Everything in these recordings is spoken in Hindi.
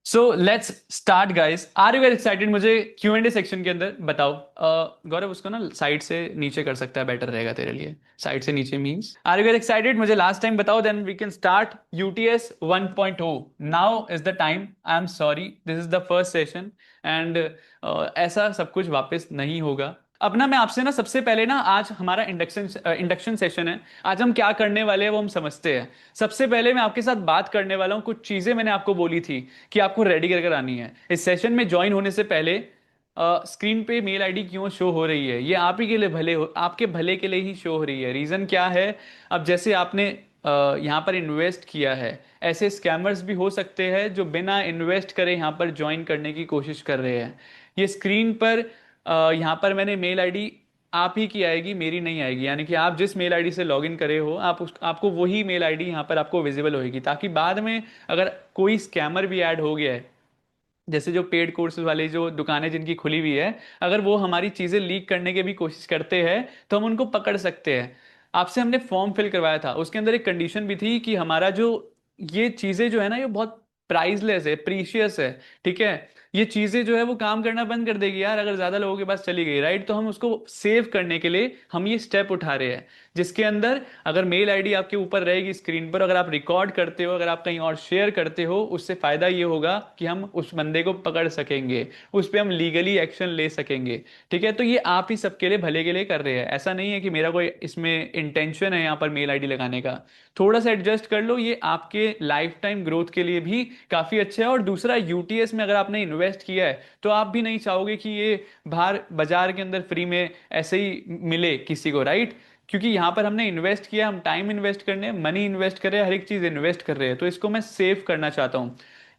So let's start guys. Are you very excited? मुझे क्यू एंड ए सेक्शन के अंदर बताओ। गौरव उसको ना साइड से नीचे कर सकता है, बेटर रहेगा तेरे लिए। साइड से नीचे means are you very excited? मुझे लास्ट टाइम बताओ, then we can start UTS 1.0। Now is the time. I am sorry, this is the first session and ऐसा सब कुछ वापस नहीं होगा। अब ना मैं आपसे ना सबसे पहले ना, आज हमारा इंडक्शन इंडक्शन सेशन है। आज हम क्या करने वाले हैं वो हम समझते हैं। सबसे पहले मैं आपके साथ बात करने वाला हूँ, कुछ चीजें मैंने आपको बोली थी कि आपको रेडी कर कर आनी है। इस सेशन में ज्वाइन होने से पहले स्क्रीन पे मेल आईडी क्यों शो हो रही है, ये आप ही के लिए भले हो, आपके भले के लिए ही शो हो रही है। रीजन क्या है? अब जैसे आपने यहाँ पर इन्वेस्ट किया है, ऐसे स्कैमर्स भी हो सकते हैं जो बिना इन्वेस्ट करे यहाँ पर ज्वाइन करने की कोशिश कर रहे हैं। ये स्क्रीन पर यहाँ पर मैंने मेल आईडी आप ही की आएगी, मेरी नहीं आएगी। यानी कि आप जिस मेल आईडी से लॉगिन करे हो, आपको वही मेल आईडी यहाँ पर आपको विजिबल होगी, ताकि बाद में अगर कोई स्कैमर भी ऐड हो गया है, जैसे जो पेड कोर्सेज वाली जो दुकानें जिनकी खुली हुई है, अगर वो हमारी चीज़ें लीक करने की भी कोशिश करते हैं तो हम उनको पकड़ सकते हैं। आपसे हमने फॉर्म फिल करवाया था, उसके अंदर एक कंडीशन भी थी कि हमारा जो ये चीज़ें जो है ना, ये बहुत प्राइसलेस है, प्रीशियस है। ठीक है, ये चीज़ें जो है वो काम करना बंद कर देगी यार अगर ज़्यादा लोगों के पास चली गई, राइट? तो हम उसको सेव करने के लिए हम ये स्टेप उठा रहे हैं, जिसके अंदर अगर मेल आईडी आपके ऊपर रहेगी स्क्रीन पर, अगर आप रिकॉर्ड करते हो, अगर आप कहीं और शेयर करते हो, उससे फायदा ये होगा कि हम उस बंदे को पकड़ सकेंगे, उस पर हम लीगली एक्शन ले सकेंगे। ठीक है, तो ये आप ही सबके लिए भले के लिए कर रहे हैं। ऐसा नहीं है कि मेरा कोई इसमें इंटेंशन है यहाँ पर मेल आईडी लगाने का। थोड़ा सा एडजस्ट कर लो, ये आपके लाइफ टाइम ग्रोथ के लिए भी काफी अच्छा है। और दूसरा, यूटीएस में अगर आपने इन्वेस्ट किया है तो आप भी नहीं चाहोगे कि ये बाहर बाजार के अंदर फ्री में ऐसे ही मिले किसी को, राइट? क्योंकि यहां पर हमने इन्वेस्ट किया, हम टाइम इन्वेस्ट करने, मनी इन्वेस्ट कर रहे हैं, हर एक चीज इन्वेस्ट कर रहे हैं, तो इसको मैं सेव करना चाहता हूं।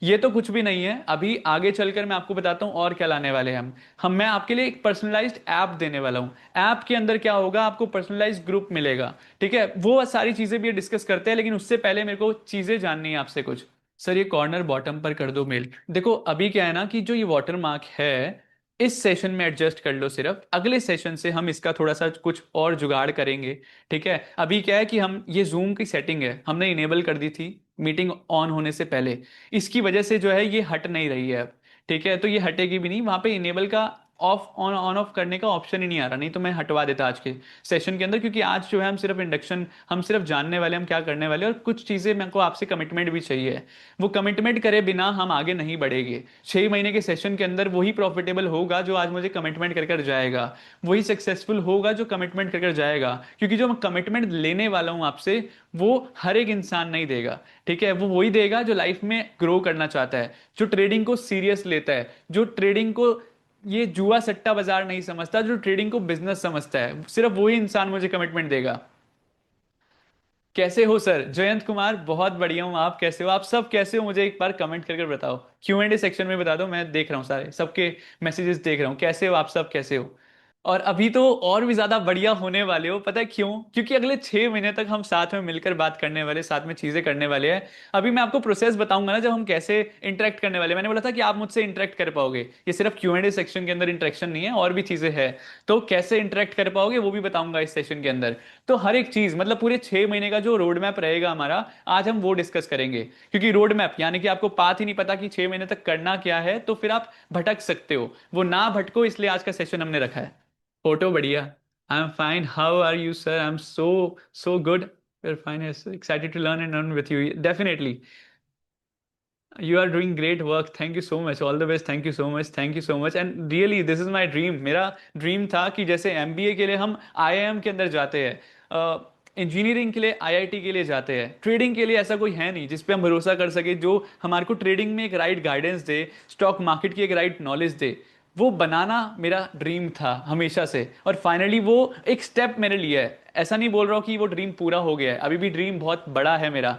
ये तो कुछ भी नहीं है, अभी आगे चलकर मैं आपको बताता हूं और क्या लाने वाले हैं हम मैं आपके लिए एक पर्सनलाइज्ड ऐप देने वाला हूं। ऐप के अंदर क्या होगा, आपको पर्सनलाइज्ड ग्रुप मिलेगा। ठीक है, वो सारी चीजें भी डिस्कस करते हैं, लेकिन उससे पहले मेरे को चीजें जाननी है आपसे कुछ। सर ये कॉर्नर बॉटम पर कर दो मेल। देखो अभी क्या है ना, कि जो ये वाटर मार्क है, इस सेशन में एडजस्ट कर लो, सिर्फ अगले सेशन से हम इसका थोड़ा सा कुछ और जुगाड़ करेंगे। ठीक है, अभी क्या है कि हम ये जूम की सेटिंग है, हमने इनेबल कर दी थी मीटिंग ऑन होने से पहले। इसकी वजह से जो है ये हट नहीं रही है अब। ठीक है, तो ये हटेगी भी नहीं, वहां पे इनेबल का ऑफ ऑन ऑन ऑफ करने का ऑप्शन ही नहीं आ रहा, नहीं तो मैं हटवा देता आज के सेशन के अंदर। क्योंकि आज जो है हम सिर्फ इंडक्शन, हम सिर्फ जानने वाले हम क्या करने वाले, और कुछ चीजें मेरे को आपसे कमिटमेंट भी चाहिए। वो कमिटमेंट करे बिना हम आगे नहीं बढ़ेंगे। 6 महीने के सेशन के अंदर वही प्रॉफिटेबल होगा जो आज मुझे कमिटमेंट कर कर जाएगा, वही सक्सेसफुल होगा जो कमिटमेंट कर कर जाएगा। क्योंकि जो मैं कमिटमेंट लेने वाला हूं आपसे, वो हर एक इंसान नहीं देगा। ठीक है, वो वही देगा जो लाइफ में ग्रो करना चाहता है, जो ट्रेडिंग को सीरियस लेता है, जो ट्रेडिंग को ये जुआ सट्टा बाजार नहीं समझता, जो ट्रेडिंग को बिजनेस समझता है, सिर्फ वही इंसान मुझे कमिटमेंट देगा। कैसे हो सर? जयंत कुमार, बहुत बढ़िया हूँ। आप कैसे हो? आप सब कैसे हो? मुझे एक बार कमेंट करके बताओ, क्यू एंड ए सेक्शन में बता दो, मैं देख रहा हूँ सारे सबके मैसेजेस देख रहा हूँ। कैसे हो आप सब, कैसे हो? और अभी तो और भी ज्यादा बढ़िया होने वाले हो, पता है क्यों? क्योंकि अगले 6 महीने तक हम साथ में मिलकर बात करने वाले, साथ में चीजें करने वाले हैं। अभी मैं आपको प्रोसेस बताऊंगा ना, जब हम कैसे इंटरेक्ट करने वाले हैं। मैंने बोला था कि आप मुझसे इंटरेक्ट कर पाओगे, ये सिर्फ क्यू एंड ए सेक्शन के अंदर इंटरेक्शन नहीं है, और भी चीजें हैं। तो कैसे इंटरेक्ट कर पाओगे वो भी बताऊंगा इस सेशन के अंदर। तो हर एक चीज, मतलब पूरे 6 महीने का जो रोड मैप रहेगा हमारा, आज हम वो डिस्कस करेंगे। क्योंकि रोड मैप यानी कि आपको पाथ ही नहीं पता कि 6 महीने तक करना क्या है, तो फिर आप भटक सकते हो। वो ना भटको, इसलिए आज का सेशन हमने रखा है। फोटो बढ़िया। I am fine, how are you sir? I am so good. We are fine, excited to learn and learn with you, definitely. You are doing great work, thank you so much, all the best, thank you so much, thank you so much. And really this is my dream. मेरा ड्रीम था कि जैसे एमबीए के लिए हम आईआईएम के अंदर जाते हैं, इंजीनियरिंग के लिए आईआईटी के लिए जाते हैं, ट्रेडिंग के लिए ऐसा कोई है नहीं जिस पे हम भरोसा कर सके, जो हमारे को ट्रेडिंग में एक राइट गाइडेंस दे, स्टॉक मार्केट की एक राइट नॉलेज दे। वो बनाना मेरा ड्रीम था हमेशा से, और फाइनली वो एक स्टेप मैंने लिया है। ऐसा नहीं बोल रहा हूँ कि वो ड्रीम पूरा हो गया है, अभी भी ड्रीम बहुत बड़ा है मेरा।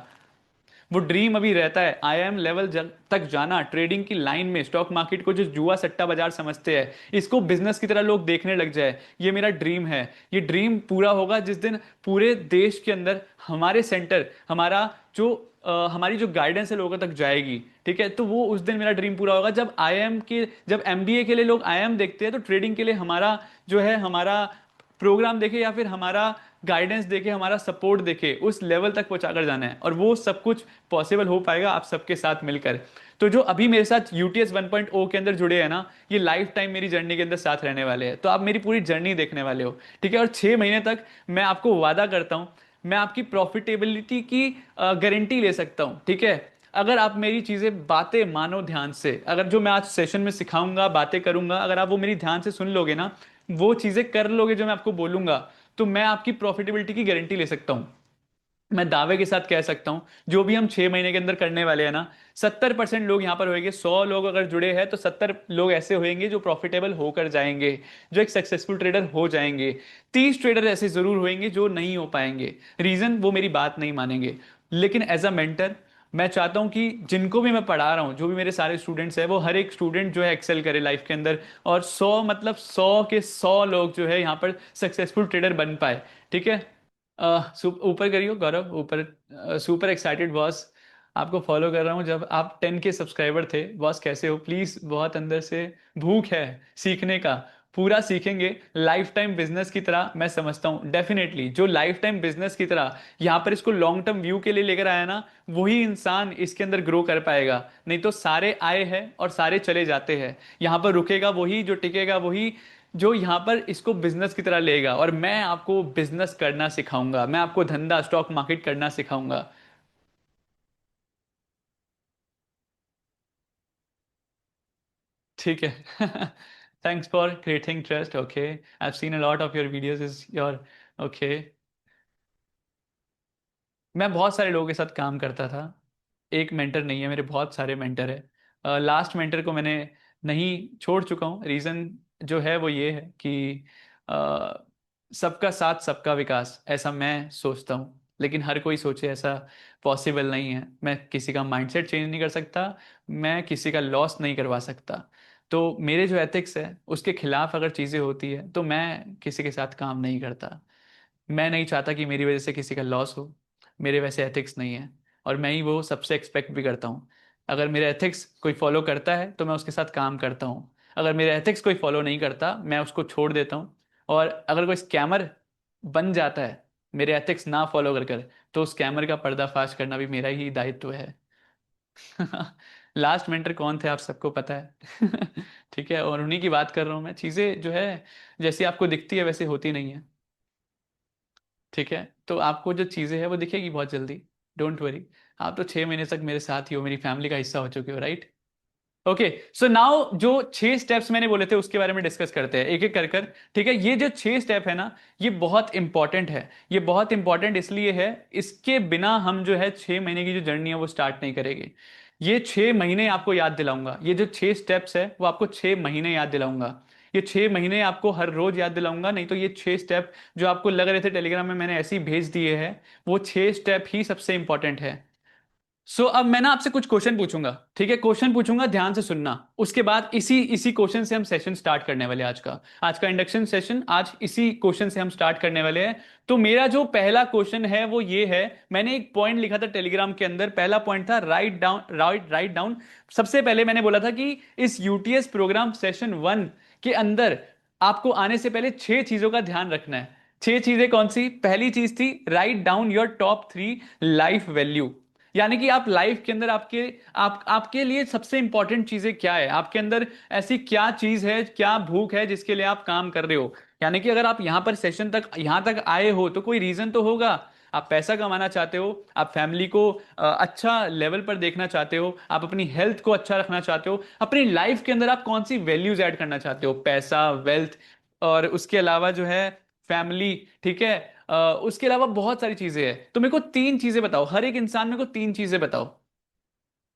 वो ड्रीम अभी रहता है, आईआईएम लेवल तक जाना, ट्रेडिंग की लाइन में, स्टॉक मार्केट को जो जुआ सट्टा बाजार समझते हैं, इसको बिजनेस की तरह लोग देखने लग जाए, ये मेरा ड्रीम है। ये ड्रीम पूरा होगा जिस दिन पूरे देश के अंदर हमारे सेंटर, हमारा जो हमारी जो गाइडेंस है लोगों तक जाएगी। ठीक है, तो वो उस दिन मेरा ड्रीम पूरा होगा, जब आईआईएम के, जब एमबीए के लिए लोग आईआईएम देखते हैं, तो ट्रेडिंग के लिए हमारा जो है, हमारा प्रोग्राम देखे, या फिर हमारा गाइडेंस देके, हमारा सपोर्ट देके उस लेवल तक पहुंचा कर जाना है, और वो सब कुछ पॉसिबल हो पाएगा आप सबके साथ मिलकर। तो जो अभी मेरे साथ यूटीएस 1.0 के अंदर जुड़े हैं ना, ये लाइफ टाइम मेरी जर्नी के अंदर साथ रहने वाले हैं, तो आप मेरी पूरी जर्नी देखने वाले हो, ठीक है। और 6 महीने तक मैं आपको वादा करता हूँ, मैं आपकी प्रॉफिटेबिलिटी की गारंटी ले सकता हूँ, ठीक है। अगर आप मेरी चीजें बातें मानो ध्यान से, अगर जो मैं आज सेशन में सिखाऊंगा, बातें करूंगा, अगर आप वो मेरी ध्यान से सुन लोगे ना, वो चीजें कर लोगे जो मैं आपको बोलूंगा, तो मैं आपकी प्रॉफिटेबिलिटी की गारंटी ले सकता हूं। मैं दावे के साथ कह सकता हूं, जो भी हम 6 महीने के अंदर करने वाले हैं ना, 70% लोग यहां पर होंगे। 100 लोग अगर जुड़े हैं तो 70 लोग ऐसे होंगे जो प्रॉफिटेबल होकर जाएंगे, जो एक सक्सेसफुल ट्रेडर हो जाएंगे। 30 ट्रेडर ऐसे जरूर होंगे जो नहीं हो पाएंगे। रीजन, वो मेरी बात नहीं मानेंगे। लेकिन एज अ मेंटर, मैं चाहता हूं कि जिनको भी मैं पढ़ा रहा हूं, जो भी मेरे सारे स्टूडेंट्स हैं, वो हर एक स्टूडेंट जो है एक्सेल करे लाइफ के अंदर, और 100 मतलब 100 के 100 लोग जो है यहाँ पर सक्सेसफुल ट्रेडर बन पाए, ठीक है। ऊपर करियो गौरव, ऊपर। सुपर एक्साइटेड बॉस, आपको फॉलो कर रहा हूँ जब आप 10 के सब्सक्राइबर थे। बॉस कैसे हो? प्लीज, बहुत अंदर से भूख है सीखने का। पूरा सीखेंगे लाइफ टाइम बिजनेस की तरह, मैं समझता हूँ डेफिनेटली जो लाइफ टाइम बिजनेस की तरह यहाँ पर इसको लॉन्ग टर्म व्यू के लिए लेकर आया ना, वही इंसान इसके अंदर ग्रो कर पाएगा। नहीं तो सारे आए हैं और सारे चले जाते हैं, यहाँ पर रुकेगा वही, जो टिकेगा वही, जो यहां पर इसको बिजनेस की तरह लेगा। और मैं आपको बिजनेस करना सिखाऊंगा, मैं आपको धंधा स्टॉक मार्केट करना सिखाऊंगा। ठीक है। Thanks for creating trust. Okay, I have seen a lot of your videos, is your. Okay. मैं बहुत सारे लोगों के साथ काम करता था, एक मेंटर नहीं है, मेरे बहुत सारे मेंटर है। लास्ट मेंटर को मैंने नहीं, छोड़ चुका हूँ। रीज़न जो है वो ये है कि अ, सबका साथ सबका विकास, ऐसा मैं सोचता हूँ। लेकिन हर कोई सोचे ऐसा पॉसिबल नहीं है। मैं किसी का माइंडसेट चेंज नहीं कर सकता, मैं किसी का लॉस नहीं करवा सकता। तो मेरे जो एथिक्स है उसके खिलाफ अगर चीज़ें होती है तो मैं किसी के साथ काम नहीं करता। मैं नहीं चाहता कि मेरी वजह से किसी का लॉस हो। मेरे वैसे एथिक्स नहीं है, और मैं ही वो सबसे एक्सपेक्ट भी करता हूँ। अगर मेरे एथिक्स कोई फॉलो करता है तो मैं उसके साथ काम करता हूँ। अगर मेरे एथिक्स कोई फॉलो नहीं करता, मैं उसको छोड़ देता हूँ। और अगर कोई स्कैमर बन जाता है मेरे एथिक्स ना फॉलो कर कर, तो स्कैमर का पर्दाफाश करना भी मेरा ही दायित्व है। लास्ट मेंटर कौन थे आप सबको पता है। ठीक है, और उन्हीं की बात कर रहा हूँ मैं। चीज़ें जो है जैसी आपको दिखती है वैसे होती नहीं है, ठीक है। तो आपको जो चीज़ें हैं वो दिखेगी बहुत जल्दी, डोंट वरी। आप तो 6 महीने तक मेरे साथ ही हो, मेरी फैमिली का हिस्सा हो चुके हो, राइट। ओके, सो नाउ जो 6 स्टेप्स मैंने बोले थे उसके बारे में डिस्कस करते हैं एक एक कर कर, ठीक है। ये जो 6 स्टेप है ना, ये बहुत इंपॉर्टेंट है। ये बहुत इंपॉर्टेंट इसलिए है, इसके बिना हम जो है 6 महीने की जो जर्नी है वो स्टार्ट नहीं करेंगे। ये 6 महीने आपको याद दिलाऊंगा, ये जो 6 स्टेप्स है वो आपको 6 महीने याद दिलाऊंगा। ये 6 महीने आपको हर रोज याद दिलाऊंगा। नहीं तो ये 6 स्टेप जो आपको लग रहे थे टेलीग्राम में मैंने ऐसे ही भेज दिए हैं, वो 6 स्टेप ही सबसे इंपॉर्टेंट है। अब मैं ना आपसे कुछ क्वेश्चन पूछूंगा, ठीक है। क्वेश्चन पूछूंगा, ध्यान से सुनना। उसके बाद इसी इसी क्वेश्चन से हम सेशन स्टार्ट करने वाले हैं। आज का इंडक्शन सेशन आज इसी क्वेश्चन से हम स्टार्ट करने वाले हैं। तो मेरा जो पहला क्वेश्चन है वो ये है, मैंने एक पॉइंट लिखा था टेलीग्राम के अंदर। पहला पॉइंट था राइट डाउन, राइट डाउन। सबसे पहले मैंने बोला था कि इस यूटीएस प्रोग्राम सेशन 1 के अंदर आपको आने से पहले 6 चीजों का ध्यान रखना है। 6 चीजें कौन सी? पहली चीज थी write down your top 3 life value. यानी कि आप लाइफ के अंदर आपके लिए सबसे इंपॉर्टेंट चीजें क्या है, आपके अंदर ऐसी क्या चीज है, क्या भूख है जिसके लिए आप काम कर रहे हो। यानी कि अगर आप यहां पर सेशन तक, यहां तक आए हो तो कोई रीजन तो होगा। आप पैसा कमाना चाहते हो, आप फैमिली को अच्छा लेवल पर देखना चाहते हो, आप अपनी हेल्थ को अच्छा रखना चाहते हो, अपनी लाइफ के अंदर आप कौन सी वैल्यूज ऐड करना चाहते हो, पैसा, वेल्थ, और उसके अलावा जो है फैमिली, ठीक है। उसके अलावा बहुत सारी चीजें हैं। तो मेरे को 3 चीजें बताओ, हर एक इंसान मेरे को 3 चीजें बताओ।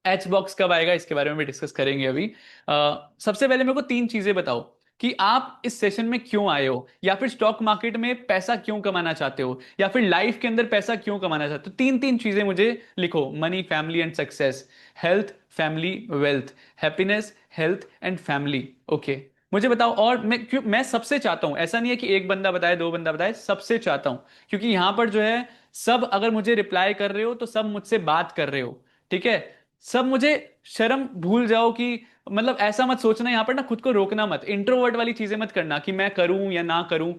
एच बॉक्स कब आएगा इसके बारे में भी डिस्कस करेंगे अभी। सबसे पहले मेरे को 3 चीजें बताओ कि आप इस सेशन में क्यों आए हो, या फिर स्टॉक मार्केट में पैसा क्यों कमाना चाहते हो, या फिर लाइफ के अंदर पैसा क्यों कमाना चाहते हो। तीन तीन चीजें मुझे लिखो। Money, family and success, health, family, wealth, happiness, health and family. Okay, मुझे बताओ। और मैं सबसे चाहता हूं, ऐसा नहीं है कि एक बंदा बताए, दो बंदा बताए, सबसे चाहता हूं। क्योंकि यहां पर जो है सब अगर मुझे रिप्लाई कर रहे हो तो सब मुझसे बात कर रहे हो, ठीक है। सब मुझे शर्म भूल जाओ कि, मतलब ऐसा मत सोचना, यहां पर ना खुद को रोकना मत, इंट्रोवर्ट वाली चीजें मत करना कि मैं करूं या ना करूं।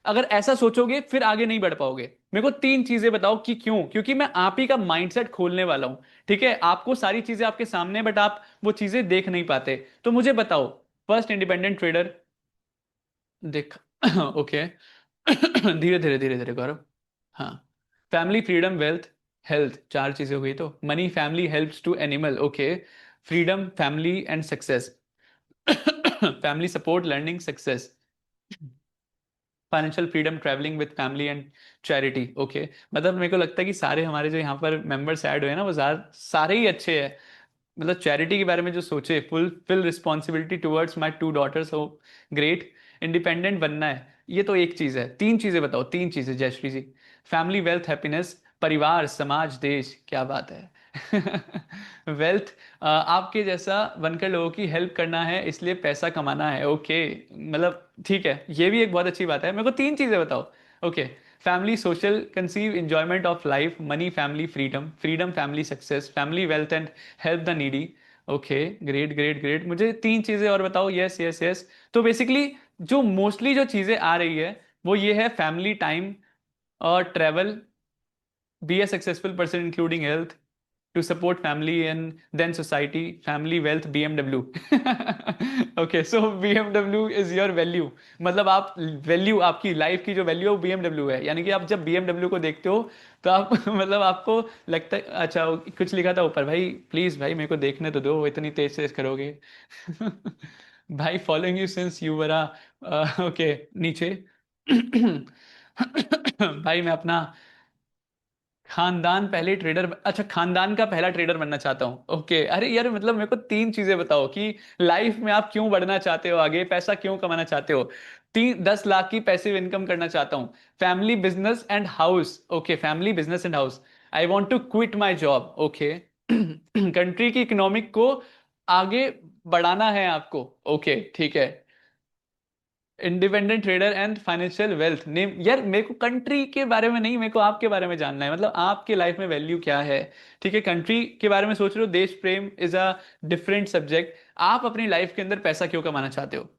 अगर ऐसा सोचोगे फिर आगे नहीं बढ़ पाओगे। मेरे को तीन चीजें बताओ कि क्यों, क्योंकि मैं आप ही का माइंडसेट खोलने वाला हूं। ठीक है, आपको सारी चीजें आपके सामने, बट आप वो चीजें देख नहीं पाते। तो मुझे बताओ। First, independent trader. देख ओके। धीरे धीरे धीरे धीरे गौरव। हाँ। फैमिली, फ्रीडम, वेल्थ, हेल्थ, चार चीजें हो गई। तो money, family, helps to animal, okay. Freedom, family and success. Family, support, learning, success. Financial freedom, travelling with family and charity, okay. मतलब मेरे को लगता है कि सारे हमारे जो यहाँ पर मेंबर्स ऐड हुए हैं ना, वो सारे ही अच्छे हैं। मतलब चैरिटी के बारे में जो सोचे, full responsibility towards my two daughters, हो ग्रेट। इंडिपेंडेंट बनना है, ये तो एक चीज है। तीन चीजें बताओ, तीन चीजें जयश्री जी। फैमिली, वेल्थ, हैप्पीनेस, परिवार, समाज, देश, क्या बात है। वेल्थ, आपके जैसा बनकर लोगों की हेल्प करना है, इसलिए पैसा कमाना है, ओके। मतलब ठीक है, ये भी एक बहुत अच्छी बात है। मेरे को तीन चीजें बताओ, okay. Family, social conceive enjoyment of life, money, family, freedom, freedom, family, success, family, wealth and help the needy, okay. Great great great, मुझे तीन चीजें और बताओ। Yes yes yes. तो बेसिकली जो मोस्टली जो चीजें आ रही है वो ये है, फैमिली टाइम और travel, be a successful person including health, to support family and then society, family, wealth, BMW. Okay, so BMW is your value। मतलब आप वैल्यू, आपकी लाइफ की जो वैल्यू है वो BMW है। यानी कि आप जब BMW को देखते हो तो आप मतलब आपको लगता है, अच्छा कुछ लिखा था ऊपर, भाई प्लीज भाई मेरे को देखने तो दो, वो इतनी तेज तेज करोगे। भाई following you since you were, okay. नीचे। भाई मैं अपना खानदान पहले ट्रेडर, अच्छा खानदान का पहला ट्रेडर बनना चाहता हूँ, ओके। अरे यार मतलब मेरे को तीन चीजें बताओ कि लाइफ में आप क्यों बढ़ना चाहते हो, आगे पैसा क्यों कमाना चाहते हो। 10 लाख की पैसिव इनकम करना चाहता हूँ। Family, business and house, okay. Family, business and house. I want to quit my job, okay. Country की इकोनॉमिक को आगे बढ़ाना है आपको, ओके ठीक है। Independent trader and financial wealth, name यार मेरे को कंट्री के बारे में नहीं, मेरे को आपके बारे में जानना है। मतलब आपके लाइफ में वैल्यू क्या है। ठीक है, कंट्री के बारे में सोच रहे हो, देश प्रेम इज अ डिफरेंट सब्जेक्ट। आप अपनी लाइफ के अंदर पैसा क्यों कमाना चाहते हो,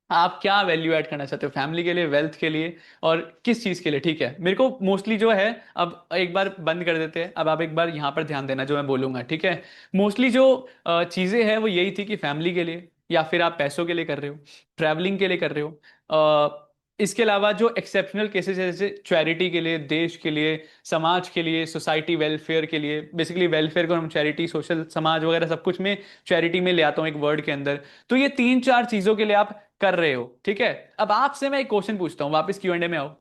आप क्या वैल्यू ऐड करना चाहते हो, फैमिली के लिए, वेल्थ के लिए, और किस चीज के लिए। ठीक है, मेरे को मोस्टली जो है, अब एक बार बंद कर देते हैं, अब आप एक बार यहां पर ध्यान देना जो मैं बोलूंगा, ठीक है। मोस्टली जो चीजें हैं वो यही थी कि फैमिली के लिए, या फिर आप पैसों के लिए कर रहे हो, ट्रैवलिंग के लिए कर रहे हो। इसके अलावा जो एक्सेप्शनल केसेस है, जैसे चैरिटी के लिए, देश के लिए, समाज के लिए, सोसाइटी वेलफेयर के लिए। बेसिकली वेलफेयर को हम चैरिटी, सोशल, समाज वगैरह सब कुछ में चैरिटी में ले आता हूं एक वर्ड के अंदर। तो ये तीन चार चीजों के लिए आप कर रहे हो, ठीक है। अब आपसे मैं एक क्वेश्चन पूछता हूँ, वापस Q&A में आओ।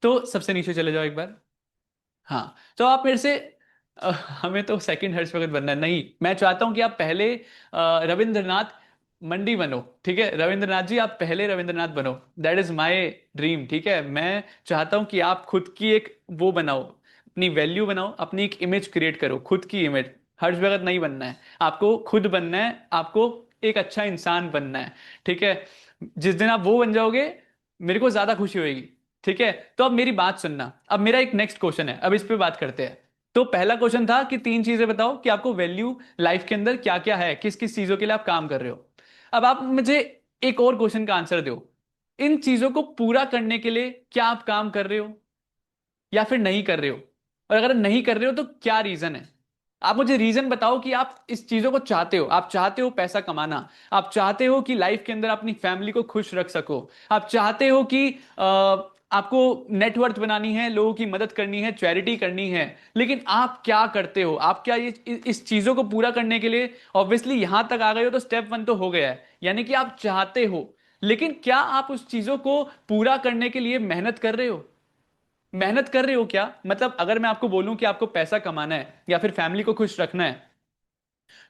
तो सबसे नीचे चले जाओ एक बार। हाँ, तो आप मेरे से, हमें तो सेकंड हर्ष भगत बनना है। नहीं, मैं चाहता हूं कि आप पहले रविंद्रनाथ मंडी बनो, ठीक है। रविंद्रनाथ जी, आप पहले रविंद्रनाथ बनो। दैट इज माय ड्रीम, ठीक है। मैं चाहता हूं कि आप खुद की एक वो बनाओ, अपनी वैल्यू बनाओ, अपनी एक इमेज क्रिएट करो, खुद की इमेज। हर्ष भगत नहीं बनना है आपको, खुद बनना है आपको, एक अच्छा इंसान बनना है, ठीक है। जिस दिन आप वो बन जाओगे, मेरे को ज्यादा खुशी होगी, ठीक है। तो अब मेरी बात सुनना, अब मेरा एक नेक्स्ट क्वेश्चन है, अब इस पे बात करते हैं। तो पहला क्वेश्चन था कि तीन चीजें बताओ कि आपको वैल्यू लाइफ के अंदर क्या क्या है, किस किस चीजों के लिए आप काम कर रहे हो। अब आप मुझे एक और क्वेश्चन का आंसर दो, इन चीजों को पूरा करने के लिए क्या आप काम कर रहे हो या फिर नहीं कर रहे हो, और अगर नहीं कर रहे हो तो क्या रीजन है। आप मुझे रीजन बताओ कि आप इस चीजों को चाहते हो। आप चाहते हो पैसा कमाना, आप चाहते हो कि लाइफ के अंदर अपनी फैमिली को खुश रख सको, आप चाहते हो कि आपको नेटवर्थ बनानी है, लोगों की मदद करनी है, चैरिटी करनी है। लेकिन आप क्या करते हो, आप क्या ये इस चीजों को पूरा करने के लिए, ऑब्वियसली यहां तक आ गए हो तो स्टेप 1 तो हो गया है, यानी कि आप चाहते हो। लेकिन क्या आप उस चीजों को पूरा करने के लिए मेहनत कर रहे हो, मेहनत कर रहे हो क्या। मतलब अगर मैं आपको बोलूं कि आपको पैसा कमाना है या फिर फैमिली को खुश रखना है,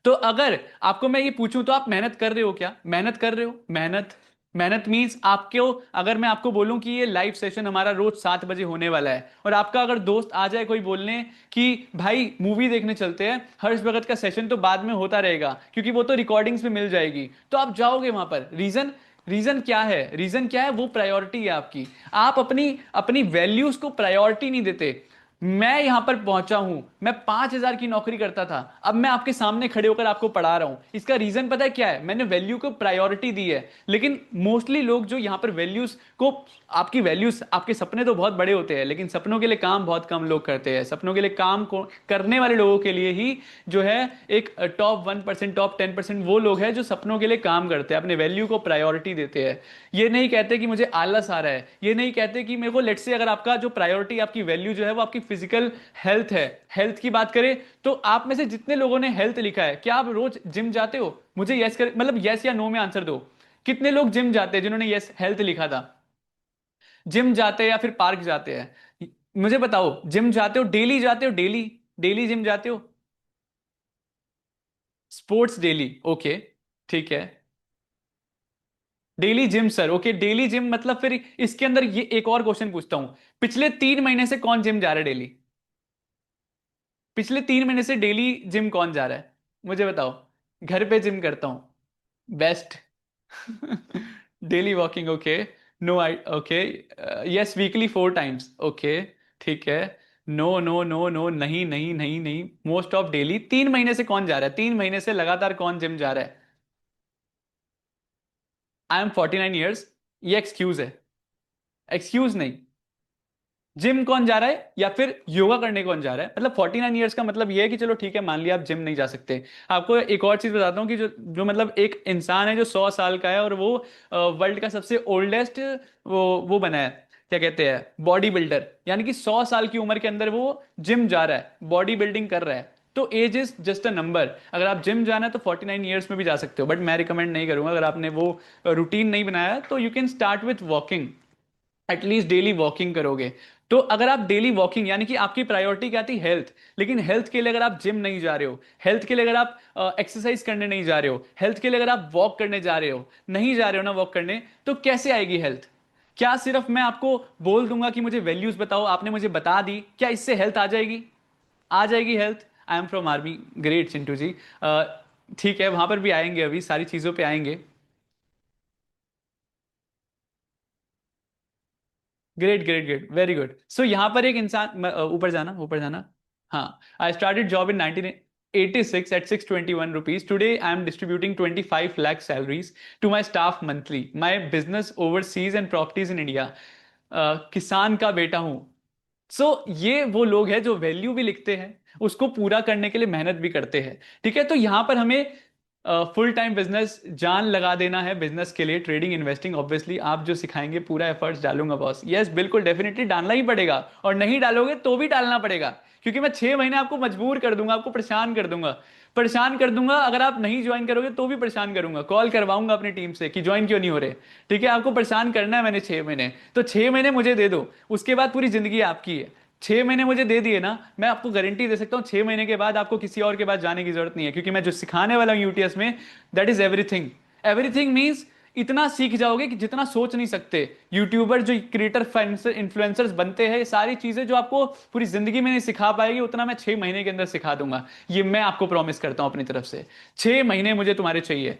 तो अगर आपको मैं ये पूछूं तो आप मेहनत कर रहे हो क्या, मेहनत कर रहे हो। मेहनत, मेहनत मींस आपको, अगर मैं आपको बोलूं कि ये लाइव सेशन हमारा रोज 7 बजे होने वाला है, और आपका अगर दोस्त आ जाए कोई बोलने कि भाई मूवी देखने चलते हैं, हर्ष भगत का सेशन तो बाद में होता रहेगा क्योंकि वो तो रिकॉर्डिंग्स में मिल जाएगी, तो आप जाओगे वहां पर। रीजन, रीजन क्या है, रीजन क्या है, वो प्रायोरिटी है आपकी। आप अपनी अपनी वैल्यूज को प्रायोरिटी नहीं देते। मैं यहां पर पहुंचा हूं, मैं 5,000 की नौकरी करता था, अब मैं आपके सामने खड़े होकर आपको पढ़ा रहा हूं। इसका रीजन पता है क्या है? मैंने वैल्यू को प्रायोरिटी दी है। लेकिन मोस्टली लोग जो यहां पर वैल्यूज को, आपकी वैल्यूज, आपके सपने तो बहुत बड़े होते हैं लेकिन सपनों के लिए काम बहुत कम लोग करते हैं। सपनों के लिए काम को करने वाले लोगों के लिए ही जो है एक टॉप 1%, टॉप 10% वो लोग हैं जो सपनों के लिए काम करते हैं, अपने वैल्यू को प्रायोरिटी देते हैं। ये नहीं कहते कि मुझे आलस आ रहा है, ये नहीं कहते कि मेरे को, लेट्स से अगर आपका जो प्रायोरिटी, आपकी वैल्यू जो है वो आपकी फिजिकल हेल्थ है, हेल्थ की बात करें, तो आप में से जितने लोगों ने हेल्थ लिखा है, क्या आप रोज जिम जाते हो? मुझे यस कर, मतलब यस या नो में आंसर दो। कितने लोग जिम जाते हैं जिन्होंने यस हेल्थ लिखा था? जिम जाते हैं या फिर पार्क जाते हैं? मुझे बताओ, जिम जाते हो, डेली जाते हो, डेली, डेली जिम जाते हो? स्पोर्ट्स डेली, ओके, ठीक है। Daily gym sir, okay, daily gym मतलब फिर इसके अंदर ये एक और क्वेश्चन पूछता हूं, पिछले 3 महीने से कौन जिम जा रहा है डेली? पिछले 3 महीने से डेली जिम कौन जा रहा है? मुझे बताओ। घर पे जिम करता हूं, best. Daily walking, okay. No I, okay. Yes, weekly 4 times, okay, ठीक है। नो नो नो नो, नहीं नहीं नहीं नहीं, मोस्ट ऑफ डेली। 3 महीने से कौन जा रहा है? 3 महीने से लगातार कौन जिम जा रहा है? आई एम 49 ईयर्स, ये एक्सक्यूज है? एक्सक्यूज नहीं। जिम कौन जा रहा है या फिर योगा करने कौन जा रहा है? मतलब 49 ईयर्स का मतलब ये है कि चलो ठीक है, मान लिया आप जिम नहीं जा सकते। आपको एक और चीज बताता हूँ कि जो जो मतलब एक इंसान है जो 100 साल का है और वो वर्ल्ड का सबसे ओल्डेस्ट वो बना है, क्या कहते हैं, बॉडी बिल्डर। यानी कि 100 साल की उम्र के अंदर वो जिम जा रहा है, बॉडी बिल्डिंग कर रहा है। तो age is just a number. अगर आप जिम जाना है तो 49 ईयर्स में भी जा सकते हो, बट मैं रिकमेंड नहीं करूंगा। अगर आपने वो रूटीन नहीं बनाया तो you can start with walking. At least daily walking करोगे। तो अगर आप डेली वॉकिंग, यानी कि आपकी प्रायोरिटी क्या थी? हेल्थ। लेकिन हेल्थ के लिए अगर आप जिम नहीं जा रहे हो, हेल्थ के लिए अगर आप एक्सरसाइज करने नहीं जा रहे हो, हेल्थ के लिए अगर आप वॉक करने जा रहे हो, नहीं जा रहे हो ना वॉक करने, तो कैसे आएगी हेल्थ? क्या सिर्फ मैं आपको बोल दूंगा कि मुझे वैल्यूज बताओ, आपने मुझे बता दी, क्या इससे हेल्थ आ जाएगी? आ जाएगी health. I am from army, great Chintu ji. ठीक है, वहां पर भी आएंगे, अभी सारी चीजों पे आएंगे। Great great great, very good. So यहां पर एक इंसान ऊपर जाना, ऊपर जाना। हाँ, I started job in 1986 at 621 rupees. Today I am distributing 25 lakh salaries to my staff monthly. My business overseas and properties in India. किसान का बेटा हूं। सो ये वो लोग हैं जो वैल्यू भी लिखते हैं, उसको पूरा करने के लिए मेहनत भी करते हैं। ठीक है, तो यहां पर हमें फुल टाइम बिजनेस, जान लगा देना है बिजनेस के लिए, ट्रेडिंग इन्वेस्टिंग। ऑब्वियसली आप जो सिखाएंगे पूरा एफर्ट्स डालूंगा बॉस, यस बिल्कुल, डेफिनेटली डालना ही पड़ेगा। और नहीं डालोगे तो भी डालना पड़ेगा, क्योंकि मैं 6 महीने आपको मजबूर कर दूंगा, आपको परेशान कर दूंगा। परेशान कर दूंगा, अगर आप नहीं ज्वाइन करोगे तो भी परेशान करूंगा, कॉल करवाऊंगा अपनी टीम से कि ज्वाइन क्यों नहीं हो रहे। ठीक है, आपको परेशान करना है मैंने 6 महीने, तो 6 महीने मुझे दे दो, उसके बाद पूरी जिंदगी आपकी है। 6 महीने मुझे दे दिए ना, मैं आपको गारंटी दे सकता हूँ 6 महीने के बाद आपको किसी और के पास जाने की जरूरत नहीं है, क्योंकि मैं जो सिखाने वाला हूँ यूटीएस में, that is everything. Everything means इतना सीख जाओगे कि जितना सोच नहीं सकते। यूट्यूबर जो क्रिएटर इन्फ्लुएंसर्स बनते हैं, ये सारी चीजें जो आपको पूरी जिंदगी में नहीं सिखा पाएगी, उतना मैं 6 महीने के अंदर सिखा दूंगा। ये मैं आपको प्रॉमिस करता हूं अपनी तरफ से। 6 महीने मुझे तुम्हारे चाहिए।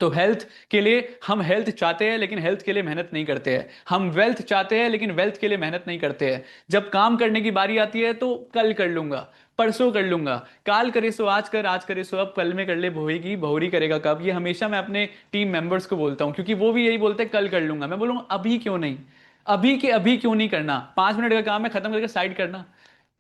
तो हेल्थ के लिए, हम हेल्थ चाहते हैं लेकिन हेल्थ के लिए मेहनत नहीं करते हैं। हम वेल्थ चाहते हैं लेकिन वेल्थ के लिए मेहनत नहीं करते हैं। जब काम करने की बारी आती है तो कल कर लूंगा, परसों कर लूंगा, काल करे सो आज कर, आज करे सो अब, कल में कर ले भोगी, बहुरी करेगा कब। ये हमेशा मैं अपने टीम मेंबर्स को बोलता हूं, क्योंकि वो भी यही बोलते हैं कल कर लूंगा। मैं बोलूंगा अभी क्यों नहीं? अभी के अभी क्यों नहीं करना? 5 मिनट का काम है, खत्म करके साइड करना।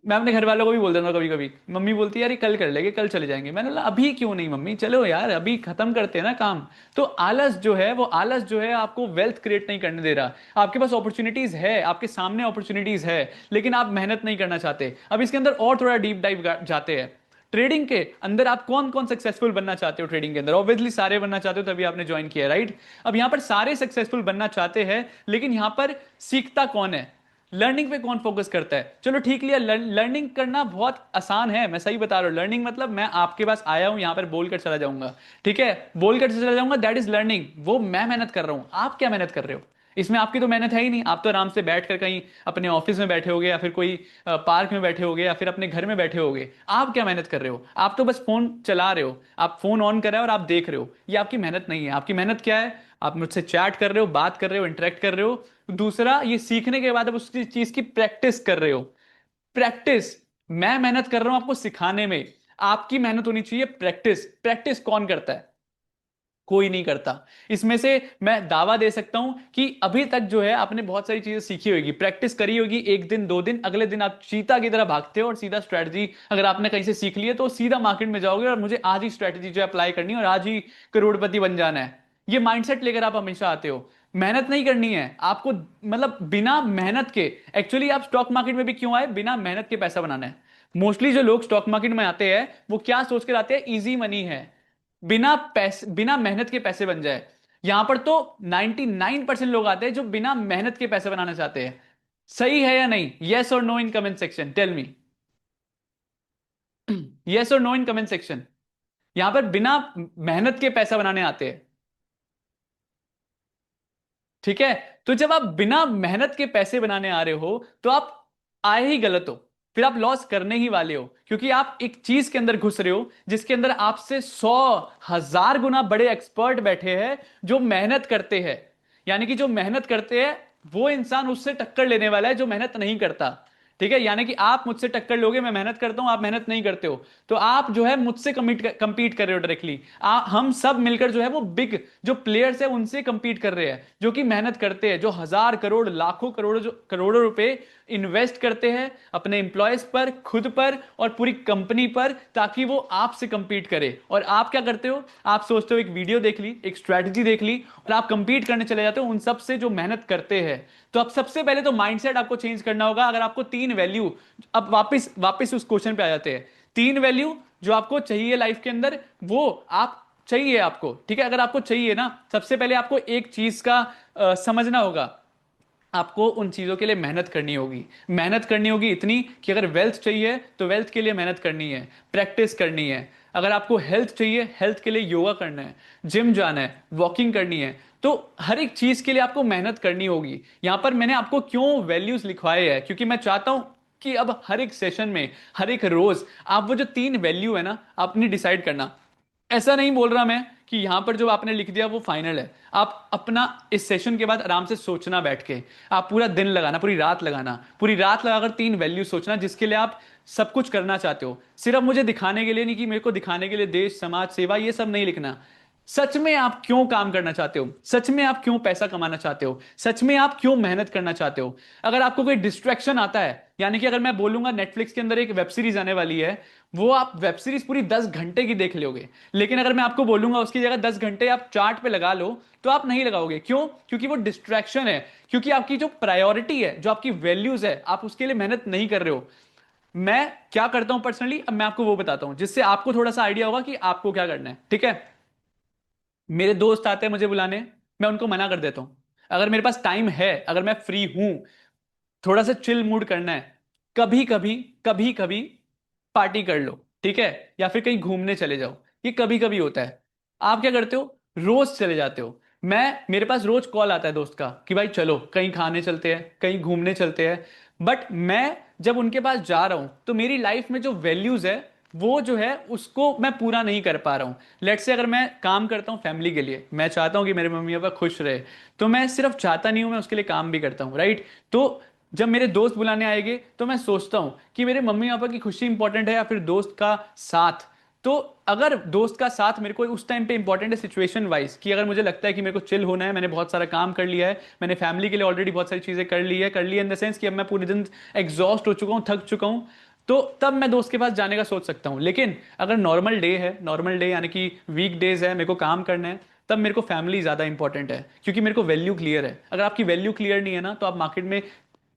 मैं अपने घर वालों को भी बोल देता हूँ कभी कभी। मम्मी बोलती है यार ये कल कर लेंगे, कल चले जाएंगे। मैंने बोला अभी क्यों नहीं मम्मी, चलो यार अभी खत्म करते हैं ना काम। तो आलस जो है, वो आलस जो है आपको वेल्थ क्रिएट नहीं करने दे रहा। आपके पास अपॉर्चुनिटीज है, आपके सामने अपॉर्चुनिटीज है, लेकिन आप मेहनत नहीं करना चाहते। अब इसके अंदर और थोड़ा डीप डाइव जाते हैं। ट्रेडिंग के अंदर आप कौन कौन सक्सेसफुल बनना चाहते हो? ट्रेडिंग के अंदर ऑब्वियसली सारे बनना चाहते हो, तभी आपने ज्वाइन किया, राइट? अब यहां पर सारे सक्सेसफुल बनना चाहते हैं, लेकिन यहां पर सीखता कौन है? लर्निंग पे कौन फोकस करता है? चलो ठीक लिया, लर्निंग करना बहुत आसान है, मैं सही बता रहा हूं। लर्निंग मतलब मैं आपके पास आया हूं, यहां पर बोलकर चला जाऊंगा। ठीक है, बोलकर चला जाऊंगा, दैट इज लर्निंग। वो मैं मेहनत कर रहा हूं, आप क्या मेहनत कर रहे हो? इसमें आपकी तो मेहनत है ही नहीं। आप तो आराम से बैठ कर कहीं अपने ऑफिस में बैठे होगे, या फिर कोई पार्क में बैठे होगे, या फिर अपने घर में बैठे होगे। आप क्या मेहनत कर रहे हो? आप तो बस फोन चला रहे हो, आप फोन ऑन कर रहे हो और आप देख रहे हो। ये आपकी मेहनत नहीं है। आपकी मेहनत क्या है? आप मुझसे चैट कर रहे हो, बात कर रहे हो, इंटरेक्ट कर रहे हो। दूसरा, ये सीखने के बाद आप उस चीज की प्रैक्टिस कर रहे हो। प्रैक्टिस, मैं मेहनत कर रहा हूं आपको सिखाने में, आपकी मेहनत होनी चाहिए प्रैक्टिस। प्रैक्टिस कौन करता है? कोई नहीं करता। इसमें से मैं दावा दे सकता हूं कि अभी तक जो है आपने बहुत सारी चीजें सीखी होगी, प्रैक्टिस करी होगी, एक दिन दो दिन, अगले दिन आप चीता की तरह भागते हो और सीधा स्ट्रैटेजी अगर आपने कहीं से सीख ली है तो सीधा मार्केट में जाओगे और मुझे आज ही स्ट्रैटेजी जो अप्लाई करनी है और आज ही करोड़पति बन जाना है। ये माइंडसेट लेकर आप हमेशा आते हो। मेहनत नहीं करनी है आपको, मतलब बिना मेहनत के। एक्चुअली आप स्टॉक मार्केट में भी क्यों आए? बिना मेहनत के पैसा बनाना है। मोस्टली जो लोग स्टॉक मार्केट में आते हैं वो क्या सोच कर आते हैं? इजी मनी है, बिना पैसे, बिना मेहनत के पैसे बन जाए। यहां पर तो 99% लोग आते हैं जो बिना मेहनत के पैसे बनाना चाहते हैं। सही है या नहीं? यस और no in comment section, tell me. Yes और नो इन कमेंट सेक्शन। यहां पर बिना मेहनत के पैसा बनाने आते हैं, ठीक है? तो जब आप बिना मेहनत के पैसे बनाने आ रहे हो तो आप आए ही गलत हो, फिर आप लॉस करने ही वाले हो, क्योंकि आप एक चीज के अंदर घुस रहे हो जिसके अंदर आपसे 100,000 गुना बड़े एक्सपर्ट बैठे हैं जो मेहनत करते हैं। यानी कि जो मेहनत करते हैं वो इंसान उससे टक्कर लेने वाला है जो मेहनत नहीं करता, ठीक है? यानी कि आप मुझसे टक्कर लोगे, मैं मेहनत करता हूं, आप मेहनत नहीं करते हो, तो आप जो है मुझसे कम्पीट कर रहे हो डायरेक्टली। हम सब मिलकर जो है वो बिग जो प्लेयर्स है उनसे कंपीट कर रहे हैं जो कि मेहनत करते हैं, जो हजार करोड़ लाखों करोड़ जो करोड़ों रुपए इन्वेस्ट करते हैं अपने एम्प्लॉयज पर, खुद पर और पूरी कंपनी पर, ताकि वो आपसे कंपीट करे। और आप क्या करते हो? आप सोचते हो एक वीडियो देख ली, एक स्ट्रेटजी देख ली और आप कंपीट करने चले जाते हो उन सब से जो मेहनत करते हैं। तो अब सबसे पहले तो माइंडसेट आपको चेंज करना होगा। अगर आपको तीन वैल्यू, अब वापस वापस उस क्वेश्चन पे आ जाते हैं, तीन वैल्यू जो आपको चाहिए लाइफ के अंदर, वो आप चाहिए आपको, ठीक है? अगर आपको चाहिए ना, सबसे पहले आपको एक चीज का समझना होगा, आपको उन चीजों के लिए मेहनत करनी होगी। मेहनत करनी होगी इतनी कि अगर वेल्थ चाहिए तो वेल्थ के लिए मेहनत करनी है, प्रैक्टिस करनी है। अगर आपको हेल्थ चाहिए, हेल्थ के लिए योगा करना है, जिम जाना है, वॉकिंग करनी है, तो हर एक चीज के लिए आपको मेहनत करनी होगी। यहां पर मैंने आपको क्यों वैल्यूज लिखवाए हैं? क्योंकि मैं चाहता हूं कि अब हर एक सेशन में, हर एक रोज आप वो जो तीन वैल्यू है ना अपनी डिसाइड करना। ऐसा नहीं बोल रहा मैं कि यहां पर जो आपने लिख दिया वो फाइनल है। आप अपना इस सेशन के बाद आराम से सोचना, बैठ के आप पूरा दिन लगाना, पूरी रात लगाना, पूरी रात लगाकर तीन वैल्यू सोचना जिसके लिए आप सब कुछ करना चाहते हो। सिर्फ मुझे दिखाने के लिए नहीं, कि मेरे को दिखाने के लिए देश समाज सेवा ये सब नहीं लिखना। सच में आप क्यों काम करना चाहते हो? सच में आप क्यों पैसा कमाना चाहते हो? सच में आप क्यों मेहनत करना चाहते हो? अगर आपको कोई डिस्ट्रैक्शन आता है, यानी कि अगर मैं बोलूंगा नेटफ्लिक्स के अंदर एक वेब सीरीज आने वाली है, वो आप वेब सीरीज पूरी 10 घंटे की देख लोगे, लेकिन अगर मैं आपको बोलूंगा उसकी जगह 10 घंटे आप चार्ट पे लगा लो, तो आप नहीं लगाओगे। क्यों? क्योंकि वो डिस्ट्रैक्शन है, क्योंकि आपकी जो प्रायोरिटी है, जो आपकी वैल्यूज है, आप उसके लिए मेहनत नहीं कर रहे हो। मैं क्या करता हूं पर्सनली, अब मैं आपको वो बताता हूं जिससे आपको थोड़ा सा आइडिया होगा कि आपको क्या करना है, ठीक है? मेरे दोस्त आते हैं मुझे बुलाने, मैं उनको मना कर देता हूं। अगर मेरे पास टाइम है, अगर मैं फ्री हूं, थोड़ा सा चिल मूड करना है, कभी कभी, कभी कभी पार्टी कर लो, ठीक है? या फिर कहीं घूमने चले जाओ, ये कभी कभी होता है। आप क्या करते हो? रोज चले जाते हो। मेरे पास रोज कॉल आता है दोस्त का कि भाई चलो कहीं खाने चलते हैं, कहीं घूमने चलते हैं। बट मैं जब उनके पास जा रहा हूं तो मेरी लाइफ में जो वैल्यूज है वो जो है उसको मैं पूरा नहीं कर पा रहा हूं। लेट्स से अगर मैं काम करता हूं फैमिली के लिए, मैं चाहता हूं कि मेरे मम्मी पापा खुश रहे, तो मैं सिर्फ चाहता नहीं हूं, मैं उसके लिए काम भी करता हूं, राइट? तो जब मेरे दोस्त बुलाने आएंगे तो मैं सोचता हूं कि मेरे मम्मी पापा की खुशी इंपॉर्टेंट है या फिर दोस्त का साथ। तो अगर दोस्त का साथ मेरे को उस टाइम पे इंपॉर्टेंट है सिचुएशन वाइज, कि अगर मुझे लगता है कि मेरे को चिल होना है, मैंने बहुत सारा काम कर लिया है, मैंने फैमिली के लिए ऑलरेडी बहुत सारी चीजें कर ली है इन द सेंस कि अब मैं पूरे दिन एग्जॉस्ट हो चुका हूं, थक चुका हूं, तो तब मैं दोस्त के पास जाने का सोच सकता हूं। लेकिन अगर नॉर्मल डे है, नॉर्मल डे यानी कि वीक डेज है, मेरे को काम करना है, तब मेरे को फैमिली ज्यादा इंपॉर्टेंट है, क्योंकि मेरे को वैल्यू क्लियर है। अगर आपकी वैल्यू क्लियर नहीं है ना तो आप मार्केट में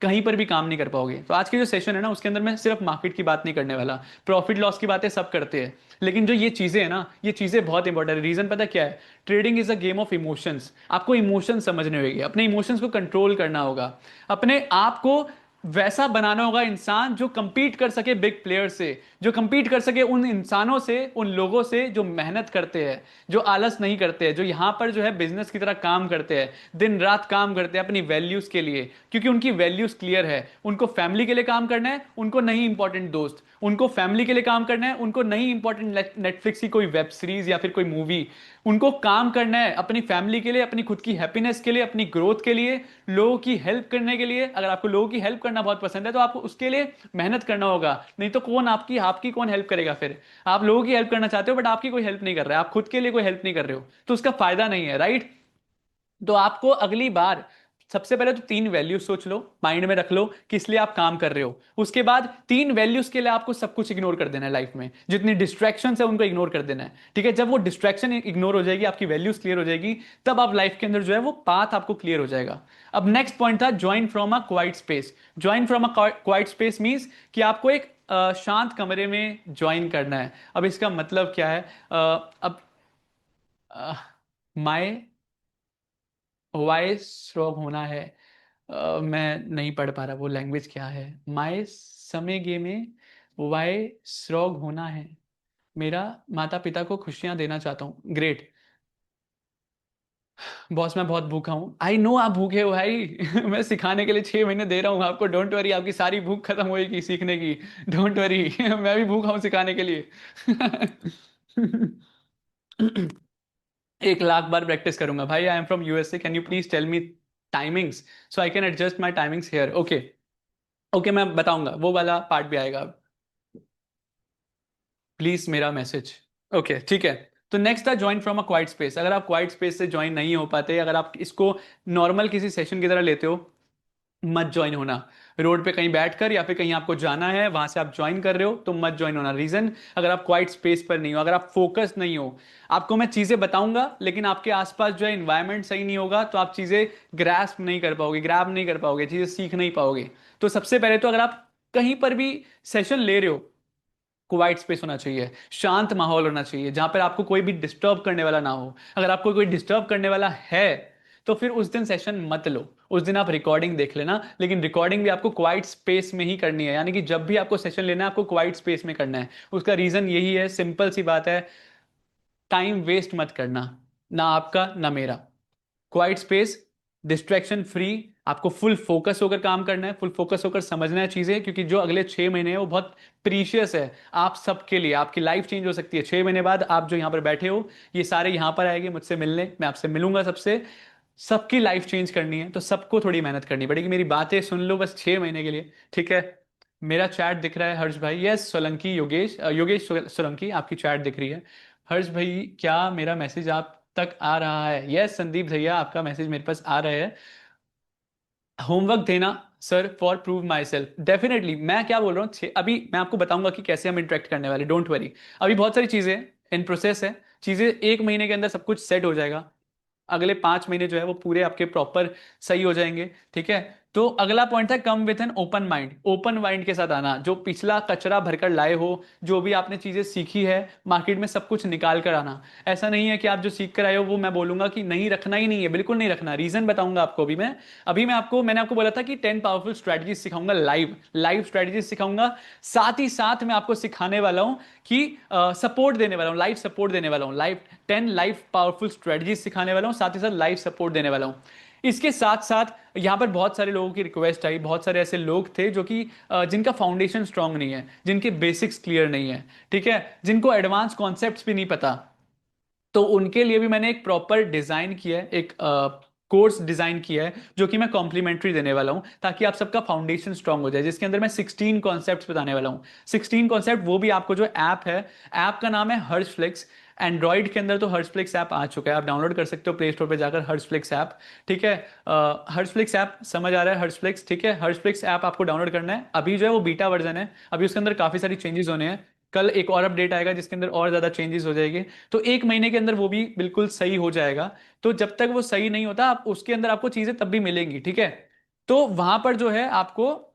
कहीं पर भी काम नहीं कर पाओगे। तो आज की जो सेशन है ना उसके अंदर मैं सिर्फ मार्केट की बात नहीं करने वाला, प्रॉफिट लॉस की बातें सब करते हैं, लेकिन जो ये चीजें है ना, ये चीजें बहुत इंपॉर्टेंट है। रीजन पता क्या है? Trading is a game of emotions. आपको इमोशंस समझने होंगे, अपने इमोशंस को कंट्रोल करना होगा, अपने आप को वैसा बनाना होगा इंसान जो कंपीट कर सके बिग प्लेयर से, जो कंपीट कर सके उन इंसानों से, उन लोगों से जो मेहनत करते हैं, जो आलस नहीं करते हैं, जो यहां पर जो है बिजनेस की तरह काम करते हैं, दिन रात काम करते हैं अपनी वैल्यूज के लिए, क्योंकि उनकी वैल्यूज क्लियर है। उनको फैमिली के लिए काम करना है, उनको नहीं इंपॉर्टेंट दोस्त, उनको फैमिली के लिए काम करना है, उनको नहीं इंपॉर्टेंट नेटफ्लिक्स की कोई वेब सीरीज या फिर कोई मूवी, उनको काम करना है अपनी फैमिली के लिए, अपनी खुद की हैप्पीनेस के लिए, अपनी ग्रोथ के लिए, लोगों की हेल्प करने के लिए। अगर आपको लोगों की हेल्प करना बहुत पसंद है तो आपको उसके लिए मेहनत करना होगा, नहीं तो कौन आपकी आपकी कौन हेल्प करेगा फिर। आप लोगों की हेल्प करना चाहते हो बट आपकी कोई हेल्प नहीं कर रहा है, आप खुद के लिए कोई हेल्प नहीं कर रहे हो, तो उसका फायदा नहीं है, राइट। तो आपको अगली बार सबसे पहले तो 3 वैल्यूज सोच लो, माइंड में रख लो किस लिए आप काम कर रहे हो। उसके बाद 3 वैल्यूज के लिए आपको सब कुछ इग्नोर कर देना है, लाइफ में जितनी डिस्ट्रैक्शन है उनको इग्नोर कर देना है, ठीक है। जब वो डिस्ट्रैक्शन इग्नोर हो जाएगी, आपकी वैल्यूज क्लियर हो जाएगी, तब आप लाइफ के अंदर जो है वो पाथ आपको क्लियर हो जाएगा। अब नेक्स्ट पॉइंट था join from a quite space. Join from a quite space means कि आपको एक शांत कमरे में ज्वाइन करना है। अब इसका मतलब क्या है, अब माई वॉइस स्ट्रोक होना है, मैं नहीं पढ़ पा रहा वो लैंग्वेज क्या है। माई समय गे में वाई स्ट्रोक होना है, मेरा माता पिता को खुशियां देना चाहता हूँ, ग्रेट। बॉस मैं बहुत भूखा हूँ, आई नो आप भूखे हो भाई मैं सिखाने के लिए 6 महीने दे रहा हूँ आपको, डोंट वरी, आपकी सारी भूख खत्म होएगी सीखने की, डोंट वरी मैं भी भूखा हूँ सिखाने के लिए 1 लाख बार प्रैक्टिस करूंगा भाई। I am from USA, can you please tell me timings so I can adjust my timings here. Okay, okay मैं बताऊंगा, वो वाला पार्ट भी आएगा, प्लीज मेरा मैसेज। ओके ठीक है। तो नेक्स्ट था join from a quite space. अगर आप क्वाइट स्पेस से ज्वाइन नहीं हो पाते, अगर आप इसको नॉर्मल किसी सेशन की तरह लेते हो, मत ज्वाइन होना। रोड पे कहीं बैठकर या फिर कहीं आपको जाना है वहां से आप ज्वाइन कर रहे हो तो मत ज्वाइन होना। रीजन, अगर आप क्वाइट स्पेस पर नहीं हो, अगर आप फोकस नहीं हो, आपको मैं चीजें बताऊंगा लेकिन आपके आसपास जो है इन्वायरमेंट सही नहीं होगा, तो आप चीजें ग्रास्प नहीं कर पाओगे, ग्रैब नहीं कर पाओगे, चीजें सीख नहीं पाओगे। तो सबसे पहले तो अगर आप कहीं पर भी सेशन ले रहे हो, क्वाइट स्पेस होना चाहिए, शांत माहौल होना चाहिए जहां पर आपको कोई भी डिस्टर्ब करने वाला ना हो। अगर आपको कोई डिस्टर्ब करने वाला है तो फिर उस दिन सेशन मत लो, उस दिन आप रिकॉर्डिंग देख लेना, लेकिन रिकॉर्डिंग भी आपको क्वाइट स्पेस में ही करनी है। यानी कि जब भी आपको सेशन लेना है आपको क्वाइट स्पेस में करना है। उसका रीजन यही है, सिंपल सी बात है, टाइम वेस्ट मत करना, ना आपका ना मेरा। क्वाइट स्पेस, डिस्ट्रैक्शन फ्री, आपको फुल फोकस होकर काम करना है, फुल फोकस होकर समझना है चीजें, क्योंकि जो अगले 6 महीने हैं वो बहुत प्रीशियस है आप सबके लिए। आपकी लाइफ चेंज हो सकती है 6 महीने बाद। आप जो यहाँ पर बैठे हो ये सारे यहाँ पर आएंगे मुझसे मिलने, मैं आपसे मिलूंगा सबसे, सबकी लाइफ चेंज करनी है तो सबको थोड़ी मेहनत करनी पड़ेगी। मेरी बातें सुन लो बस 6 महीने के लिए, ठीक है। मेरा चैट दिख रहा है हर्ष भाई, यस सोलंकी योगेश, योगेश सोलंकी आपकी चैट दिख रही है। हर्ष भाई क्या मेरा मैसेज आप तक आ रहा है? यस संदीप भैया आपका मैसेज मेरे पास आ रहा है। होमवर्क देना sir for prove my self, definitely. मैं क्या बोल रहा हूँ, अभी मैं आपको बताऊंगा कि कैसे हम इंटरेक्ट करने वाले, डोंट वरी। अभी बहुत सारी चीजें इन प्रोसेस है, चीजें 1 महीने के अंदर सब कुछ सेट हो जाएगा। अगले 5 महीने जो है वो पूरे आपके प्रॉपर सही हो जाएंगे, ठीक है। तो अगला पॉइंट था come with an open mind. Open mind के साथ आना, जो पिछला कचरा भरकर लाए हो, जो भी आपने चीजें सीखी है मार्केट में सब कुछ निकाल कर आना। ऐसा नहीं है कि आप जो सीख कर आए हो वो मैं बोलूंगा कि नहीं रखना ही नहीं है, बिल्कुल नहीं रखना। रीजन बताऊंगा आपको अभी मैं आपको, मैंने आपको बोला था कि 10 पावरफुल स्ट्रेटजीज सिखाऊंगा, लाइव लाइव स्ट्रेटजीज सिखाऊंगा। साथ ही साथ मैं आपको सिखाने वाला हूं कि सपोर्ट देने वाला हूं, लाइव सपोर्ट देने वाला हूं, लाइव 10 लाइव पावरफुल स्ट्रेटजीज सिखाने वाला हूं, साथ ही साथ लाइव सपोर्ट देने वाला हूं। इसके साथ साथ यहां पर बहुत सारे लोगों की रिक्वेस्ट आई, बहुत सारे ऐसे लोग थे जो कि जिनका फाउंडेशन स्ट्रांग नहीं है, जिनके बेसिक्स क्लियर नहीं है, ठीक है, जिनको एडवांस कॉन्सेप्ट्स भी नहीं पता। तो उनके लिए भी मैंने एक प्रॉपर डिजाइन किया है, एक कोर्स डिजाइन किया है जो कि मैं कॉम्प्लीमेंट्री देने वाला हूं, ताकि आप सबका फाउंडेशन स्ट्रांग हो जाए, जिसके अंदर मैं 16 कॉन्सेप्ट्स बताने वाला हूं। 16 कॉन्सेप्ट, वो भी आपको जो ऐप है, ऐप का नाम है हर्षफ्लिक्स। एंड्रॉइड के अंदर तो हर्षफ्लिक्स ऐप आ चुका है, आप डाउनलोड कर सकते हो प्ले स्टोर पे जाकर हर्षफ्लिक्स ऐप, ठीक है। हर्षफ्लिक्स ऐप समझ आ रहा है, हर्षफ्लिक्स, ठीक है। हर्षफ्लिक्स ऐप आपको डाउनलोड करना है, अभी जो है वो बीटा वर्जन है, अभी उसके अंदर काफी सारी चेंजेस होने हैं। कल एक और अपडेट आएगा जिसके अंदर और ज्यादा चेंजेस हो जाएंगे, तो 1 महीने के अंदर वो भी बिल्कुल सही हो जाएगा। तो जब तक वो सही नहीं होता, आप उसके अंदर आपको चीजें तब भी मिलेंगी, ठीक है। तो वहां पर जो है आपको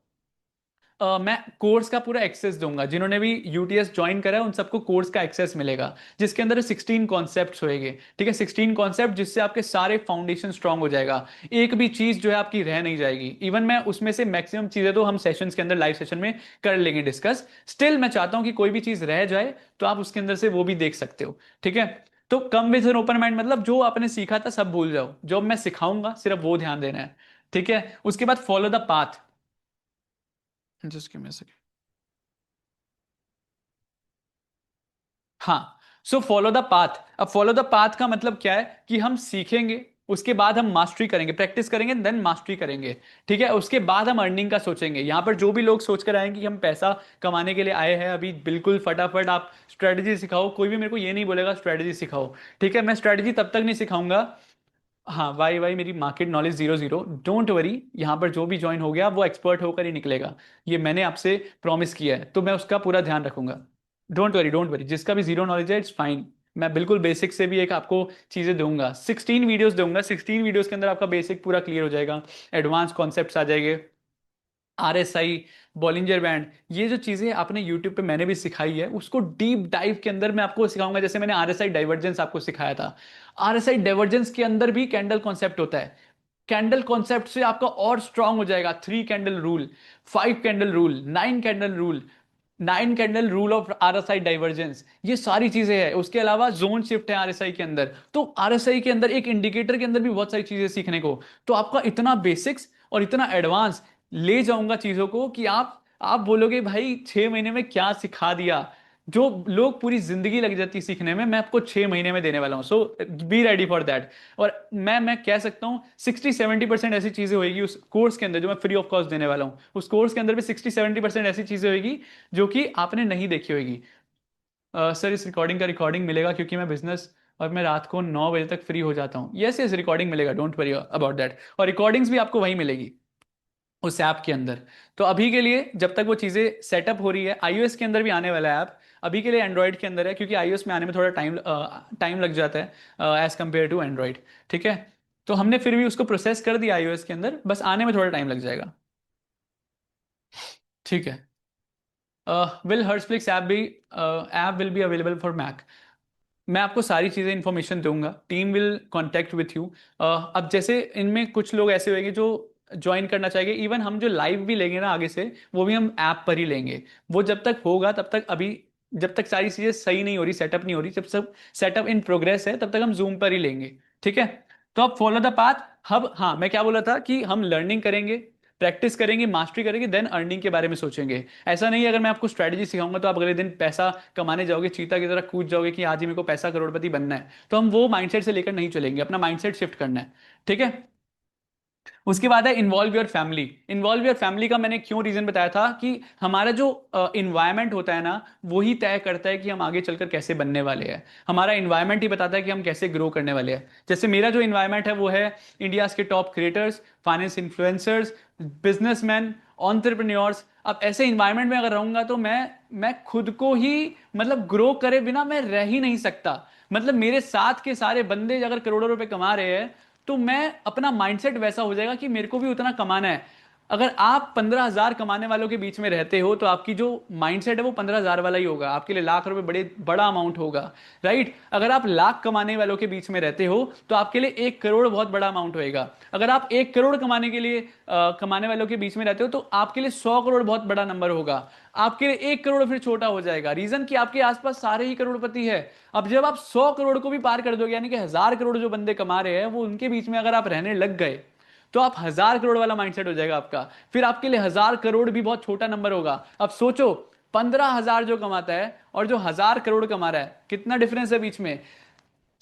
मैं कोर्स का पूरा एक्सेस दूंगा, जिन्होंने भी यूटीएस ज्वाइन करा है उन सबको कोर्स का एक्सेस मिलेगा, जिसके अंदर 16 कॉन्सेप्ट्स होएंगे, ठीक है। 16 कॉन्सेप्ट, जिससे आपके सारे फाउंडेशन स्ट्रांग हो जाएगा, एक भी चीज जो है आपकी रह नहीं जाएगी। इवन मैं उसमें से मैक्सिमम चीजें तो हम सेशंस के अंदर, लाइव सेशन में कर लेंगे डिस्कस। स्टिल मैं चाहता हूं कि कोई भी चीज रह जाए तो आप उसके अंदर से वो भी देख सकते हो, ठीक है। तो come with an open mind मतलब जो आपने सीखा था सब भूल जाओ, जो मैं सिखाऊंगा सिर्फ वो ध्यान देना है, ठीक है। उसके बाद follow the path, just give me a second. हाँ, सो फॉलो द पाथ। अब फॉलो द पाथ का मतलब क्या है कि हम सीखेंगे, उसके बाद हम मास्टरी करेंगे, प्रैक्टिस करेंगे, देन मास्टरी करेंगे। ठीक है, उसके बाद हम अर्निंग का सोचेंगे। यहाँ पर जो भी लोग सोच कर आएंगे कि हम पैसा कमाने के लिए आए हैं अभी, बिल्कुल फटाफट आप स्ट्रेटजी सिखाओ, कोई भी मेरे को ये नहीं बोलेगा स्ट्रेटजी सिखाओ। ठीक है, मैं स्ट्रेटजी तब तक नहीं सिखाऊंगा। हाँ भाई भाई, मेरी market knowledge zero zero, don't worry. यहाँ पर जो भी ज्वाइन हो गया वो एक्सपर्ट होकर ही निकलेगा, ये मैंने आपसे प्रॉमिस किया है, तो मैं उसका पूरा ध्यान रखूंगा। डोंट वरी, डोंट वरी, जिसका भी जीरो नॉलेज है इट्स फाइन। मैं बिल्कुल बेसिक से भी एक आपको चीजें दूंगा, 16 वीडियोस दूंगा, 16 वीडियोस के अंदर आपका बेसिक पूरा क्लियर हो जाएगा, एडवांस कॉन्सेप्ट्स आ जाएंगे। RSI, बॉलिंजर बैंड, ये जो चीजें आपने यूट्यूब पे मैंने भी सिखाई है, उसको डीप डाइव के अंदर मैं आपको सिखाऊंगा। जैसे मैंने RSI डाइवर्जेंस आपको सिखाया था, RSI डाइवर्जेंस के अंदर भी कैंडल कॉन्सेप्ट होता है। कैंडल कॉन्सेप्ट से आपका और स्ट्रांग हो जाएगा 3 candle rule, 5 candle rule, 9 candle rule, 9 candle rule of RSI divergence, ये सारी चीजें हैं। उसके अलावा जोन शिफ्ट है RSI के अंदर, तो RSI के अंदर एक इंडिकेटर के अंदर भी बहुत सारी चीजें सीखने को। तो आपका इतना बेसिक्स और इतना एडवांस ले जाऊंगा चीजों को कि आप बोलोगे भाई 6 महीने में क्या सिखा दिया। जो लोग पूरी जिंदगी लग जाती सीखने में, मैं आपको 6 महीने में देने वाला हूं। सो बी रेडी फॉर दैट। और मैं कह सकता हूं 60-70% ऐसी चीजें होगी उस कोर्स के अंदर जो मैं फ्री ऑफ कॉस्ट देने वाला हूं। उस कोर्स के अंदर भी 60-70% ऐसी चीजें होगी जो कि आपने नहीं देखी होगी। सर, इस रिकॉर्डिंग का रिकॉर्डिंग मिलेगा क्योंकि मैं बिजनेस और मैं रात को 9 बजे तक फ्री हो जाता हूँ। यस यस, रिकॉर्डिंग मिलेगा, डोंट वरी अबाउट दैट। और रिकॉर्डिंग्स भी आपको वहीं मिलेगी, उस ऐप के अंदर। तो अभी के लिए जब तक वो चीज़ें सेटअप हो रही है, iOS के अंदर भी आने वाला है ऐप। अभी के लिए एंड्रॉयड के अंदर है, क्योंकि iOS में आने में थोड़ा टाइम लग जाता है एज कम्पेयर टू एंड्रॉयड। ठीक है, तो हमने फिर भी उसको प्रोसेस कर दिया iOS के अंदर, बस आने में थोड़ा टाइम लग जाएगा। ठीक है। Will Hersflix app will be available for Mac. मैं आपको सारी चीज़ें इंफॉर्मेशन दूंगा, team will contact with you. अब जैसे इनमें कुछ लोग ऐसे होंगे जो ज्वाइन करना चाहेंगे, इवन हम जो लाइव भी लेंगे ना आगे से, वो भी हम ऐप पर ही लेंगे। वो जब तक होगा तब तक, अभी जब तक सारी चीज़ें सही नहीं हो रही, सेटअप नहीं हो रही, जब सब सेटअप इन प्रोग्रेस है तब तक हम जूम पर ही लेंगे। ठीक है, तो आप फॉलो द पाथ। हब हाँ, मैं क्या बोला था कि हम लर्निंग करेंगे, प्रैक्टिस करेंगे, मास्टरी करेंगे, देन अर्निंग के बारे में सोचेंगे। ऐसा नहीं है अगर मैं आपको स्ट्रैटेजी सिखाऊंगा तो आप अगले दिन पैसा कमाने जाओगे, चीता की तरह कूद जाओगे कि आज ही मेरे को पैसा करोड़पति बनना है। तो हम वो माइंडसेट से लेकर नहीं चलेंगे, अपना माइंडसेट शिफ्ट करना है। ठीक है, उसके बाद है involve your family. Involve your family का मैंने क्यों रीजन बताया था कि हमारा जो इन्वायरमेंट होता है ना, वही तय करता है कि हम आगे चलकर कैसे बनने वाले हैं। हमारा इन्वायरमेंट ही बताता है कि हम कैसे ग्रो करने वाले हैं। जैसे मेरा जो इन्वायरमेंट है वो है इंडिया के top creators, finance influencers, businessman, entrepreneurs. अब ऐसे इन्वायरमेंट में अगर रहूंगा तो मैं खुद को ही, मतलब ग्रो करे बिना मैं रह ही नहीं सकता। मतलब मेरे साथ के सारे बंदे अगर करोड़ों रुपए कमा रहे हैं, तो मैं, अपना माइंडसेट वैसा हो जाएगा कि मेरे को भी उतना कमाना है। अगर आप 15,000 कमाने वालों के बीच में रहते हो तो आपकी जो माइंडसेट है वो 15,000 वाला ही होगा, आपके लिए लाख रुपए बड़ा अमाउंट होगा। राइट, अगर आप लाख कमाने वालों के बीच में रहते हो तो आपके लिए 1 करोड़ बहुत बड़ा अमाउंट होएगा। अगर आप 1 करोड़ कमाने के लिए कमाने वालों के बीच में रहते हो तो आपके लिए 100 करोड़ बहुत बड़ा नंबर होगा। आपके लिए 1 करोड़ फिर छोटा हो जाएगा, रीजन कि आपके आसपास सारे ही करोड़पति है। अब जब आप 100 करोड़ को भी पार कर दोगे, यानी कि 1,000 करोड़ जो बंदे कमा रहे हैं, वो उनके बीच में अगर आप रहने लग गए, तो आप 1,000 करोड़ वाला माइंडसेट हो जाएगा आपका। फिर आपके लिए 1,000 करोड़ भी बहुत छोटा नंबर होगा। अब सोचो, 15,000 जो कमाता है और जो 1,000 करोड़ कमा रहा है, कितना डिफरेंस है बीच में।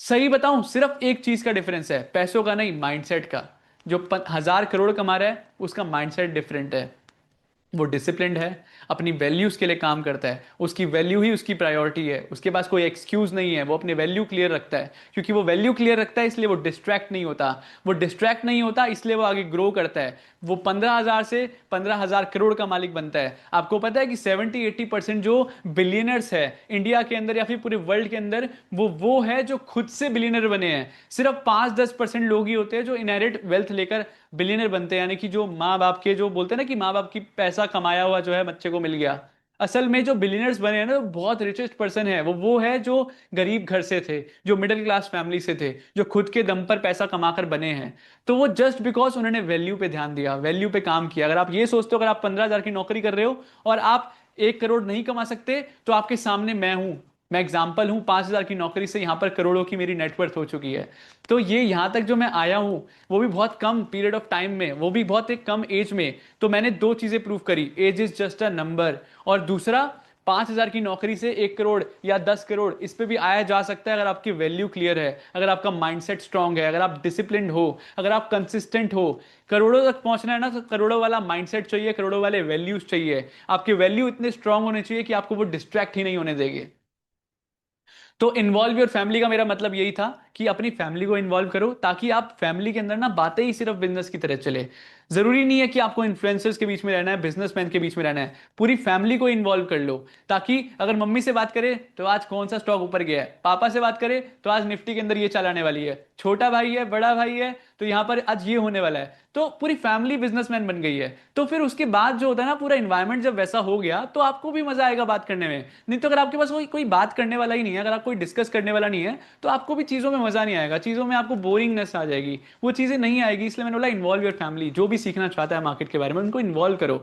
सही बताऊं, सिर्फ एक चीज का डिफरेंस है, पैसों का नहीं, माइंडसेट का। जो 1,000 करोड़ कमा रहा है उसका माइंडसेट डिफरेंट है, वो डिसिप्लिन्ड है, अपनी वैल्यूज के लिए काम करता है, उसकी वैल्यू ही उसकी प्रायोरिटी है, उसके पास कोई एक्सक्यूज नहीं है, वो अपने वैल्यू क्लियर रखता है। क्योंकि वो वैल्यू क्लियर रखता है इसलिए वो डिस्ट्रैक्ट नहीं होता, वो डिस्ट्रैक्ट नहीं होता इसलिए वो आगे ग्रो करता है। वो 15,000 से 15,000 करोड़ का मालिक बनता है। आपको पता है कि 70-80% जो बिलियनर्स है इंडिया के अंदर या फिर पूरे वर्ल्ड के अंदर, वो है जो खुद से बिलियनर बने हैं। सिर्फ 5-10% लोग ही होते हैं जो इनहेरिट वेल्थ लेकर बिलियनर बनते हैं, यानी कि जो माँ बाप के, जो बोलते हैं ना कि माँ बाप की पैसा कमाया हुआ जो है बच्चे को मिल गया। असल में जो बिलियनर्स बने हैं ना, वो बहुत रिचेस्ट पर्सन है, वो है जो गरीब घर से थे, जो मिडिल क्लास फैमिली से थे, जो खुद के दम पर पैसा कमाकर बने हैं। तो वो जस्ट बिकॉज उन्होंने वैल्यू पे ध्यान दिया, वैल्यू पे काम किया। अगर आप ये सोचते हो अगर आप 15,000 की नौकरी कर रहे हो और आप 1 करोड़ नहीं कमा सकते, तो आपके सामने मैं हूं, मैं एग्जाम्पल हूं। 5,000 की नौकरी से यहां पर करोड़ों की मेरी नेटवर्थ हो चुकी है। तो ये यहां तक जो मैं आया हूं, वो भी बहुत कम पीरियड ऑफ टाइम में, वो भी बहुत एक कम एज में। तो मैंने दो चीजें प्रूव करी, age is just a number, और दूसरा 5,000 की नौकरी से 1 करोड़ या 10 करोड़ इस पे भी आया जा सकता है, अगर आपकी वैल्यू क्लियर है, अगर आपका माइंडसेट स्ट्रांग है, अगर आप डिसिप्लिन हो, अगर आप कंसिस्टेंट हो। करोड़ों तक पहुंचना है ना, तो करोड़ों वाला माइंडसेट चाहिए, करोड़ों वाले वैल्यूज चाहिए। आपके वैल्यू इतने स्ट्रांग होने चाहिए कि आपको वो डिस्ट्रैक्ट ही नहीं होने देंगे। तो इन्वॉल्व योर फैमिली का मेरा मतलब यही था कि अपनी फैमिली को इन्वॉल्व करो, ताकि आप फैमिली के अंदर ना बातें ही सिर्फ बिजनेस की तरह चले। जरूरी नहीं है कि आपको इन्फ्लुएंसर्स के बीच में रहना है, बिजनेसमैन के बीच में रहना है, पूरी फैमिली को इन्वॉल्व कर लो। ताकि अगर मम्मी से बात करे तो आज कौन सा स्टॉक ऊपर गया है, पापा से बात करे तो आज निफ्टी के अंदर ये चाल आने वाली है, छोटा भाई है बड़ा भाई है तो यहां पर आज ये होने वाला है, तो पूरी फैमिली बिजनेसमैन बन गई है। तो फिर उसके बाद जो होता है ना, पूरा इन्वायरमेंट जब वैसा हो गया तो आपको भी मजा आएगा बात करने में। नहीं तो अगर आपके पास कोई कोई बात करने वाला ही नहीं है, अगर आप कोई डिस्कस करने वाला नहीं है, तो आपको भी चीजों में मजा नहीं आएगा, चीजों में आपको बोरिंगनेस आ जाएगी, वो चीजें नहीं आएगी। इसलिए मैंने बोला इन्वॉल्व योर फैमिली, जो भी सीखना चाहता है मार्केट के बारे में उनको इन्वॉल्व करो।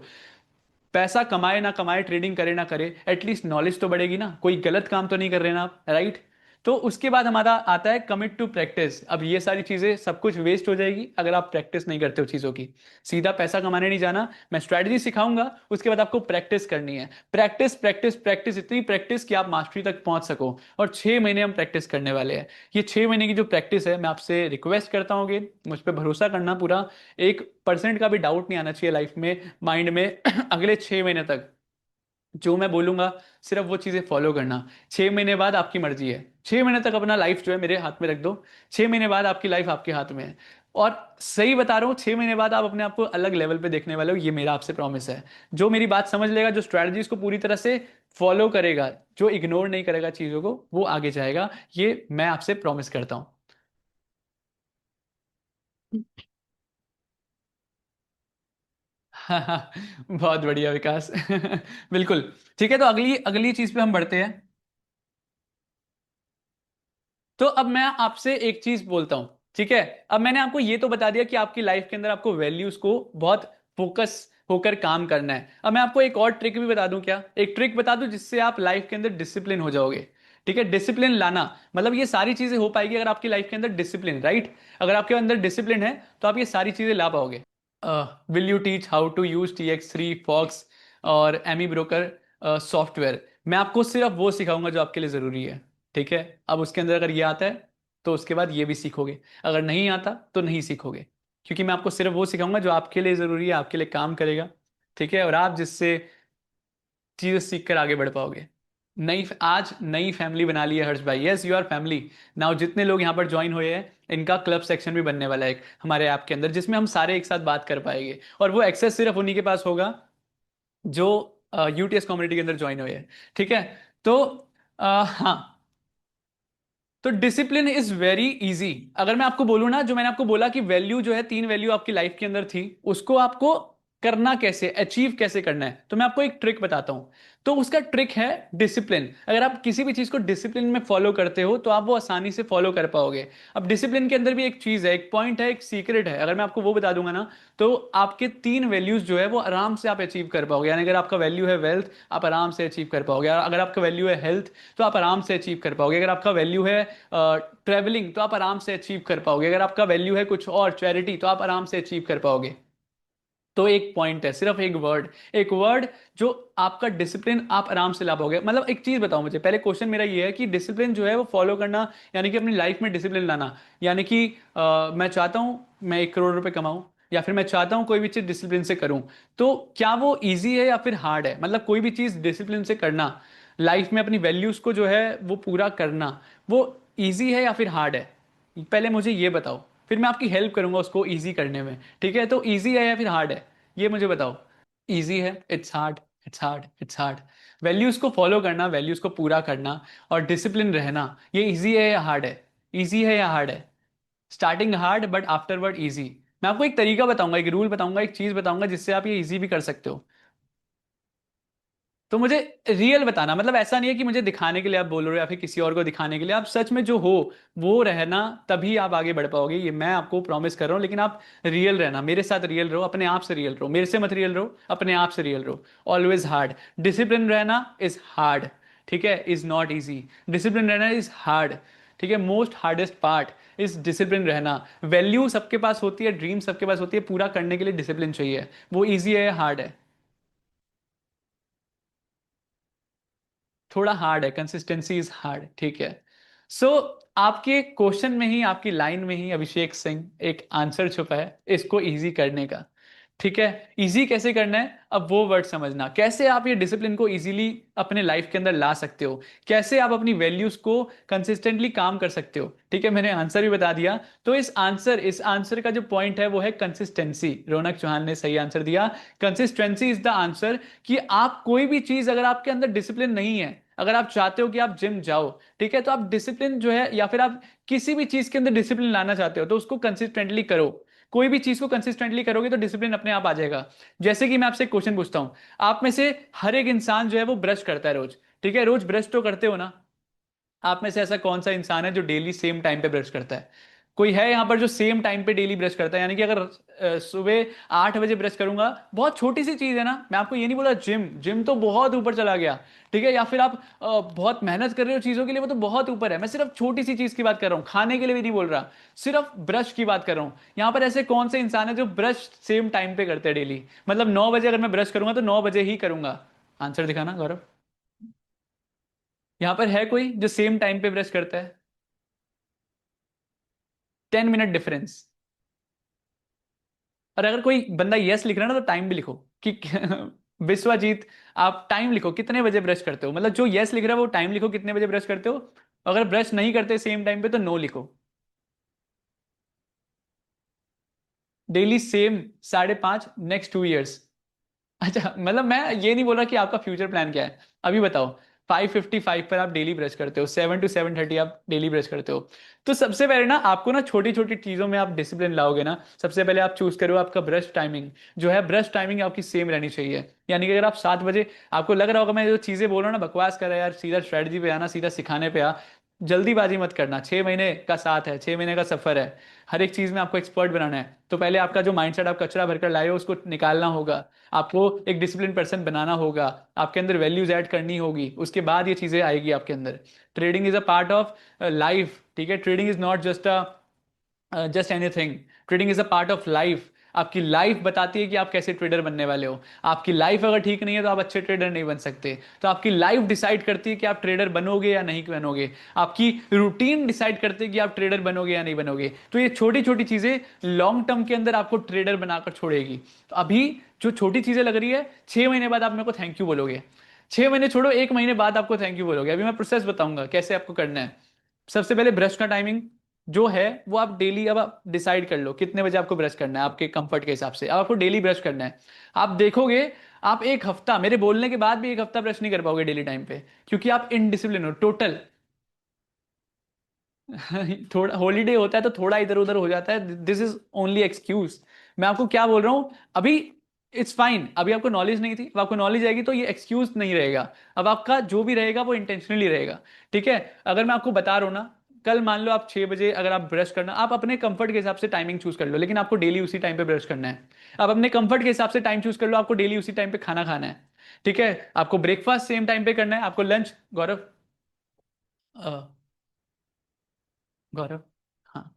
पैसा कमाए ना कमाए, ट्रेडिंग करे ना करे, एटलीस्ट नॉलेज तो बढ़ेगी ना, कोई गलत काम तो नहीं कर रहे ना आप, राइट। तो उसके बाद हमारा आता है कमिट टू प्रैक्टिस। अब ये सारी चीजें सब कुछ वेस्ट हो जाएगी अगर आप प्रैक्टिस नहीं करते हो चीजों की। सीधा पैसा कमाने नहीं जाना, मैं स्ट्रैटेजी सिखाऊंगा, उसके बाद आपको प्रैक्टिस करनी है। प्रैक्टिस प्रैक्टिस प्रैक्टिस, इतनी प्रैक्टिस कि आप मास्टरी तक पहुंच सको। और 6 महीने हम प्रैक्टिस करने वाले हैं। ये 6 महीने की जो प्रैक्टिस है, मैं आपसे रिक्वेस्ट करता हूँ कि मुझ पर भरोसा करना पूरा, 1% का भी डाउट नहीं आना चाहिए लाइफ में, माइंड में। अगले 6 महीने तक जो मैं बोलूंगा सिर्फ वो चीजें फॉलो करना। 6 महीने बाद आपकी मर्जी है, 6 महीने तक अपना लाइफ जो है मेरे हाथ में रख दो। 6 महीने बाद आपकी लाइफ आपके हाथ में है। और सही बता रहा हूँ, 6 महीने बाद आप अपने आप को अलग लेवल पे देखने वाले हो, ये मेरा आपसे प्रॉमिस है। जो मेरी बात समझ लेगा, जो स्ट्रैटेजीज को पूरी तरह से फॉलो करेगा, जो इग्नोर नहीं करेगा चीजों को, वो आगे जाएगा। ये मैं आपसे प्रॉमिस करता हूँ। बहुत बढ़िया विकास। बिल्कुल। ठीक है, तो अगली अगली चीज पे हम बढ़ते हैं। तो अब मैं आपसे एक चीज बोलता हूं, ठीक है। अब मैंने आपको ये तो बता दिया कि आपकी लाइफ के अंदर आपको वैल्यूज को बहुत फोकस होकर काम करना है। अब मैं आपको एक और ट्रिक भी बता दूं, क्या एक ट्रिक बता दूं जिससे आप लाइफ के अंदर डिसिप्लिन हो जाओगे। ठीक है, डिसिप्लिन लाना मतलब ये सारी चीजें हो पाएगी अगर आपकी लाइफ के अंदर डिसिप्लिन, राइट। अगर आपके अंदर डिसिप्लिन है तो आप ये सारी चीजें ला पाओगे। Will you teach how to use TX3 fox और एमी ब्रोकर सॉफ्टवेयर। मैं आपको सिर्फ वो सिखाऊंगा जो आपके लिए जरूरी है। ठीक है। अब उसके अंदर अगर ये आता है तो उसके बाद ये भी सीखोगे, अगर नहीं आता तो नहीं सीखोगे। क्योंकि मैं आपको सिर्फ वो सिखाऊंगा जो आपके लिए जरूरी है, आपके लिए काम करेगा। ठीक है, और आप जिससे चीजें सीख कर आगे बढ़ पाओगे। आज नई फैमिली बना ली है हर्ष भाई, yes you are family now. जितने लोग यहाँ पर ज्वाइन हुए हैं, इनका क्लब सेक्शन भी बनने वाला है एक हमारे ऐप के अंदर, जिसमें हम सारे एक साथ बात कर पाएंगे। और वो एक्सेस सिर्फ उन्हीं के पास होगा जो UTS कम्युनिटी के अंदर ज्वाइन हुए हैं। ठीक है। तो हाँ, तो डिसिप्लिन इज वेरी इजी। अगर मैं आपको बोलूं ना, जो मैंने आपको बोला कि वैल्यू जो है, 3 वैल्यू आपकी लाइफ के अंदर थी, उसको आपको करना कैसे, अचीव कैसे करना है, तो मैं आपको एक ट्रिक बताता हूं। तो उसका ट्रिक है डिसिप्लिन। अगर आप किसी भी चीज को डिसिप्लिन में फॉलो करते हो तो आप वो आसानी से फॉलो कर पाओगे। अब डिसिप्लिन के अंदर भी एक चीज है, एक पॉइंट है, एक सीक्रेट है। अगर मैं आपको वो बता दूंगा ना, तो आपके 3 वैल्यूज जो है वो आराम से आप अचीव कर पाओगे। यानी अगर आपका वैल्यू है वेल्थ, आप आराम से अचीव कर पाओगे। अगर आपका वैल्यू है हेल्थ, तो आप आराम से अचीव कर पाओगे। अगर आपका वैल्यू है ट्रेवलिंग, तो आप आराम से अचीव कर पाओगे। अगर आपका वैल्यू है कुछ और, चैरिटी, तो आप आराम से अचीव कर पाओगे। तो एक पॉइंट है, सिर्फ एक वर्ड, एक वर्ड जो आपका डिसिप्लिन आप आराम से ला पाओगे। मतलब एक चीज बताओ मुझे, पहले क्वेश्चन मेरा ये है कि डिसिप्लिन जो है वो फॉलो करना, यानी कि अपनी लाइफ में डिसिप्लिन लाना, यानी कि मैं चाहता हूं मैं 1 करोड़ रुपए कमाऊं, या फिर मैं चाहता हूं कोई भी चीज डिसिप्लिन से करूं, तो क्या वो इजी है या फिर हार्ड है? मतलब कोई भी चीज डिसिप्लिन से करना, लाइफ में अपनी वैल्यूज को जो है वो पूरा करना, वो इजी है या फिर हार्ड है? पहले मुझे ये बताओ, फिर मैं आपकी हेल्प करूंगा उसको इजी करने में। ठीक है, तो इजी है या फिर हार्ड है, ये मुझे बताओ। इजी है, it's hard, it's hard, it's hard. Values को फॉलो करना, वैल्यूज को पूरा करना और डिसिप्लिन रहना, ये इजी है या हार्ड है? इजी है या हार्ड है? Starting hard but afterward easy. मैं आपको एक तरीका बताऊंगा, एक रूल बताऊंगा, एक चीज बताऊंगा जिससे आप ये इजी भी कर सकते हो। तो मुझे रियल बताना, मतलब ऐसा नहीं है कि मुझे दिखाने के लिए आप बोल रहे हो या फिर किसी और को दिखाने के लिए, आप सच में जो हो वो रहना, तभी आप आगे बढ़ पाओगे, ये मैं आपको प्रॉमिस कर रहा हूँ। लेकिन आप रियल रहना, मेरे साथ रियल रहो, अपने आप से रियल रहो, मेरे से मत रियल रहो, अपने आप से रियल रहो। ऑलवेज हार्ड, डिसिप्लिन रहना इज हार्ड। ठीक है, इज नॉट इजी। डिसिप्लिन रहना इज हार्ड। ठीक है, most hardest part is discipline रहना। वैल्यू सबके पास होती है, ड्रीम सबके पास होती है, पूरा करने के लिए डिसिप्लिन चाहिए। वो इजी है, हार्ड है? थोड़ा हार्ड है, कंसिस्टेंसी इज हार्ड, ठीक है। सो आपके क्वेश्चन में ही, आपकी लाइन में ही अभिषेक सिंह एक आंसर छुपा है इसको इजी करने का, ठीक है। इजी कैसे करना है, अब वो वर्ड समझना, कैसे आप ये डिसिप्लिन को इजीली अपने लाइफ के अंदर ला सकते हो, कैसे आप अपनी वैल्यूज को कंसिस्टेंटली काम कर सकते हो, ठीक है। मैंने आंसर भी बता दिया। तो इस आंसर का जो पॉइंट है वो है कंसिस्टेंसी। रौनक चौहान ने सही आंसर दिया, कंसिस्टेंसी इज द आंसर। कि आप कोई भी चीज, अगर आपके अंदर डिसिप्लिन नहीं है, अगर आप चाहते हो कि आप जिम जाओ, ठीक है, तो आप डिसिप्लिन जो है, या फिर आप किसी भी चीज के अंदर डिसिप्लिन लाना चाहते हो, तो उसको कंसिस्टेंटली करो। कोई भी चीज को कंसिस्टेंटली करोगे तो डिसिप्लिन अपने आप आ जाएगा। जैसे कि मैं आपसे एक क्वेश्चन पूछता हूं, आप में से हर एक इंसान जो है वो ब्रश करता है रोज, ठीक है, रोज ब्रश तो करते हो ना। आप में से ऐसा कौन सा इंसान है जो डेली सेम टाइम पे ब्रश करता है? कोई है यहां पर जो सेम टाइम पे डेली ब्रश करता है? यानी कि अगर सुबह 8 बजे ब्रश करूंगा, बहुत छोटी सी चीज है ना, मैं आपको ये नहीं बोला जिम, जिम तो बहुत ऊपर चला गया, ठीक है, या फिर आप बहुत मेहनत कर रहे हो चीजों के लिए, वो तो बहुत ऊपर है। मैं सिर्फ छोटी सी चीज की बात कर रहा हूं, खाने के लिए भी नहीं बोल रहा, सिर्फ ब्रश की बात कर रहा हूं। यहां पर ऐसे कौन से इंसान है जो ब्रश सेम टाइम पे करते हैं डेली? मतलब 9 बजे अगर मैं ब्रश करूंगा तो 9 बजे ही करूंगा। आंसर दिखाना गौरव। यहां पर है कोई जो सेम टाइम पे ब्रश करता है? 10 मिनट डिफरेंस। और अगर कोई बंदा यस लिख रहा है ना, तो टाइम भी लिखो कि विश्वजीत, आप टाइम लिखो कितने बजे ब्रश करते हो, मतलब जो यस लिख रहा है वो टाइम लिखो कितने बजे ब्रश करते हो। अगर ब्रश नहीं करते सेम टाइम पे तो नो लिखो। Daily same 5:30 next 2 years. अच्छा, मतलब मैं ये नहीं बोल रहा कि आपका फ्यूचर प्लान क्या है, अभी बताओ। 5:55 पर आप डेली ब्रश करते हो, 7 to 7:30 आप डेली ब्रश करते हो। तो सबसे पहले ना आपको ना छोटी छोटी चीजों में आप डिसिप्लिन लाओगे ना, सबसे पहले आप चूज करो आपका ब्रश टाइमिंग। जो है ब्रश टाइमिंग आपकी सेम रहनी चाहिए। यानी कि अगर आप 7 बजे, आपको लग रहा होगा मैं जो चीजें बोल रहा हूँ ना बकवास कर रहा है यार, सीधा स्ट्रेटजी पे आना, सीधा सिखाने पे आ। जल्दीबाजी मत करना, 6 महीने का साथ है, 6 महीने का सफर है। हर एक चीज में आपको एक्सपर्ट बनाना है, तो पहले आपका जो माइंडसेट आप कचरा भरकर लाए हो उसको निकालना होगा। आपको एक डिसिप्लिन पर्सन बनाना होगा, आपके अंदर वैल्यूज ऐड करनी होगी, उसके बाद ये चीजें आएगी आपके अंदर। Trading is a part of life, ठीक है। Trading is not just anything. Trading is a part of life. आपकी लाइफ बताती है कि आप कैसे ट्रेडर बनने वाले हो। आपकी लाइफ अगर ठीक नहीं है तो आप अच्छे ट्रेडर नहीं बन सकते। तो आपकी लाइफ डिसाइड करती है कि आप ट्रेडर बनोगे या नहीं बनोगे। आपकी रूटीन डिसाइड करती है कि आप ट्रेडर बनोगे या नहीं बनोगे। तो ये छोटी छोटी चीजें लॉन्ग टर्म के अंदर आपको ट्रेडर बनाकर छोड़ेगी। तो अभी जो छोटी चीजें लग रही है, 6 महीने बाद आप मेरे को थैंक यू बोलोगे। 6 महीने छोड़ो, 1 महीने बाद आपको थैंक यू बोलोगे। अभी मैं प्रोसेस बताऊंगा कैसे आपको करना है। सबसे पहले ब्रश का टाइमिंग जो है वो आप डेली, अब आप डिसाइड कर लो कितने बजे आपको ब्रश करना है, आपके कंफर्ट के हिसाब से। अब आपको डेली ब्रश करना है। आप देखोगे, आप एक हफ्ता मेरे बोलने के बाद भी एक हफ्ता ब्रश नहीं कर पाओगे डेली टाइम पे, क्योंकि आप इनडिसिप्लिन हो टोटल। थोड़ा हॉलीडे होता है तो थोड़ा इधर उधर हो जाता है, दिस इज ओनली एक्सक्यूज। मैं आपको क्या बोल रहा हूं अभी, इट्स फाइन। अभी आपको नॉलेज नहीं थी, अब आपको नॉलेज आएगी तो ये एक्सक्यूज नहीं रहेगा। अब आपका जो भी रहेगा वो इंटेंशनली रहेगा, ठीक है। अगर मैं आपको बता रहा हूं ना, कल मान लो आप 6 बजे अगर आप ब्रश करना, आप अपने कंफर्ट के हिसाब से टाइमिंग चूज कर लो, लेकिन आपको डेली उसी टाइम पे ब्रश करना है। आप अपने कंफर्ट के हिसाब से टाइम चूज कर लो, आपको डेली उसी टाइम पे खाना खाना है, ठीक है। आपको ब्रेकफास्ट सेम टाइम पे करना है, आपको लंच, गौरव, गौरव, हाँ।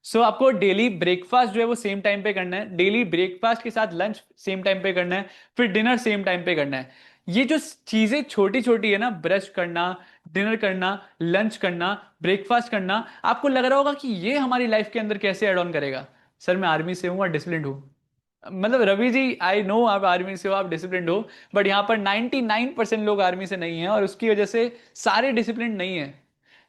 सो आपको डेली ब्रेकफास्ट जो है वो सेम टाइम पे करना है, डेली ब्रेकफास्ट के साथ लंच सेम टाइम पे करना है, फिर डिनर सेम टाइम पे करना है। ये जो चीजें छोटी छोटी है ना, ब्रश करना, डिनर करना, लंच करना, ब्रेकफास्ट करना, आपको लग रहा होगा कि ये हमारी लाइफ के अंदर कैसे एड ऑन करेगा। सर मैं आर्मी से हूं और डिसिप्लिन हूं। मतलब रवि जी, आई नो आप आर्मी से हो, आप डिसिप्लिन हो, बट यहाँ पर 99% लोग आर्मी से नहीं है, और उसकी वजह से सारे डिसिप्लिन नहीं है।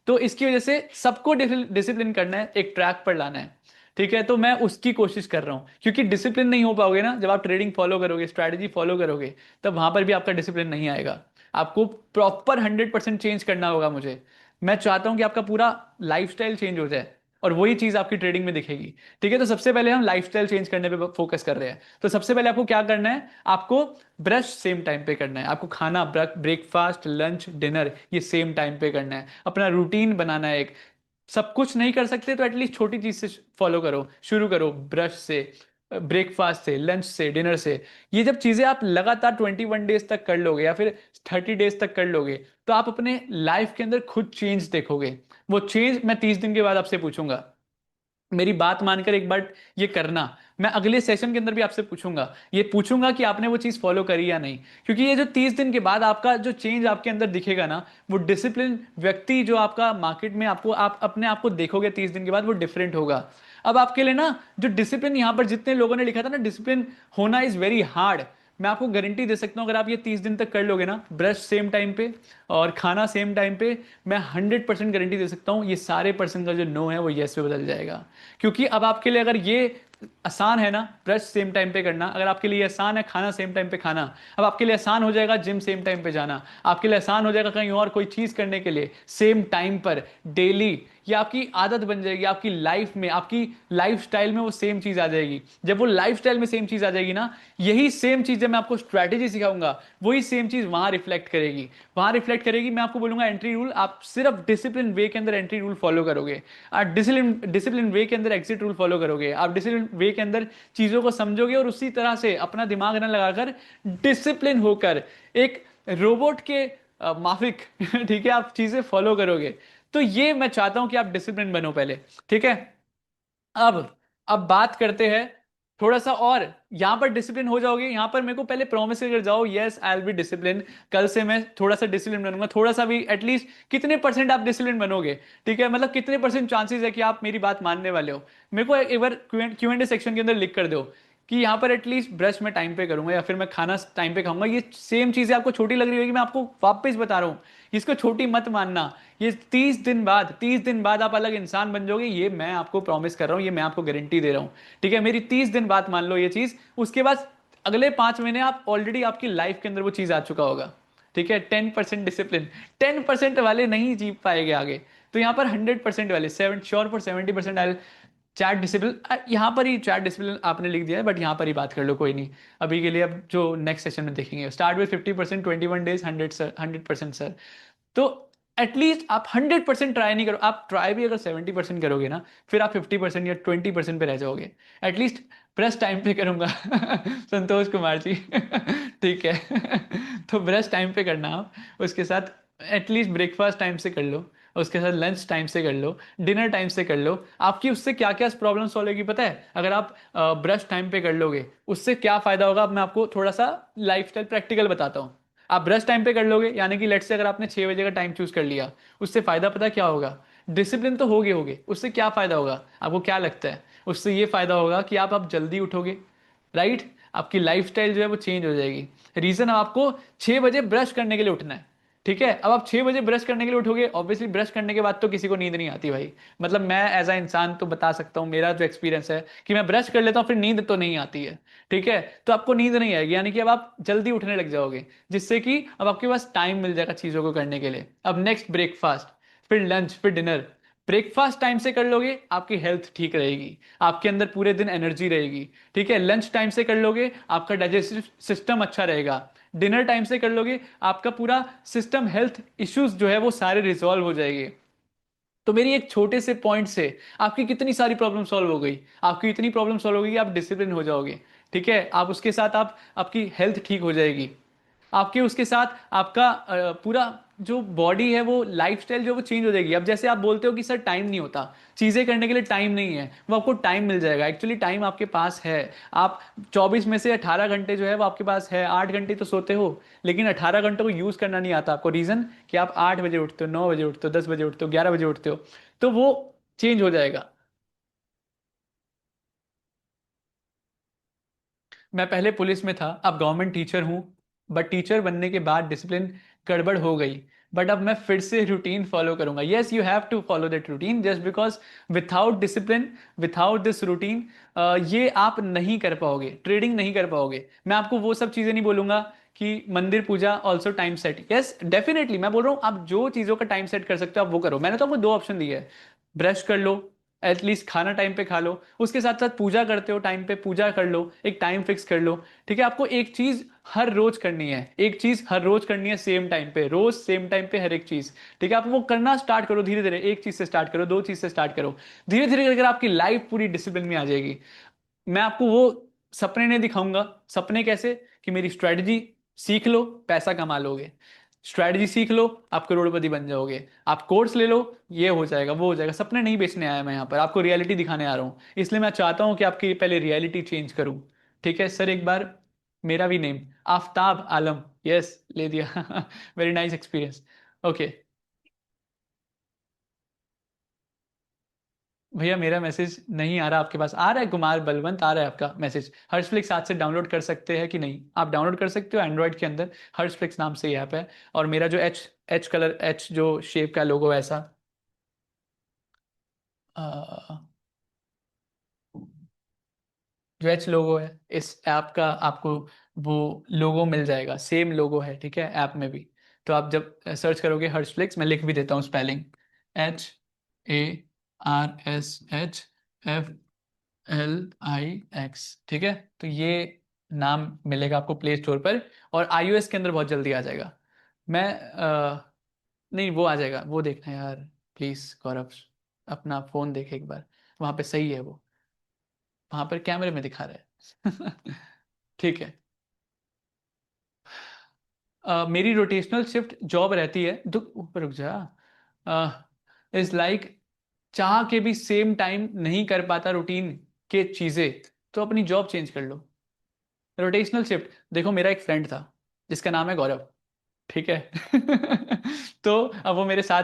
तो इसकी वजह से सबको डिसिप्लिन करना है, एक ट्रैक पर लाना है, ठीक है। तो मैं उसकी कोशिश कर रहा हूं, क्योंकि डिसिप्लिन नहीं हो पाओगे ना, जब आप ट्रेडिंग फॉलो करोगे, स्ट्रैटेजी फॉलो करोगे, तब वहां पर भी आपका डिसिप्लिन नहीं आएगा। आपको प्रॉपर 100% चेंज करना होगा मुझे। मैं चाहता हूं कि आपका पूरा लाइफस्टाइल चेंज हो जाए, और वही चीज आपकी ट्रेडिंग में दिखेगी, ठीक है। तो सबसे पहले हम लाइफस्टाइल चेंज करने पे फोकस कर रहे हैं। तो सबसे पहले आपको क्या करना है, आपको ब्रश सेम टाइम पे करना है, आपको खाना, ब्रेकफास्ट, लंच, डिनर ये सेम टाइम पे करना है, अपना रूटीन बनाना है एक। सब कुछ नहीं कर सकते तो एटलीस्ट छोटी चीज से फॉलो करो, शुरू करो, ब्रश से, ब्रेकफास्ट से, लंच से, डिनर से। ये जब चीजें आप लगातार 21 डेज तक कर लोगे, या फिर 30 डेज तक कर लोगे, तो आप अपने लाइफ के अंदर खुद चेंज देखोगे। वो चेंज मैं 30 दिन के बाद आपसे पूछूंगा। मेरी बात मानकर एक बार ये करना। मैं अगले सेशन के अंदर भी आपसे पूछूंगा, ये पूछूंगा कि आपने वो चीज फॉलो करी या नहीं। क्योंकि ये जो 30 दिन के बाद आपका जो चेंज आपके अंदर दिखेगा ना, वो डिसिप्लिन व्यक्ति जो आपका मार्केट में आपको आप अपने आप को देखोगे 30 दिन के बाद, वो डिफरेंट होगा। अब आपके लिए ना जो डिसिप्लिन यहां पर जितने लोगों ने लिखा था ना, डिसिप्लिन होना इज वेरी हार्ड, मैं आपको गारंटी दे सकता हूं अगर आप ये 30 दिन तक कर लोगे ना, ब्रश सेम टाइम पे और खाना सेम टाइम पे, मैं 100% गारंटी दे सकता हूं ये सारे पर्सन का जो नो है वो येस पे बदल जाएगा। क्योंकि अब आपके लिए अगर ये आसान है ना, ब्रश सेम टाइम पे करना, अगर आपके लिए आसान है खाना सेम टाइम पे खाना, अब आपके लिए आसान हो जाएगा जिम सेम टाइम पे जाना, आपके लिए आसान हो जाएगा कहीं और कोई चीज करने के लिए सेम टाइम पर डेली। ये आपकी आदत बन जाएगी, आपकी लाइफ में, आपकी लाइफ स्टाइल में वो सेम चीज आ जाएगी। जब वो लाइफ स्टाइल में सेम चीज आ जाएगी ना, यही सेम चीज जब मैं आपको स्ट्रैटेजी सिखाऊंगा, वही सेम चीज वहां रिफ्लेक्ट करेगी, वहां रिफ्लेक्ट करेगी। मैं आपको बोलूंगा एंट्री रूल, आप सिर्फ डिसिप्लिन वे के अंदर एंट्री रूल फॉलो करोगे, आप डिसिप्लिन डिसिप्लिन वे के अंदर एग्जिट रूल फॉलो करोगे, आप डिसिप्लिन वे के अंदर चीजों को समझोगे और उसी तरह से अपना दिमाग न लगाकर डिसिप्लिन होकर एक रोबोट के माफिक ठीक है, आप चीजें फॉलो करोगे। तो ये मैं चाहता हूं कि आप डिसिप्लिन बनो पहले, ठीक है। अब अब बात करते हैं थोड़ा सा और, यहां पर डिसिप्लिन हो जाओगे, यहां पर मेरे को पहले प्रॉमिस कर जाओ, yes I will be discipline, कल से मैं थोड़ा सा डिसिप्लिन बनूंगा, थोड़ा सा भी एटलीस्ट। कितने परसेंट आप डिसिप्लिन बनोगे, ठीक है, मतलब कितने परसेंट चांसेस है कि आप मेरी बात मानने वाले हो। मेरे को एक बार Q&A सेक्शन के अंदर लिख कर दो कि यहाँ पर एटलीस्ट ब्रश मैं टाइम पे करूंगा या फिर मैं खाना टाइम पे खाऊंगा। ये सेम चीजें आपको छोटी लग रही होगी, मैं आपको वापस बता रहा हूँ, इसको छोटी मत मानना। ये 30 दिन बाद आप अलग इंसान बन जाओगे, ये मैं आपको प्रॉमिस कर रहा हूँ, ये मैं आपको गारंटी दे रहा हूँ, ठीक है। मेरी 30 दिन बात मान लो ये चीज, उसके बाद अगले 5 महीने आप ऑलरेडी आपकी लाइफ के अंदर वो चीज आ चुका होगा, ठीक है। 10% डिसिप्लिन, 10% वाले नहीं जी पाएंगे आगे, तो यहाँ पर 100% वाले, 70% चैट डिसिप्लिन, यहाँ पर ही चैट डिसिप्लिन आपने लिख दिया है, बट यहाँ पर ही बात कर लो, कोई नहीं। अभी के लिए अब जो नेक्स्ट सेशन में देखेंगे, स्टार्ट विद 50%, 21 डेज, 100%, सर। तो एटलीस्ट आप 100% ट्राई नहीं करो, आप ट्राई भी अगर 70% करोगे ना, फिर आप 50% या 20% पे रह जाओगे। एटलीस्ट ब्रश टाइम पे करूंगा संतोष कुमार जी ठीक है तो ब्रश टाइम पे करना आप, उसके साथ एटलीस्ट ब्रेकफास्ट टाइम से कर लो, उसके साथ लंच टाइम से कर लो, डिनर टाइम से कर लो। आपकी उससे क्या क्या प्रॉब्लम सॉल्व होगी पता है, अगर आप ब्रश टाइम पे कर लोगे, उससे क्या फायदा होगा, अब मैं आपको थोड़ा सा लाइफस्टाइल प्रैक्टिकल बताता हूँ। आप ब्रश टाइम पे कर लोगे, यानी कि लेट से अगर आपने 6 बजे का टाइम चूज कर लिया, उससे फायदा पता क्या होगा, डिसिप्लिन तो होगे उससे क्या फायदा होगा, आपको क्या लगता है, उससे ये फायदा होगा कि आप जल्दी उठोगे, राइट। आपकी लाइफस्टाइल जो है वो चेंज हो जाएगी। रीजन, आपको 6 बजे ब्रश करने के लिए उठना है, ठीक है। अब आप 6 बजे ब्रश करने के लिए उठोगे, ऑब्वियसली ब्रश करने के बाद तो किसी को नींद नहीं आती भाई, मतलब मैं एज अ इंसान तो बता सकता हूँ, मेरा जो एक्सपीरियंस है कि मैं ब्रश कर लेता हूँ फिर नींद तो नहीं आती है, ठीक है। तो आपको नींद नहीं आएगी, यानी कि अब आप जल्दी उठने लग जाओगे, जिससे कि अब आपके पास टाइम मिल जाएगा चीजों को करने के लिए। अब नेक्स्ट ब्रेकफास्ट, फिर लंच, फिर डिनर। ब्रेकफास्ट टाइम से कर लोगे, आपकी हेल्थ ठीक रहेगी, आपके अंदर पूरे दिन एनर्जी रहेगी, ठीक है। लंच टाइम से कर लोगे, आपका डाइजेस्टिव सिस्टम अच्छा रहेगा। डिनर टाइम से कर लोगे, आपका पूरा सिस्टम, हेल्थ इश्यूज जो है वो सारे रिजॉल्व हो जाएंगे। तो मेरी एक छोटे से पॉइंट से आपकी कितनी सारी प्रॉब्लम सॉल्व हो गई, आपकी इतनी प्रॉब्लम सॉल्व हो गई कि आप डिसिप्लिन हो जाओगे, ठीक है। आप उसके साथ आप आपकी हेल्थ ठीक हो जाएगी, आपके उसके साथ आपका पूरा जो बॉडी है वो लाइफस्टाइल जो वो चेंज हो जाएगी। अब जैसे आप बोलते हो कि सर टाइम नहीं होता, चीजें करने के लिए टाइम नहीं है, वो आपको टाइम मिल जाएगा, एक्चुअली टाइम आपके पास है। आप 24 में से 18 घंटे जो है वो आपके पास है, 8 घंटे तो सोते हो, लेकिन 18 घंटों को यूज करना नहीं आता आपको। रीजन कि आप 8 बजे उठते हो, 9 बजे उठते हो, 10 बजे उठते हो, 11 बजे उठते हो, तो वो चेंज हो जाएगा। मैं पहले पुलिस में था, अब गवर्नमेंट टीचर हूँ, बट टीचर बनने के बाद डिसिप्लिन गड़बड़ हो गई। बट अब मैं फिर से रूटीन फॉलो करूंगा। Yes, you have to follow that routine, just because without discipline, without this routine, ये आप नहीं कर पाओगे, ट्रेडिंग नहीं कर पाओगे। मैं आपको वो सब चीजें नहीं बोलूंगा कि मंदिर पूजा also time set, yes definitely मैं बोल रहा हूँ आप जो चीजों का टाइम सेट कर सकते हो आप वो करो। मैंने तो आपको दो ऑप्शन दिए है, ब्रश कर लो, एटलीस्ट खाना टाइम पे खा लो, उसके साथ साथ पूजा करते हो टाइम पे पूजा कर लो, एक टाइम फिक्स कर लो, ठीक है। आपको एक चीज हर रोज करनी है, एक चीज हर रोज करनी है सेम टाइम पे, रोज सेम टाइम पे हर एक चीज, ठीक है। आप वो करना स्टार्ट करो धीरे धीरे, एक चीज से स्टार्ट करो, दो चीज से स्टार्ट करो, धीरे धीरे अगर आपकी लाइफ पूरी डिसिप्लिन में आ जाएगी। मैं आपको वो सपने नहीं दिखाऊंगा, सपने कैसे, कि मेरी स्ट्रेटजी सीख लो पैसा कमा लोगे, स्ट्रैटेजी सीख लो, आप करोड़पति बन जाओगे। आप कोर्स ले लो, ये हो जाएगा वो हो जाएगा। सपने नहीं बेचने आया मैं यहाँ पर, आपको रियलिटी दिखाने आ रहा हूँ। इसलिए मैं चाहता हूँ कि आपकी पहले रियलिटी चेंज करूँ। ठीक है सर, एक बार मेरा भी नेम आफ्ताब आलम। यस, ले दिया। Very nice experience. ओके भैया, मेरा मैसेज नहीं आ रहा आपके पास? आ रहा है कुमार बलवंत, आ रहा है आपका मैसेज। हर्षफ्लिक्स आज से डाउनलोड कर सकते हैं कि नहीं? आप डाउनलोड कर सकते हो एंड्रॉइड के अंदर, हर्षफ्लिक्स नाम से ये ऐप है। और मेरा जो एच एच कलर, एच जो शेप का लोगो है ऐसा, अ, जो एच लोगो है इस ऐप का, आपको वो लोगो मिल जाएगा, सेम लोगो है ठीक है ऐप में भी। तो आप जब सर्च करोगे हर्षफ्लिक्स, मैं लिख भी देता हूँ स्पेलिंग, HARSHFLIX, ठीक है? तो ये नाम मिलेगा आपको प्ले स्टोर पर, और iOS के अंदर बहुत जल्दी आ जाएगा। मैं नहीं, वो आ जाएगा, वो देखना यार प्लीज गौरव, अपना फोन देखे एक बार, वहां पे सही है वो, वहां पर कैमरे में दिखा रहा है। ठीक है। मेरी रोटेशनल शिफ्ट जॉब रहती है, ऊपर रुक जा, इज लाइक, चाह के भी सेम टाइम नहीं कर पाता रूटीन के चीजें, तो अपनी जॉब चेंज कर लो। रोटेशनल शिफ्ट, देखो मेरा एक फ्रेंड था जिसका नाम है गौरव, ठीक है? तो अब वो मेरे साथ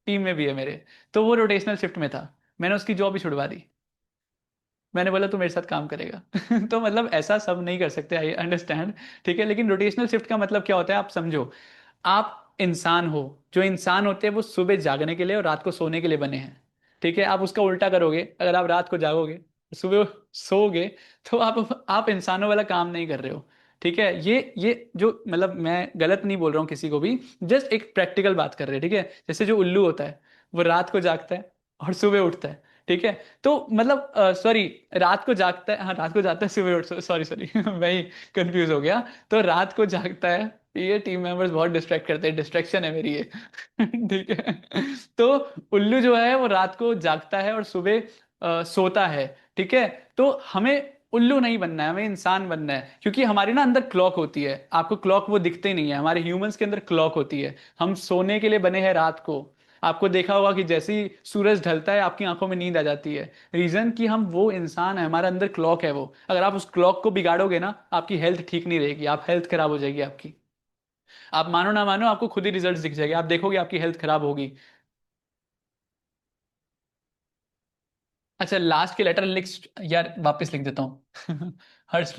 टीम में भी है मेरे, तो वो रोटेशनल शिफ्ट में था, मैंने उसकी जॉब भी छुड़वा दी। मैंने बोला तू मेरे साथ काम करेगा। तो मतलब ऐसा सब नहीं कर सकते, आई अंडरस्टैंड। ठीक है, लेकिन रोटेशनल शिफ्ट का मतलब क्या होता है आप समझो। आप इंसान हो, जो इंसान होते हैं वो सुबह जागने के लिए और रात को सोने के लिए बने हैं। ठीक है, आप उसका उल्टा करोगे, अगर आप रात को जागोगे सुबह सोओगे, तो आप इंसानों वाला काम नहीं कर रहे हो। ठीक है, ये जो मतलब मैं गलत नहीं बोल रहा हूँ किसी को भी, जस्ट एक प्रैक्टिकल बात कर रहे हैं। ठीक है, जैसे जो उल्लू होता है वो रात को जागता है और सुबह उठता है। ठीक है, तो मतलब सॉरी, रात को जागता है, हाँ रात को जागता है सुबह उठ, सॉरी सॉरी, मैं ही कंफ्यूज हो गया। तो रात को जागता है, ये टीम मेंबर्स बहुत डिस्ट्रैक्ट करते हैं, डिस्ट्रैक्शन है मेरी ये। ठीक है, तो उल्लू जो है वो रात को जागता है और सुबह सोता है। ठीक है, तो हमें उल्लू नहीं बनना है, हमें इंसान बनना है, क्योंकि हमारी ना अंदर क्लॉक होती है, आपको क्लॉक वो दिखते नहीं है, हमारे ह्यूमंस के अंदर क्लॉक होती है। हम सोने के लिए बने हैं रात को। आपको देखा होगा कि जैसे ही सूरज ढलता है आपकी आंखों में नींद आ जाती है, रीजन कि हम वो इंसान है, हमारे अंदर क्लॉक है वो। अगर आप उस क्लॉक को बिगाड़ोगे ना, आपकी हेल्थ ठीक नहीं रहेगी, आप हेल्थ खराब हो जाएगी आपकी। आप मानो ना मानो, आपको खुद ही रिजल्ट दिख जाएंगे, आप देखोगे आपकी हेल्थ खराब होगी। अच्छा, लास्ट के लेटर लिख, यार वापस लिख देता हूँ। हर्ष,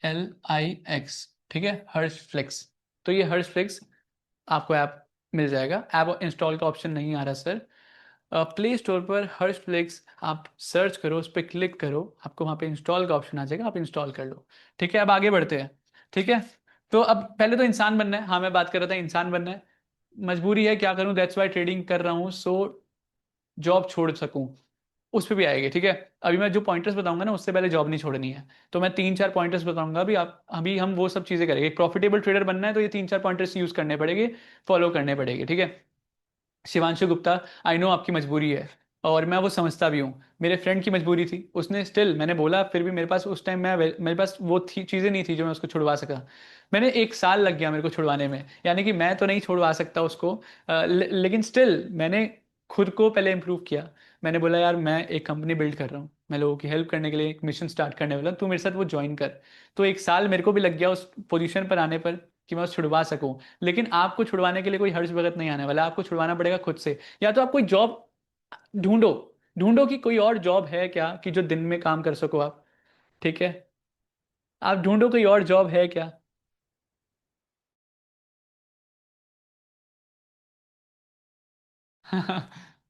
HARSHFLIX, ठीक है, हर्ष फ्लेक्स। तो ये हर्ष फ्लेक्स आपको ऐप मिल जाएगा। ऐप इंस्टॉल का ऑप्शन नहीं आ रहा सर। प्ले स्टोर पर हर्ष फ्लेक्स आप सर्च करो, उस पर क्लिक करो, आपको वहाँ पे इंस्टॉल का ऑप्शन आ जाएगा, आप इंस्टॉल कर लो। ठीक है, अब आगे बढ़ते हैं। ठीक है, तो अब पहले तो इंसान बनना है, हाँ मैं बात कर रहा था इंसान बनना है, मजबूरी है, क्या करूं, दैट्स वाई ट्रेडिंग कर रहा हूँ, सो जॉब छोड़ सकूं, उस पर भी आएगी। ठीक है, अभी मैं जो पॉइंटर्स बताऊंगा ना, उससे पहले जॉब नहीं छोड़नी है। तो मैं 3-4 पॉइंटर्स बताऊंगा अभी, आप अभी हम वो सब चीजें करेंगे। एक प्रॉफिटेबल ट्रेडर बनना है तो ये 3-4 पॉइंटर्स यूज करने पड़ेंगे, फॉलो करने पड़ेंगे। ठीक है शिवांशु गुप्ता, आई नो आपकी मजबूरी है, और मैं वो समझता भी हूँ, मेरे फ्रेंड की मजबूरी थी, उसने स्टिल, मैंने बोला फिर भी मेरे पास उस टाइम मैं, मेरे पास वो थी चीज़ें नहीं थी जो मैं उसको छुड़वा सका। मैंने 1 साल लग गया मेरे को छुड़वाने में, यानी कि मैं तो नहीं छुड़वा सकता उसको, लेकिन स्टिल मैंने खुद को पहले इम्प्रूव किया। मैंने बोला यार मैं एक कंपनी बिल्ड कर रहा हूँ, मैं लोगों की हेल्प करने के लिए एक मिशन स्टार्ट करने वाला हूं, तू मेरे साथ वो ज्वाइन कर। तो 1 साल मेरे को भी लग गया उस पोजीशन पर आने पर, कि मैं उस छुड़वा सकूं। लेकिन आपको छुड़वाने के लिए कोई हर्ष भगत नहीं आने वाला, आपको छुड़वाना पड़ेगा खुद से। या तो आप कोई जॉब ढूंढो, ढूंढो कि कोई और जॉब है क्या कि जो दिन में काम कर सको आप। ठीक है, आप ढूंढो कोई और जॉब है क्या।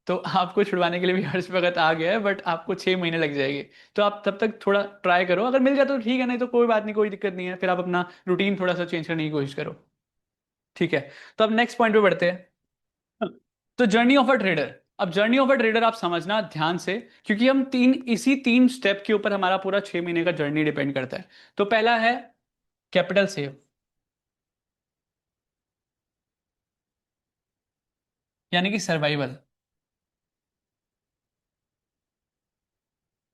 तो आपको छुड़वाने के लिए भी हर्ष भगत आ गया है, बट आपको 6 महीने लग जाएंगे। तो आप तब तक थोड़ा ट्राई करो, अगर मिल जाए तो ठीक है, नहीं तो कोई बात नहीं, कोई दिक्कत नहीं है, फिर आप अपना रूटीन थोड़ा सा चेंज करने की कोशिश करो। ठीक है, तो अब नेक्स्ट पॉइंट पे बढ़ते हैं। तो जर्नी ऑफ अ ट्रेडर, अब जर्नी ऑफ अ ट्रेडर आप समझना ध्यान से, क्योंकि हम इसी 3 स्टेप के ऊपर हमारा पूरा 6 महीने का जर्नी डिपेंड करता है। तो पहला है कैपिटल सेव, यानी कि सर्वाइवल।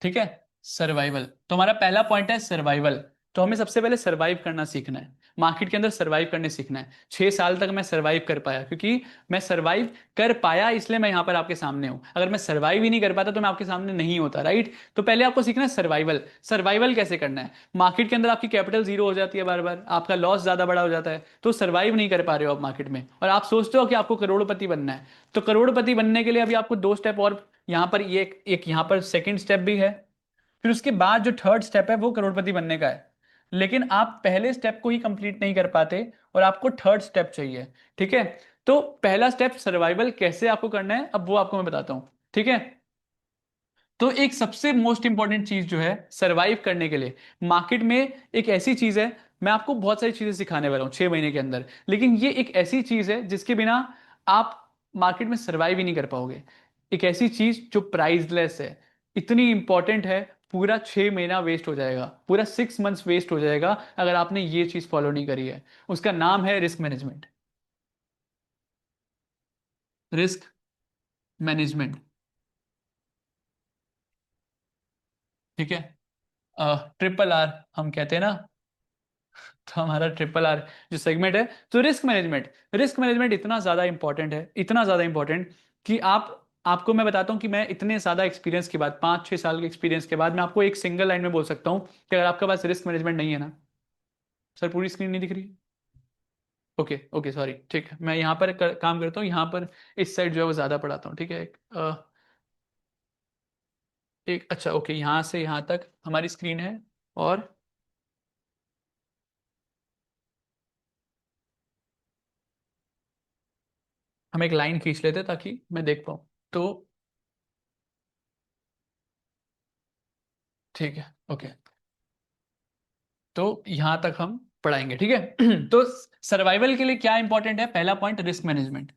ठीक है, सर्वाइवल, तो हमारा पहला पॉइंट है सर्वाइवल। तो हमें सबसे पहले सरवाइव करना सीखना है, मार्केट के अंदर सरवाइव करने सीखना है। 6 साल तक मैं सरवाइव कर पाया, क्योंकि मैं सरवाइव कर पाया इसलिए मैं यहाँ पर आपके सामने हूँ। अगर मैं सरवाइव ही नहीं कर पाता तो मैं आपके सामने नहीं होता, राइट? तो पहले आपको सीखना है सर्वाइवल। सर्वाइवल कैसे करना है? मार्केट के अंदर आपकी कैपिटल जीरो हो जाती है, बार बार आपका लॉस ज्यादा बड़ा हो जाता है, तो सर्वाइव नहीं कर पा रहे हो आप मार्केट में, और आप सोचते हो कि आपको करोड़पति बनना है। तो करोड़पति बनने के लिए अभी आपको 2 स्टेप और, यहाँ पर ये एक यहाँ पर सेकंड स्टेप भी है, फिर उसके बाद जो थर्ड स्टेप है वो करोड़पति बनने का है। लेकिन आप पहले स्टेप को ही कंप्लीट नहीं कर पाते और आपको थर्ड स्टेप चाहिए, ठीक है? तो पहला स्टेप सर्वाइवल कैसे आपको करना है, अब वो आपको मैं बताता हूं, ठीक है? तो एक सबसे मोस्ट इंपॉर्टेंट चीज जो है सरवाइव करने के लिए मार्केट में, एक ऐसी चीज है, मैं आपको बहुत सारी चीजें सिखाने वाला हूं 6 महीने के अंदर, लेकिन ये एक ऐसी चीज है जिसके बिना आप मार्केट में सरवाइव ही नहीं कर पाओगे। एक ऐसी चीज जो प्राइसलेस है, इतनी इंपॉर्टेंट है, पूरा 6 महीना वेस्ट हो जाएगा, पूरा 6 मंथ्स वेस्ट हो जाएगा अगर आपने ये चीज फॉलो नहीं करी है। उसका नाम है रिस्क मैनेजमेंट। रिस्क मैनेजमेंट, ठीक है? ट्रिपल आर हम कहते हैं ना, तो हमारा ट्रिपल आर जो सेगमेंट है, तो रिस्क मैनेजमेंट। रिस्क मैनेजमेंट इतना ज़्यादा इंपॉर्टेंट है, इतना ज़्यादा इंपॉर्टेंट कि आपको मैं बताता हूँ कि मैं इतने ज़्यादा एक्सपीरियंस के बाद, 5-6 साल के एक्सपीरियंस के बाद, मैं आपको एक सिंगल लाइन में बोल सकता हूँ कि अगर आपके पास रिस्क मैनेजमेंट नहीं है ना, सर पूरी स्क्रीन नहीं दिख रही? ओके ओके सॉरी, ठीक है, मैं यहाँ पर काम करता हूँ, यहाँ पर इस साइड जो है वो ज़्यादा पढ़ाता हूँ, ठीक है? एक अच्छा ओके, यहाँ से यहाँ तक हमारी स्क्रीन है, और हम एक लाइन खींच लेते हैं ताकि मैं देख पाऊँ। तो ठीक है ओके, तो यहां तक हम पढ़ाएंगे, ठीक है? तो सर्वाइवल के लिए क्या इंपॉर्टेंट है? पहला point risk management.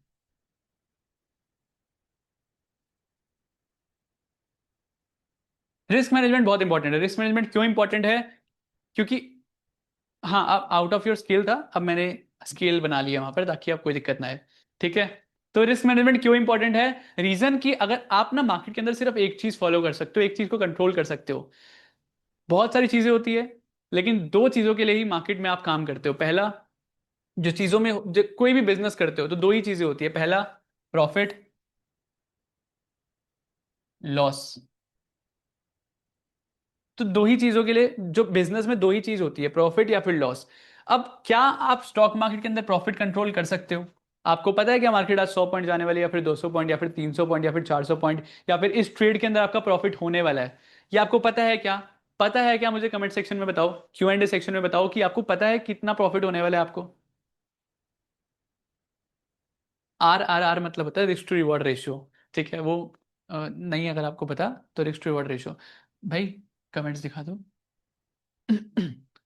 Risk management बहुत इंपॉर्टेंट है। रिस्क मैनेजमेंट क्यों इंपॉर्टेंट है? क्योंकि हाँ, अब आउट ऑफ योर स्केल था, अब मैंने स्केल बना लिया वहां पर ताकि आप कोई दिक्कत ना आए, ठीक है? तो रिस्क मैनेजमेंट क्यों इंपॉर्टेंट है? रीजन कि अगर आप ना मार्केट के अंदर सिर्फ एक चीज फॉलो कर सकते हो, एक चीज को कंट्रोल कर सकते हो, बहुत सारी चीजें होती है, लेकिन दो चीजों के लिए ही मार्केट में आप काम करते हो। पहला, जो चीजों में कोई भी बिजनेस करते हो तो दो ही चीजें होती है, पहला प्रॉफिट, लॉस। तो दो ही चीजों के लिए, जो बिजनेस में दो ही चीज होती है, प्रॉफिट या फिर लॉस। अब क्या आप स्टॉक मार्केट के अंदर प्रॉफिट कंट्रोल कर सकते हो? आपको पता है क्या मार्केट आज 100 पॉइंट जाने वाली है, या फिर 200 पॉइंट, या फिर 300 पॉइंट, या फिर 400 पॉइंट, या फिर इस ट्रेड के अंदर आपका प्रॉफिट होने वाला है? ये आपको पता है क्या? पता है क्या? मुझे कमेंट सेक्शन में बताओ, Q&A सेक्शन में बताओ कि आपको पता है कितना प्रॉफिट होने वाला है आपको। RRR मतलब होता है रिस्क टू रिवॉर्ड रेशियो, ठीक है? वो नहीं, अगर आपको पता, तो रिस्क टू रिवॉर्ड रेशियो, भाई कमेंट्स दिखा दो।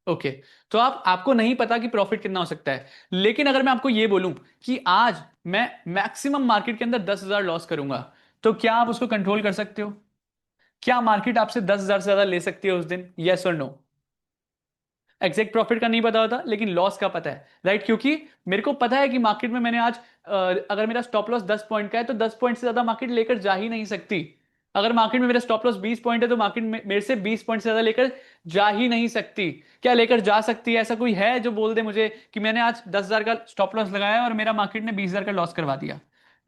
ओके, तो आपको नहीं पता कि प्रॉफिट कितना हो सकता है, लेकिन अगर मैं आपको ये बोलूं कि आज मैं मैक्सिमम मार्केट के अंदर 10,000 लॉस करूंगा, तो क्या आप उसको कंट्रोल कर सकते हो? क्या मार्केट आपसे 10,000 से ज्यादा ले सकती है उस दिन? यस और नो? एग्जैक्ट प्रॉफिट का नहीं पता होता, लेकिन लॉस का पता है, राइट? क्योंकि मेरे को पता है कि मार्केट में मैंने आज अगर मेरा स्टॉप लॉस 10 पॉइंट का है तो 10 पॉइंट से ज्यादा मार्केट लेकर जा ही नहीं सकती। अगर मार्केट में मेरा स्टॉप लॉस 20 पॉइंट है तो मार्केट मेरे से 20 पॉइंट से ज्यादा लेकर जा ही नहीं सकती। क्या लेकर जा सकती है? ऐसा कोई है जो बोल दे मुझे कि मैंने आज 10,000 का स्टॉप लॉस लगाया और मेरा मार्केट ने 20,000 का लॉस करवा दिया?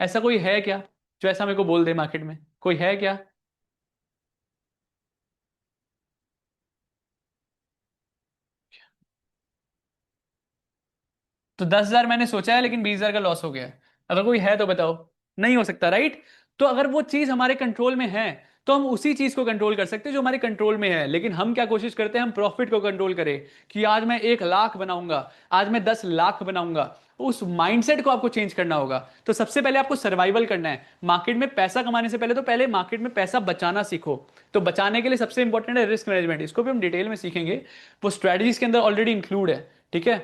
ऐसा कोई है क्या जो ऐसा मेरे को बोल दे मार्केट में? कोई है क्या? तो 10,000 मैंने सोचा है लेकिन 20,000 का लॉस हो गया है, अगर कोई है तो बताओ। नहीं हो सकता, राइट? तो अगर वो चीज हमारे कंट्रोल में है तो हम उसी चीज को कंट्रोल कर सकते हैं जो हमारे कंट्रोल में है, लेकिन हम क्या कोशिश करते हैं? हम प्रॉफिट को कंट्रोल करें कि आज मैं 1 लाख बनाऊंगा, आज मैं 10 लाख बनाऊंगा। उस माइंडसेट को आपको चेंज करना होगा। तो सबसे पहले आपको सर्वाइवल करना है मार्केट में, पैसा कमाने से पहले तो पहले मार्केट में पैसा बचाना सीखो। तो बचाने के लिए सबसे इंपॉर्टेंट है रिस्क मैनेजमेंट, इसको भी हम डिटेल में सीखेंगे, वो स्ट्रेटजीज के अंदर ऑलरेडी इंक्लूड है, ठीक है?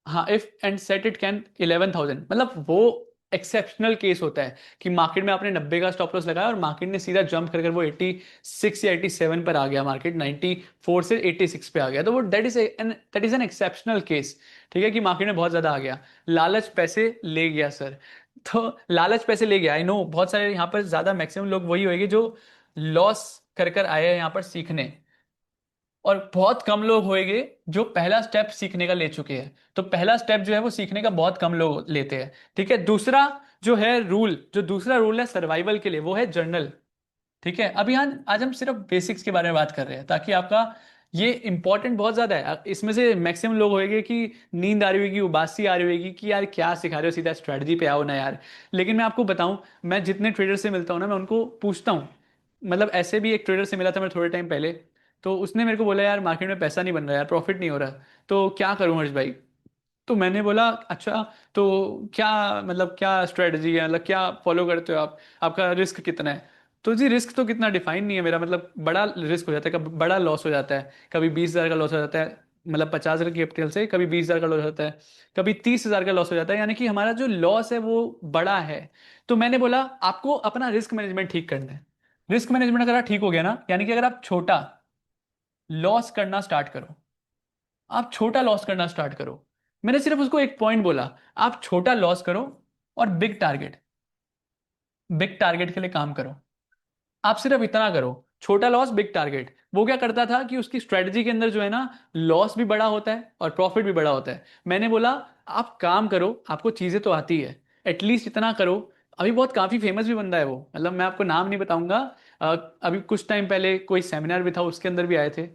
हाँ, if and set it can 11,000, मतलब वो एक्सेप्शनल केस होता है कि मार्केट में आपने 90 का स्टॉप लॉस लगाया और मार्केट ने सीधा जंप कर वो 86 या 87 पर आ गया, मार्केट 94 से 86 पे आ गया, तो वो that is an exceptional case, ठीक है? कि मार्केट में बहुत ज्यादा आ गया, लालच पैसे ले गया सर। तो लालच पैसे ले गया, आई नो बहुत सारे यहाँ पर ज्यादा मैक्सिमम लोग वही होंगे जो लॉस कर कर आए हैं यहाँ पर सीखने, और बहुत कम लोग होंगे जो पहला स्टेप सीखने का ले चुके हैं। तो पहला स्टेप जो है वो सीखने का बहुत कम लोग लेते हैं। ठीक है, दूसरा जो है रूल, जो दूसरा रूल है सर्वाइवल के लिए, वो है जर्नल। ठीक है, अभी यहाँ आज हम सिर्फ बेसिक्स के बारे में बात कर रहे हैं, ताकि आपका ये इंपॉर्टेंट बहुत ज्यादा है। इसमें से मैक्सिमम लोग होंगे कि नींद आ रही होगी, उबासी आ रही होगी कि यार क्या सिखा रहे हो, सीधा स्ट्रेटजी पे आओ ना यार। लेकिन मैं आपको बताऊं, मैं जितने ट्रेडर से मिलता हूं ना, मैं उनको पूछता हूँ। मतलब ऐसे भी एक ट्रेडर से मिला था मैं थोड़े टाइम पहले। तो उसने मेरे को बोला यार मार्केट में पैसा नहीं बन रहा यार, प्रॉफिट नहीं हो रहा, तो क्या करूं हर्ष भाई। तो मैंने बोला अच्छा, तो क्या मतलब क्या स्ट्रेटजी है, मतलब क्या फॉलो करते हो आप, आपका रिस्क कितना है। तो जी रिस्क तो कितना डिफाइन नहीं है मेरा, मतलब बड़ा रिस्क हो जाता है, कभी बड़ा लॉस हो जाता है, कभी 20,000 का लॉस हो जाता है, मतलब 50,000 की कैपिटल से कभी 20,000 का लॉस होता है, कभी 30,000 का लॉस हो जाता है, यानी कि हमारा जो लॉस है वो बड़ा है। तो मैंने बोला आपको अपना रिस्क मैनेजमेंट ठीक करना है। रिस्क मैनेजमेंट अगर आप ठीक हो गया ना, यानी कि अगर आप छोटा लॉस करना स्टार्ट करो, आप छोटा लॉस करना स्टार्ट करो। मैंने सिर्फ उसको एक पॉइंट बोला, आप छोटा लॉस करो और बिग टारगेट के लिए काम करो। आप सिर्फ इतना करो, छोटा लॉस बिग टारगेट। वो क्या करता था कि उसकी स्ट्रेटजी के अंदर जो है ना, लॉस भी बड़ा होता है और प्रॉफिट भी बड़ा होता है। मैंने बोला आप काम करो, आपको चीजें तो आती है, एटलीस्ट इतना करो। अभी बहुत काफी फेमस भी बंदा है वो, मतलब मैं आपको नाम नहीं बताऊंगा। अ, अभी कुछ टाइम पहले कोई सेमिनार भी था, उसके अंदर भी आए थे।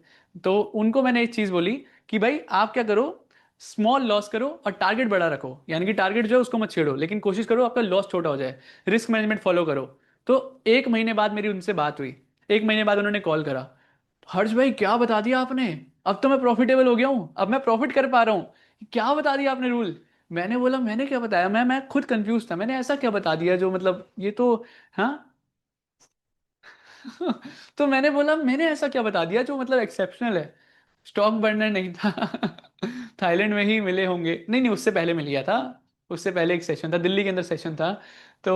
तो उनको मैंने एक चीज बोली कि भाई आप क्या करो, स्मॉल लॉस करो और टारगेट बड़ा रखो, यानी कि टारगेट जो है उसको मत छेड़ो, लेकिन कोशिश करो आपका लॉस छोटा हो जाए। रिस्क मैनेजमेंट फॉलो करो। तो 1 महीने बाद मेरी उनसे बात हुई। 1 महीने बाद उन्होंने कॉल करा, हर्ष भाई क्या बता दिया आपने, अब तो मैं प्रॉफिटेबल हो गया हूँ, अब मैं प्रॉफिट कर पा रहा हूँ, क्या बता दिया आपने रूल। मैंने बोला मैंने क्या बताया, मैं खुद कंफ्यूज था, मैंने ऐसा क्या बता दिया जो मतलब ये तो, हाँ। तो मैंने बोला मैंने ऐसा क्या बता दिया जो मतलब एक्सेप्शनल है। स्टॉक बर्नर नहीं था। थाईलैंड में ही मिले होंगे, नहीं नहीं उससे पहले मिल गया था। उससे पहले एक सेशन था, दिल्ली के अंदर सेशन था। तो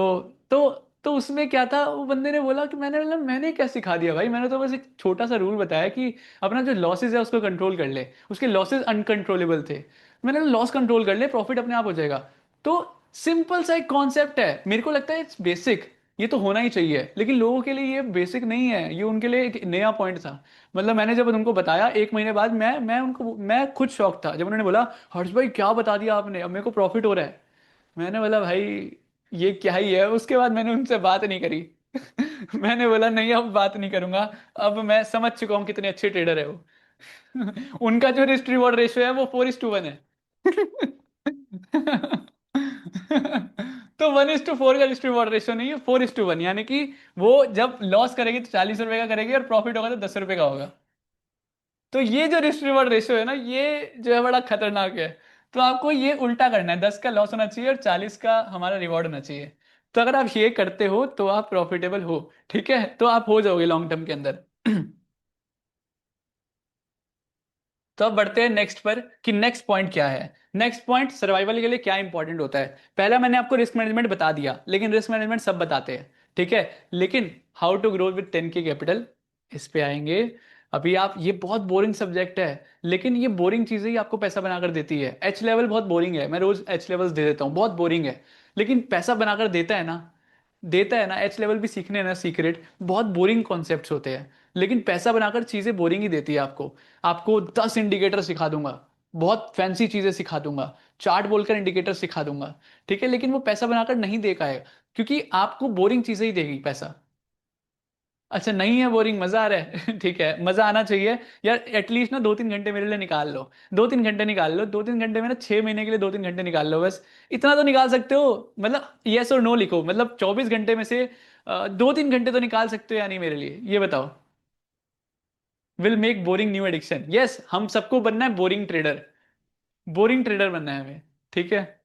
तो तो उसमें क्या था, वो बंदे ने बोला कि मैंने बोला मैंने क्या सिखा दिया भाई, मैंने तो बस एक छोटा सा रूल बताया कि अपना जो लॉसेस है उसको कंट्रोल कर ले। उसके लॉसेस अनकंट्रोलेबल थे, मैंने लॉस कंट्रोल कर ले, प्रॉफिट अपने आप हो जाएगा। तो सिंपल सा एक कॉन्सेप्ट है, मेरे को लगता है इट्स बेसिक, ये तो होना ही चाहिए, लेकिन लोगों के लिए ये बेसिक नहीं है, ये उनके लिए एक नया पॉइंट था। मतलब मैंने जब उनको बताया 1 महीने बाद, मैं खुद शॉक था जब उन्होंने बोला हर्ष भाई क्या बता दिया आपने, अब मेरे को प्रॉफिट हो रहा है। मैंने बोला भाई ये क्या ही है, उसके बाद मैंने उनसे बात नहीं करी। मैंने बोला नहीं अब बात नहीं करूंगा, अब मैं समझ चुका हूँ कितने अच्छे ट्रेडर है वो। उनका जो रिस्क रिवॉर्ड रेशियो है वो 4:1 है। तो 1:4 का रिस्क रिवॉर्ड रेशियो नहीं है, 4:1, यानी कि वो जब लॉस करेगी तो 40 रुपए का करेगी और प्रॉफिट होगा तो 10 रुपए का होगा। तो ये जो रिस्क रिवॉर्ड रेशियो है ना, ये जो है बड़ा खतरनाक है। तो आपको ये उल्टा करना है, 10 का लॉस होना चाहिए और 40 का हमारा रिवॉर्ड होना चाहिए। तो अगर आप ये करते हो तो आप प्रॉफिटेबल हो। ठीक है, तो आप हो जाओगे लॉन्ग टर्म के अंदर। तो अब बढ़ते हैं नेक्स्ट पर कि नेक्स्ट पॉइंट क्या है। नेक्स्ट पॉइंट सर्वाइवल के लिए क्या इंपॉर्टेंट होता है। पहला मैंने आपको रिस्क मैनेजमेंट बता दिया, लेकिन रिस्क मैनेजमेंट सब बताते हैं। ठीक है, लेकिन how to grow with 10K capital, इस पे आएंगे। अभी आप, ये बहुत बोरिंग सब्जेक्ट है, लेकिन ये बोरिंग चीजें ही आपको पैसा बनाकर देती है। एच लेवल बहुत बोरिंग है, मैं रोज एच लेवल्स दे देता हूँ, बहुत बोरिंग है, लेकिन पैसा बनाकर देता है ना, देता है ना। एच लेवल भी सीखने हैं ना, सीक्रेट बहुत बोरिंग कॉन्सेप्ट्स होते हैं, लेकिन पैसा बनाकर चीजें बोरिंग ही देती है आपको। आपको 10 इंडिकेटर सिखा दूंगा, बहुत फैंसी चीजें सिखा दूंगा, चार्ट बोलकर इंडिकेटर सिखा दूंगा, ठीक है, लेकिन वो पैसा बनाकर नहीं दे पाएगा, क्योंकि आपको बोरिंग चीजें ही देगी पैसा। अच्छा नहीं है बोरिंग, मजा आ रहा है। ठीक है, मजा आना चाहिए यार, एटलीस्ट ना 2-3 घंटे मेरे लिए निकाल लो। 2-3 घंटे निकाल लो, 2-3 घंटे में ना 6 महीने के लिए 2-3 घंटे निकाल लो बस। इतना तो निकाल सकते हो, मतलब यस और नो लिखो, मतलब 24 घंटे में से 2-3 घंटे तो निकाल सकते हो या नहीं मेरे लिए, ये बताओ। Will make boring new addiction, yes, हम सबको बनना है बोरिंग ट्रेडर। बोरिंग ट्रेडर बनना है हमें। ठीक है,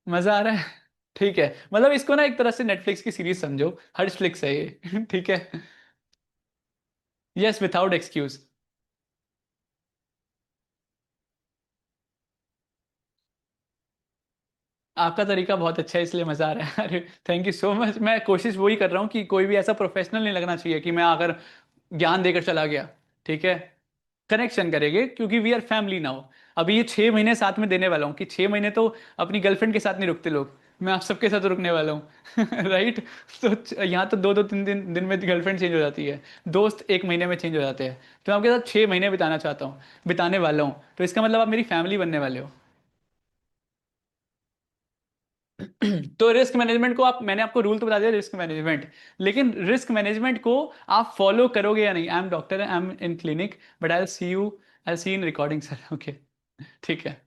मजा आ रहा है। ठीक है, मतलब इसको ना एक तरह से नेटफ्लिक्स की सीरीज समझो, हर्ष फ्लिक्स है ये। ठीक है, यस, विदाउट एक्सक्यूज। आपका तरीका बहुत अच्छा है, इसलिए मजा आ रहा है। अरे थैंक यू सो मच, मैं कोशिश वही कर रहा हूँ कि कोई भी ऐसा प्रोफेशनल नहीं लगना चाहिए कि मैं आकर ज्ञान देकर चला गया। ठीक है, कनेक्शन करेंगे क्योंकि वी आर फैमिली नाउ। अभी ये 6 महीने साथ में देने वाला हूँ कि 6 महीने तो अपनी गर्लफ्रेंड के साथ नहीं रुकते लोग, मैं आप सबके साथ रुकने वाला हूँ राइट। तो यहाँ तो दो दो तीन दिन दिन में गर्लफ्रेंड चेंज हो जाती है, दोस्त एक महीने में चेंज हो जाते हैं, तो मैं आपके साथ 6 महीने बिताना चाहता हूँ, बिताने वाला हूँ, तो इसका मतलब आप मेरी फैमिली बनने वाले हो। तो रिस्क मैनेजमेंट को आप, मैंने आपको रूल तो बता दिया रिस्क मैनेजमेंट, लेकिन रिस्क मैनेजमेंट को आप फॉलो करोगे या नहीं? I am doctor, I am in clinic, but I see you, I see in recording sir. Okay, ठीक है।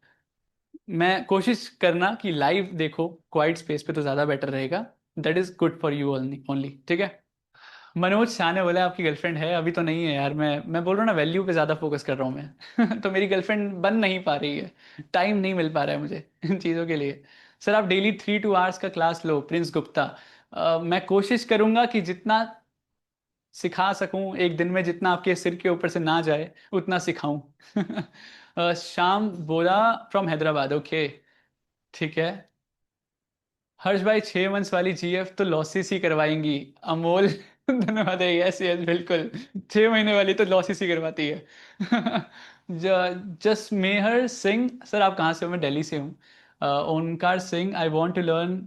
मैं कोशिश करना कि लाइव देखो, क्वाइट स्पेस पे तो ज़्यादा बेटर रहेगा, that is good for you only only, ठीक है। मनोज शाह ने बोला आपकी गर्लफ्रेंड है? अभी तो नहीं है यार, मैं बोल रहा हूँ ना, वैल्यू पे ज़्यादा फोकस कर रहा हूँ मैं तो मेरी गर्लफ्रेंड बन नहीं पा रही है, टाइम नहीं मिल पा रहा है मुझे इन चीज़ों के लिए। सर आप डेली 3 2 आवर्स का क्लास लो, प्रिंस गुप्ता। मैं कोशिश करूंगा कि जितना सिखा सकूं एक दिन में, जितना आपके सिर के ऊपर से ना जाए उतना सिखाऊं शाम बोला फ्रॉम हैदराबाद, ओके, ठीक है। हर्ष भाई 6 मंथ्स वाली जीएफ तो लॉसेस ही करवाएंगी, अमोल धन्यवाद है, यस यस बिल्कुल, 6 महीने वाली तो लॉसेस ही करवाती है जस्ट मेहर सिंह, सर आप कहाँ से हो? मैं दिल्ली से हूँ। Omkar Singh, I want to learn,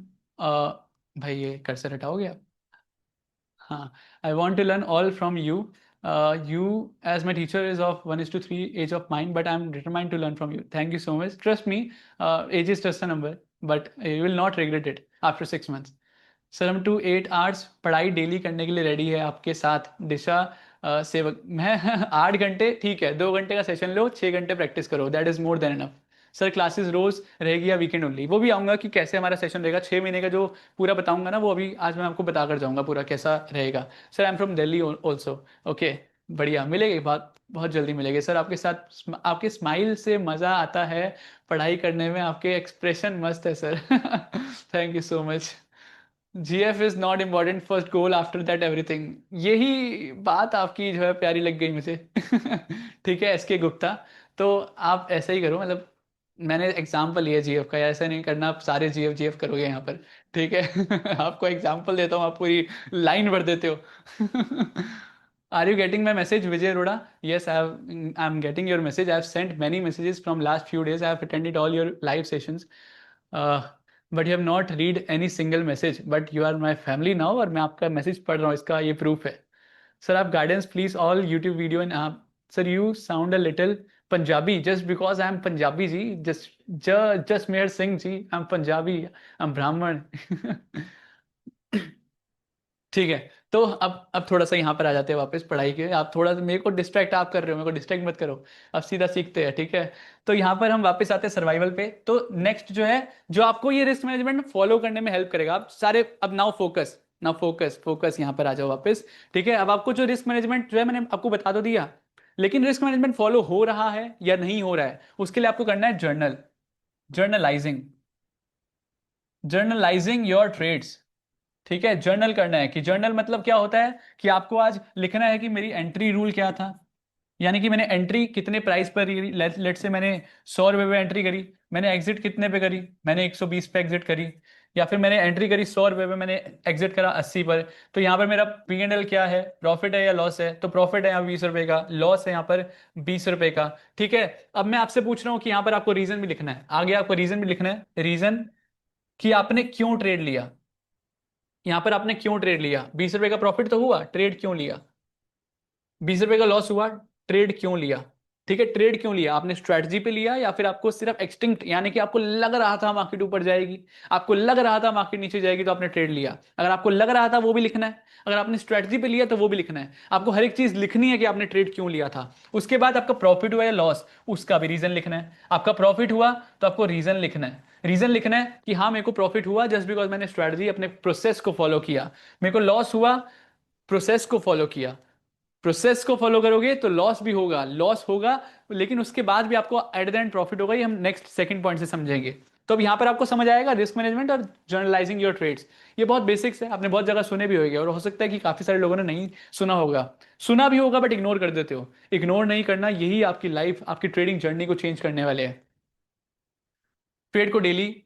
भाई ये कर्सर हटाओगे आप? हाँ, I want to learn all from you, you as my teacher is of 1:3 age of mine, but I'm determined to learn from you. Thank you so much. Trust me, age is just a number, but you will not regret it after 6 months. Sir हम 2 8 आवर्स पढ़ाई डेली करने के लिए रेडी है आपके साथ, दिशा सेवक। मैं 8 घंटे ठीक है, 2 घंटे का सेशन लो, 6 घंटे प्रैक्टिस करो, that is more than enough. Sir classes रोज रहेगी या वीकेंड ओनली? वो भी आऊँगा कि कैसे हमारा सेशन रहेगा, 6 महीने का जो पूरा बताऊंगा ना, वो अभी आज मैं आपको बता कर जाऊंगा पूरा कैसा रहेगा। Sir I am from Delhi also, okay, बढ़िया, मिलेगी बात, बहुत जल्दी मिलेगी सर आपके साथ। आपके स्माइल से मज़ा आता है पढ़ाई करने में, आपके एक्सप्रेशन मस्त है sir thank you so much. GF is not important, first goal after that everything. यही बात आपकी जो है प्यारी लग गई मुझे ठीक है एसके गुप्ता, तो आप ऐसा ही करो, मतलब मैंने एग्जाम्पल लिया जीएफ का, ऐसा नहीं करना आप सारे जीएफ जीएफ करोगे यहाँ पर, ठीक है आपको एग्जाम्पल देता हूँ, आप पूरी लाइन भर देते हो are you getting my message Vijay Arora? Yes, I am getting your message. I have sent many messages from last few days. I have attended all your live sessions. Uh, but you have not read any single message. But you are my family now, और मैं आपका मैसेज पढ़ रहा हूँ, इसका ये प्रूफ है। सर आप guidance please all YouTube video in आप। Sir you sound a little Punjabi, just because I am Punjabi ji, just Mehar Singh ji, I am Punjabi, I am Brahmin ठीक है। तो अब थोड़ा सा यहाँ पर आ जाते हैं वापस पढ़ाई के, आप थोड़ा सा मेरे को डिस्ट्रैक्ट आप कर रहे हो, मेरे को डिस्ट्रैक्ट मत करो, अब सीधा सीखते हैं, ठीक है। तो यहाँ पर हम वापस आते हैं सर्वाइवल पे। तो नेक्स्ट जो है, जो आपको ये रिस्क मैनेजमेंट फॉलो करने में हेल्प करेगा, आप सारे अब now focus, now focus focus यहाँ पर आ जाओ वापस, ठीक है। अब आपको जो रिस्क मैनेजमेंट जो है मैंने आपको बता तो दिया, लेकिन रिस्क मैनेजमेंट फॉलो हो रहा है या नहीं हो रहा है, उसके लिए आपको करना है journal, journaling, journaling your trades, ठीक है। जर्नल करना है, कि जर्नल मतलब क्या होता है कि आपको आज लिखना है कि मेरी एंट्री रूल क्या था, यानी कि मैंने एंट्री कितने प्राइस पर करी, लेट से मैंने 100 रुपये पे एंट्री करी, मैंने एग्जिट कितने पे करी, मैंने 120 पे एग्जिट करी, या फिर मैंने एंट्री करी 100 रुपये पे, मैंने एग्जिट करा 80 पर। तो यहाँ पर मेरा P&L क्या है, प्रॉफिट है या लॉस है? तो प्रॉफिट है यहाँ 20 रुपये का, लॉस है यहाँ पर 20 रुपये का, ठीक है। अब मैं आपसे पूछ रहा हूँ कि यहाँ पर आपको रीजन भी लिखना है, आगे आपको रीजन भी लिखना है, रीजन कि आपने क्यों ट्रेड लिया, यहां पर आपने क्यों ट्रेड लिया, 20 रुपए का प्रॉफिट तो हुआ, ट्रेड क्यों लिया, 20 रुपए का लॉस हुआ, ट्रेड क्यों लिया, ठीक है। ट्रेड क्यों लिया, आपने स्ट्रैटेजी पे लिया या फिर आपको सिर्फ एक्सटिंक्ट, यानी कि आपको लग रहा था मार्केट ऊपर जाएगी, आपको लग रहा था मार्केट नीचे जाएगी तो आपने ट्रेड लिया। अगर आपको लग रहा था वो भी लिखना है, अगर आपने स्ट्रैटेजी पे लिया तो वो भी लिखना है, आपको हर एक चीज लिखनी है कि आपने ट्रेड क्यों लिया था। उसके बाद आपका प्रॉफिट हुआ या लॉस, उसका भी रीजन लिखना है। आपका प्रॉफिट हुआ तो आपको रीजन लिखना है, रीजन लिखना है कि हाँ मेरे को प्रॉफिट हुआ जस्ट बिकॉज मैंने स्ट्रैटेजी अपने प्रोसेस को फॉलो किया, मेरे को लॉस हुआ प्रोसेस को फॉलो किया, प्रोसेस को फॉलो करोगे तो लॉस भी होगा, लॉस होगा, लेकिन उसके बाद भी आपको एट द एंड प्रॉफिट होगा, ये हम नेक्स्ट सेकंड पॉइंट से समझेंगे। तो अब यहां पर आपको समझ आएगा रिस्क मैनेजमेंट और जर्नलाइजिंग योर ट्रेड्स, ये बहुत बेसिक्स है, आपने बहुत जगह सुने भी होंगे, और हो सकता है कि काफी सारे लोगों ने नहीं सुना होगा, सुना भी होगा बट इग्नोर कर देते हो। इग्नोर नहीं करना, यही आपकी लाइफ, आपकी ट्रेडिंग जर्नी को चेंज करने वाले हैं। ट्रेड को डेली,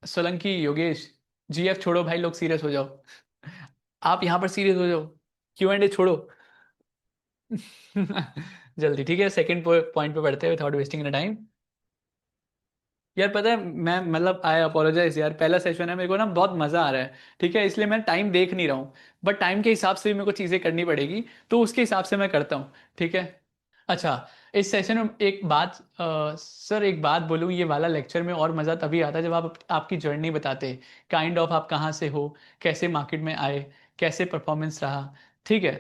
सोलंकी योगेश, जीएफ छोड़ो भाई, लोग सीरियस हो जाओ, आप यहां पर सीरियस हो जाओ, Q&A छोड़ो जल्दी, ठीक है। सेकंड पॉइंट पे बढ़ते हैं विदाउट वेस्टिंग टाइम। यार पता है, मैं मतलब आई अपोलोजाइज यार, पहला सेशन है, मेरे को ना बहुत मजा आ रहा है, ठीक है, इसलिए मैं टाइम देख नहीं रहा हूँ, बट टाइम के हिसाब से भी मेरे को चीजें करनी पड़ेगी, तो उसके हिसाब से मैं करता हूँ, ठीक है। अच्छा, इस सेशन में एक बात सर, एक बात बोलूँ, ये वाला लेक्चर में और मज़ा तभी आता है जब आप आपकी जर्नी बताते, काइंड ऑफ आप कहाँ से हो, कैसे मार्केट में आए, कैसे परफॉर्मेंस रहा, ठीक है।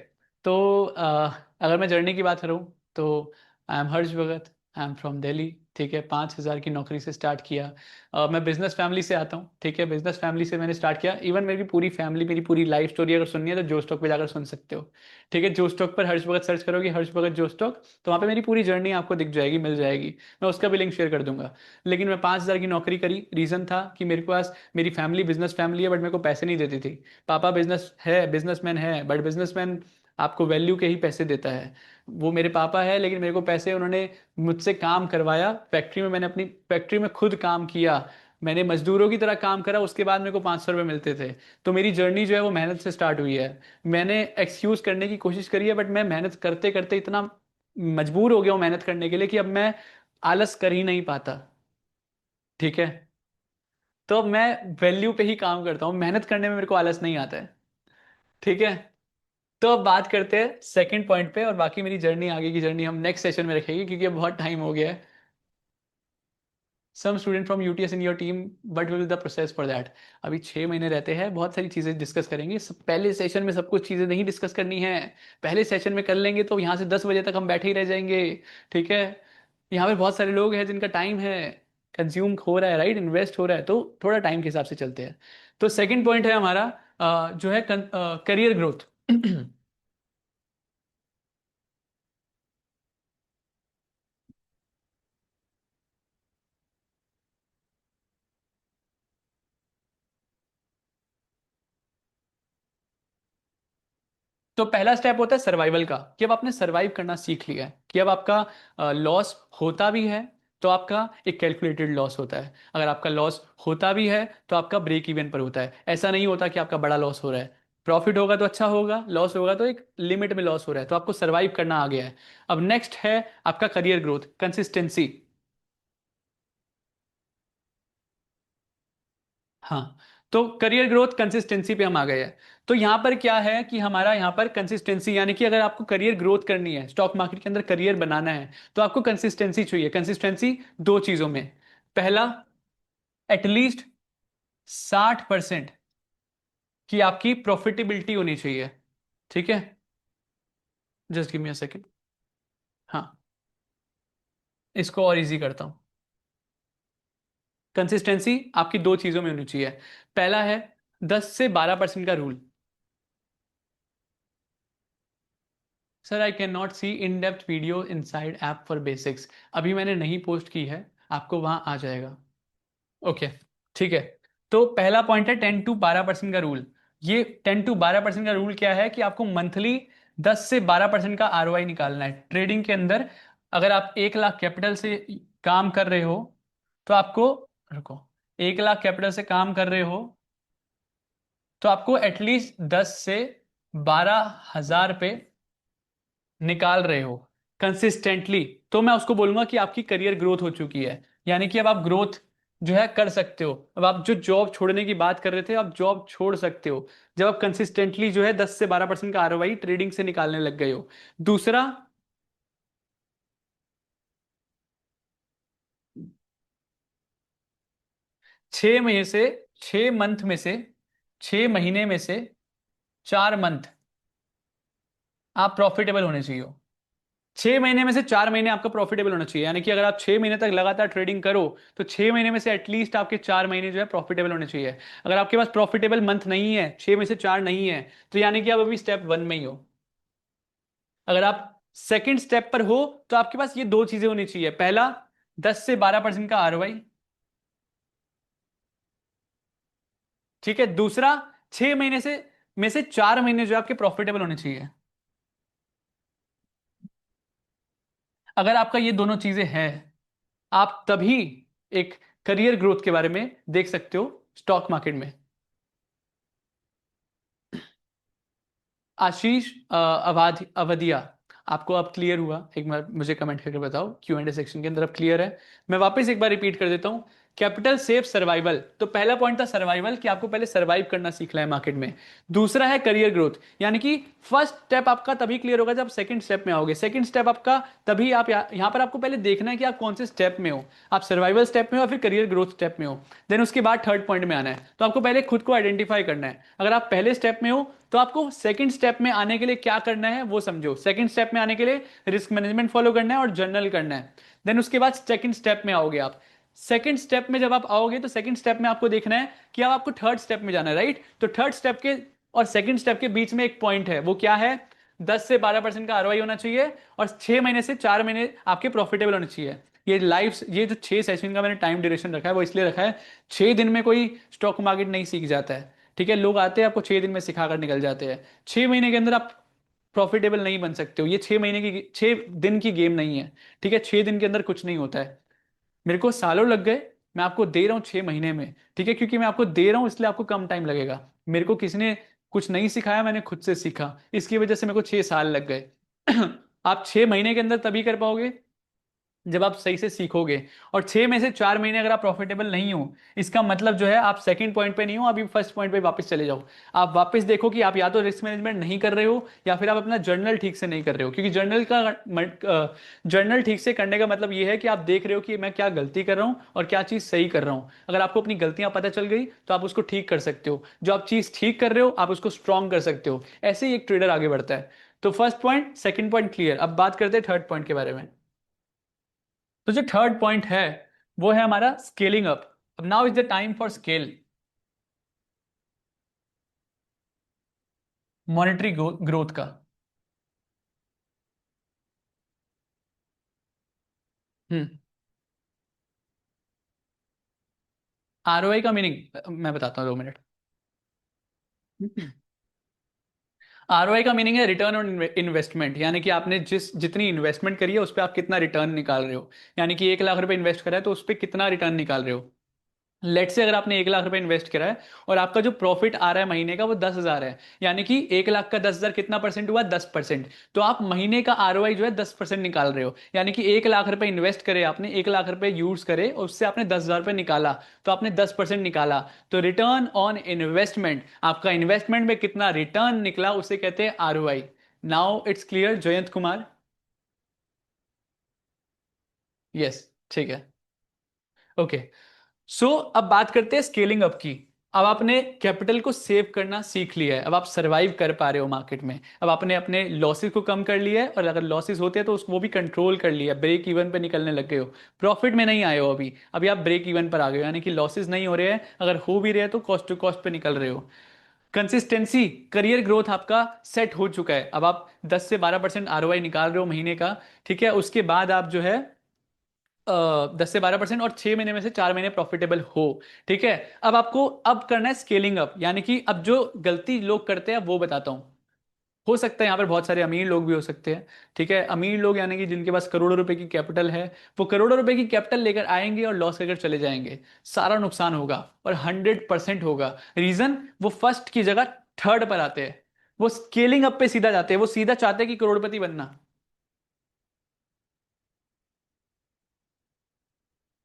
तो अगर मैं जर्नी की बात करूँ, तो I am Harsh Bhagat, I am from Delhi, ठीक है, 5,000 की नौकरी से स्टार्ट किया। मैं बिजनेस फैमिली से आता हूँ, ठीक है, बिजनेस फैमिली से मैंने स्टार्ट किया, इवन मेरी पूरी फैमिली, मेरी पूरी लाइफ स्टोरी अगर सुननी है तो जो स्टॉक पे जाकर सुन सकते हो, ठीक है। जो स्टॉक पर हर्ष भगत सर्च करोगे, हर्ष भगत जो स्टॉक, तो वहाँ पे मेरी पूरी जर्नी आपको दिख जाएगी, मिल जाएगी। मैं उसका भी लिंक शेयर कर दूंगा। लेकिन मैं 5,000 की नौकरी करी, रीज़न था कि मेरे पास, मेरी फैमिली बिजनेस फैमिली है, बट मेरे को पैसे नहीं देती थी। पापा बिजनेस है, बिजनेसमैन है, बट बिजनेसमैन आपको वैल्यू के ही पैसे देता है। वो मेरे पापा है, लेकिन मेरे को पैसे उन्होंने मुझसे काम करवाया फैक्ट्री में, मैंने अपनी फैक्ट्री में खुद काम किया, मैंने मजदूरों की तरह काम करा, उसके बाद मेरे को 500 रुपये मिलते थे। तो मेरी जर्नी जो है वो मेहनत से स्टार्ट हुई है। मैंने एक्सक्यूज करने की कोशिश करी है, बट मैं मेहनत करते करते इतना मजबूर हो गया हूँ मेहनत करने के लिए कि अब मैं आलस कर ही नहीं पाता, ठीक है। तो अब मैं वैल्यू पे ही काम करता हूँ, मेहनत करने में मेरे को आलस नहीं आता है, ठीक है। तो अब बात करते हैं सेकंड पॉइंट पे, और बाकी मेरी जर्नी, आगे की जर्नी हम नेक्स्ट सेशन में रखेंगे, क्योंकि अब बहुत टाइम हो गया है। Some student from UTS in your team, but will the process for that. अभी 6 महीने रहते हैं, बहुत सारी चीज़ें डिस्कस करेंगे, पहले सेशन में सब कुछ चीज़ें नहीं डिस्कस करनी है। पहले सेशन में कर लेंगे तो यहाँ से 10 बजे तक हम बैठे ही रह जाएंगे, ठीक है। यहाँ पे बहुत सारे लोग हैं जिनका टाइम है, कंज्यूम हो रहा है, राइट, इन्वेस्ट हो रहा है, तो थोड़ा टाइम के हिसाब से चलते हैं। तो सेकेंड पॉइंट है हमारा जो है करियर ग्रोथ। तो पहला स्टेप होता है सर्वाइवल का, कि अब आपने सर्वाइव करना सीख लिया है, कि अब आपका लॉस होता भी है तो आपका एक कैलकुलेटेड लॉस होता है, अगर आपका लॉस होता भी है तो आपका ब्रेक इवन पर होता है, ऐसा नहीं होता कि आपका बड़ा लॉस हो रहा है। प्रॉफिट होगा तो अच्छा होगा, लॉस होगा तो एक लिमिट में लॉस हो रहा है, तो आपको सर्वाइव करना आ गया है। अब नेक्स्ट है आपका करियर ग्रोथ, कंसिस्टेंसी। हाँ, तो करियर ग्रोथ कंसिस्टेंसी पे हम आ गए हैं। तो यहाँ पर क्या है कि हमारा यहाँ पर कंसिस्टेंसी, यानी कि अगर आपको करियर ग्रोथ करनी है, स्टॉक मार्केट के अंदर करियर बनाना है, तो आपको कंसिस्टेंसी चाहिए। कंसिस्टेंसी दो चीजों में, पहला, एटलीस्ट 60% की आपकी प्रॉफिटेबिलिटी होनी चाहिए, ठीक है। Just give me a second. हाँ, इसको और इजी करता हूँ। कंसिस्टेंसी आपकी दो चीजों में होनी चाहिए। पहला है 10 से 12% का रूल। Sir I can not see in depth video inside app for basics, अभी मैंने नहीं पोस्ट की है, आपको वहां आ जाएगा, ओके, ठीक है। तो पहला पॉइंट है 10 to 12% का रूल। ये 10 to 12% का रूल क्या है कि आपको मंथली 10 से 12% का आरओआई निकालना है ट्रेडिंग के अंदर। अगर आप 1 लाख कैपिटल से काम कर रहे हो तो आपको, रुको, 1 लाख कैपिटल से काम कर रहे हो तो आपको एटलीस्ट 10 से 12 हजार पे निकाल रहे हो कंसिस्टेंटली, तो मैं उसको बोलूंगा कि आपकी करियर ग्रोथ हो चुकी है। यानी कि अब आप ग्रोथ जो है कर सकते हो, अब आप जो जॉब छोड़ने की बात कर रहे थे, आप जॉब छोड़ सकते हो जब आप कंसिस्टेंटली जो है 10 से 12% का आरओआई ट्रेडिंग से निकालने लग गए हो। दूसरा, 6 महीने से 6 मंथ में से 6 महीने में से 4 मंथ आप प्रॉफिटेबल होने चाहिए। 6 महीने में से 4 महीने आपका प्रॉफिटेबल होना चाहिए, यानी कि अगर आप 6 महीने तक लगातार ट्रेडिंग करो तो 6 महीने में से एटलीस्ट आपके 4 महीने जो है प्रॉफिटेबल होने चाहिए। अगर आपके पास प्रॉफिटेबल मंथ नहीं है, 6 में से 4 नहीं है, तो यानी कि आप अभी स्टेप 1 में ही हो। अगर आप सेकंड स्टेप पर हो तो आपके पास ये दो चीजें होनी चाहिए, पहला 10 से 12% का आरओआई, ठीक है। दूसरा, 6 महीने से 4 महीने जो आपके प्रॉफिटेबल होने चाहिए। अगर आपका ये दोनों चीजें हैं, आप तभी एक करियर ग्रोथ के बारे में देख सकते हो स्टॉक मार्केट में। आशीष अवधिया, आपको अब क्लियर हुआ? एक बार मुझे कमेंट करके बताओ, Q&A सेक्शन के अंदर अब क्लियर है? मैं वापस एक बार रिपीट कर देता हूँ। कैपिटल सेव सर्वाइवल, तो पहला पॉइंट था सर्वाइवल, कि आपको पहले सर्वाइव करना सीखना है मार्केट में। दूसरा है करियर ग्रोथ, यानी कि फर्स्ट स्टेप आपका तभी क्लियर होगा जब सेकंड स्टेप में आओगे। सेकंड स्टेप आपका तभी, आप यहाँ पर आपको पहले देखना है कि आप कौन से स्टेप में हो, आप सर्वाइवल स्टेप में हो या फिर करियर ग्रोथ स्टेप में हो। देन उसके बाद थर्ड पॉइंट में आना है। तो आपको पहले खुद को आइडेंटिफाई करना है। अगर आप पहले स्टेप में हो तो आपको सेकंड स्टेप में आने के लिए क्या करना है वो समझो। सेकंड स्टेप में आने के लिए रिस्क मैनेजमेंट फॉलो करना है और जर्नल करना है। देन उसके बाद सेकंड स्टेप में आओगे आप। सेकंड स्टेप में जब आप आओगे तो सेकंड स्टेप में आपको देखना है कि अब आपको थर्ड स्टेप में जाना है, राइट? तो थर्ड स्टेप के और सेकंड स्टेप के बीच में एक पॉइंट है, वो क्या है? 10 से 12% का आरओआई होना चाहिए और 6 महीने से 4 महीने आपके प्रॉफिटेबल होने चाहिए। ये जो 6 सेशन का मैंने टाइम ड्यूरेशन रखा है वो इसलिए रखा है, 6 दिन में कोई स्टॉक मार्केट नहीं सीख जाता है। ठीक है, लोग आते हैं आपको 6 दिन में सिखाकर निकल जाते हैं। 6 महीने के अंदर आप प्रॉफिटेबल नहीं बन सकते हो। ये 6 दिन की गेम नहीं है। ठीक है, 6 दिन के अंदर कुछ नहीं होता है। मेरे को सालों लग गए, मैं आपको दे रहा हूँ 6 महीने में। ठीक है, क्योंकि मैं आपको दे रहा हूँ इसलिए आपको कम टाइम लगेगा। मेरे को किसी ने कुछ नहीं सिखाया, मैंने खुद से सीखा, इसकी वजह से मेरे को 6 साल लग गए। आप 6 महीने के अंदर तभी कर पाओगे जब आप सही से सीखोगे। और 6 में से 4 महीने अगर आप प्रॉफिटेबल नहीं हो, इसका मतलब जो है आप सेकंड पॉइंट पे नहीं हो, अभी फर्स्ट पॉइंट पे वापस चले जाओ। आप वापस देखो कि आप या तो रिस्क मैनेजमेंट नहीं कर रहे हो या फिर आप अपना जर्नल ठीक से नहीं कर रहे हो। क्योंकि जर्नल ठीक से करने का मतलब ये है कि आप देख रहे हो कि मैं क्या गलती कर रहा हूँ और क्या चीज़ सही कर रहा हूँ। अगर आपको अपनी गलतियां पता चल गई तो आप उसको ठीक कर सकते हो। जो आप चीज़ ठीक कर रहे हो आप उसको स्ट्रॉन्ग कर सकते हो। ऐसे ही एक ट्रेडर आगे बढ़ता है। तो first point, second point clear. अब बात करते हैं थर्ड पॉइंट के बारे में। तो जो थर्ड पॉइंट है वो है हमारा स्केलिंग अप। अब now is the time for scale. Monetary growth का। हम्म। आरओआई का मीनिंग मैं बताता हूँ, 2 मिनट। आरओआई का मीनिंग है रिटर्न ऑन इन्वेस्टमेंट, यानी कि आपने जितनी इन्वेस्टमेंट करी है उस पर आप कितना रिटर्न निकाल रहे हो। यानी कि 1 लाख रुपए इन्वेस्ट करा है तो उस पर कितना रिटर्न निकाल रहे हो। लेट से अगर आपने 1 लाख रुपए इन्वेस्ट करा है और आपका जो प्रॉफिट आ रहा है महीने का वो 10,000 है, यानी कि 1 लाख का 10,000 कितना परसेंट हुआ? 10%। तो आप महीने का आरओआई जो है 10% निकाल रहे हो। यानी कि 1 लाख रुपए इन्वेस्ट करे आपने, 1 लाख रुपए यूज करे और उससे आपने 10,000 रुपए निकाला, तो आपने 10% निकाला। तो रिटर्न ऑन इन्वेस्टमेंट, आपका इन्वेस्टमेंट में कितना रिटर्न निकला उसे कहते हैं ROI. Now it's clear Jayant Kumar? Yes, ठीक है। ओके। सो अब बात करते हैं स्केलिंग अप की। अब आपने कैपिटल को सेव करना सीख लिया है, अब आप सरवाइव कर पा रहे हो मार्केट में। अब आपने अपने लॉसेस को कम कर लिया है और अगर लॉसेस होते हैं तो वो भी कंट्रोल कर लिया है। ब्रेक इवन पे निकलने लग गए हो, प्रॉफिट में नहीं आए हो अभी। अभी आप ब्रेक इवन पर आ गए हो, यानी कि लॉसेस नहीं हो रहे हैं, अगर हो भी रहे हैं तो कॉस्ट टू कॉस्ट पे निकल रहे हो। कंसिस्टेंसी, करियर ग्रोथ आपका सेट हो चुका है। अब आप 10 से 12% आरओआई निकाल रहे हो महीने का। ठीक है, उसके बाद आप जो है 10 से 12% और 6 महीने में से 4 महीने प्रॉफिटेबल हो। ठीक है, अब आपको अब करना है स्केलिंग अप, यानी कि अब जो गलती लोग करते हैं वो बताता हूं। हो सकता है यहाँ पर बहुत सारे अमीर लोग भी हो सकते हैं। ठीक है, अमीर लोग यानी कि जिनके पास करोड़ों रुपए की कैपिटल है, वो करोड़ों रुपए की कैपिटल लेकर आएंगे और लॉस लेकर चले जाएंगे। सारा नुकसान होगा और 100% होगा। रीजन, वो फर्स्ट की जगह थर्ड पर आते हैं। वो स्केलिंग अप पे सीधा जाते हैं, वो सीधा चाहते हैं कि करोड़पति बनना।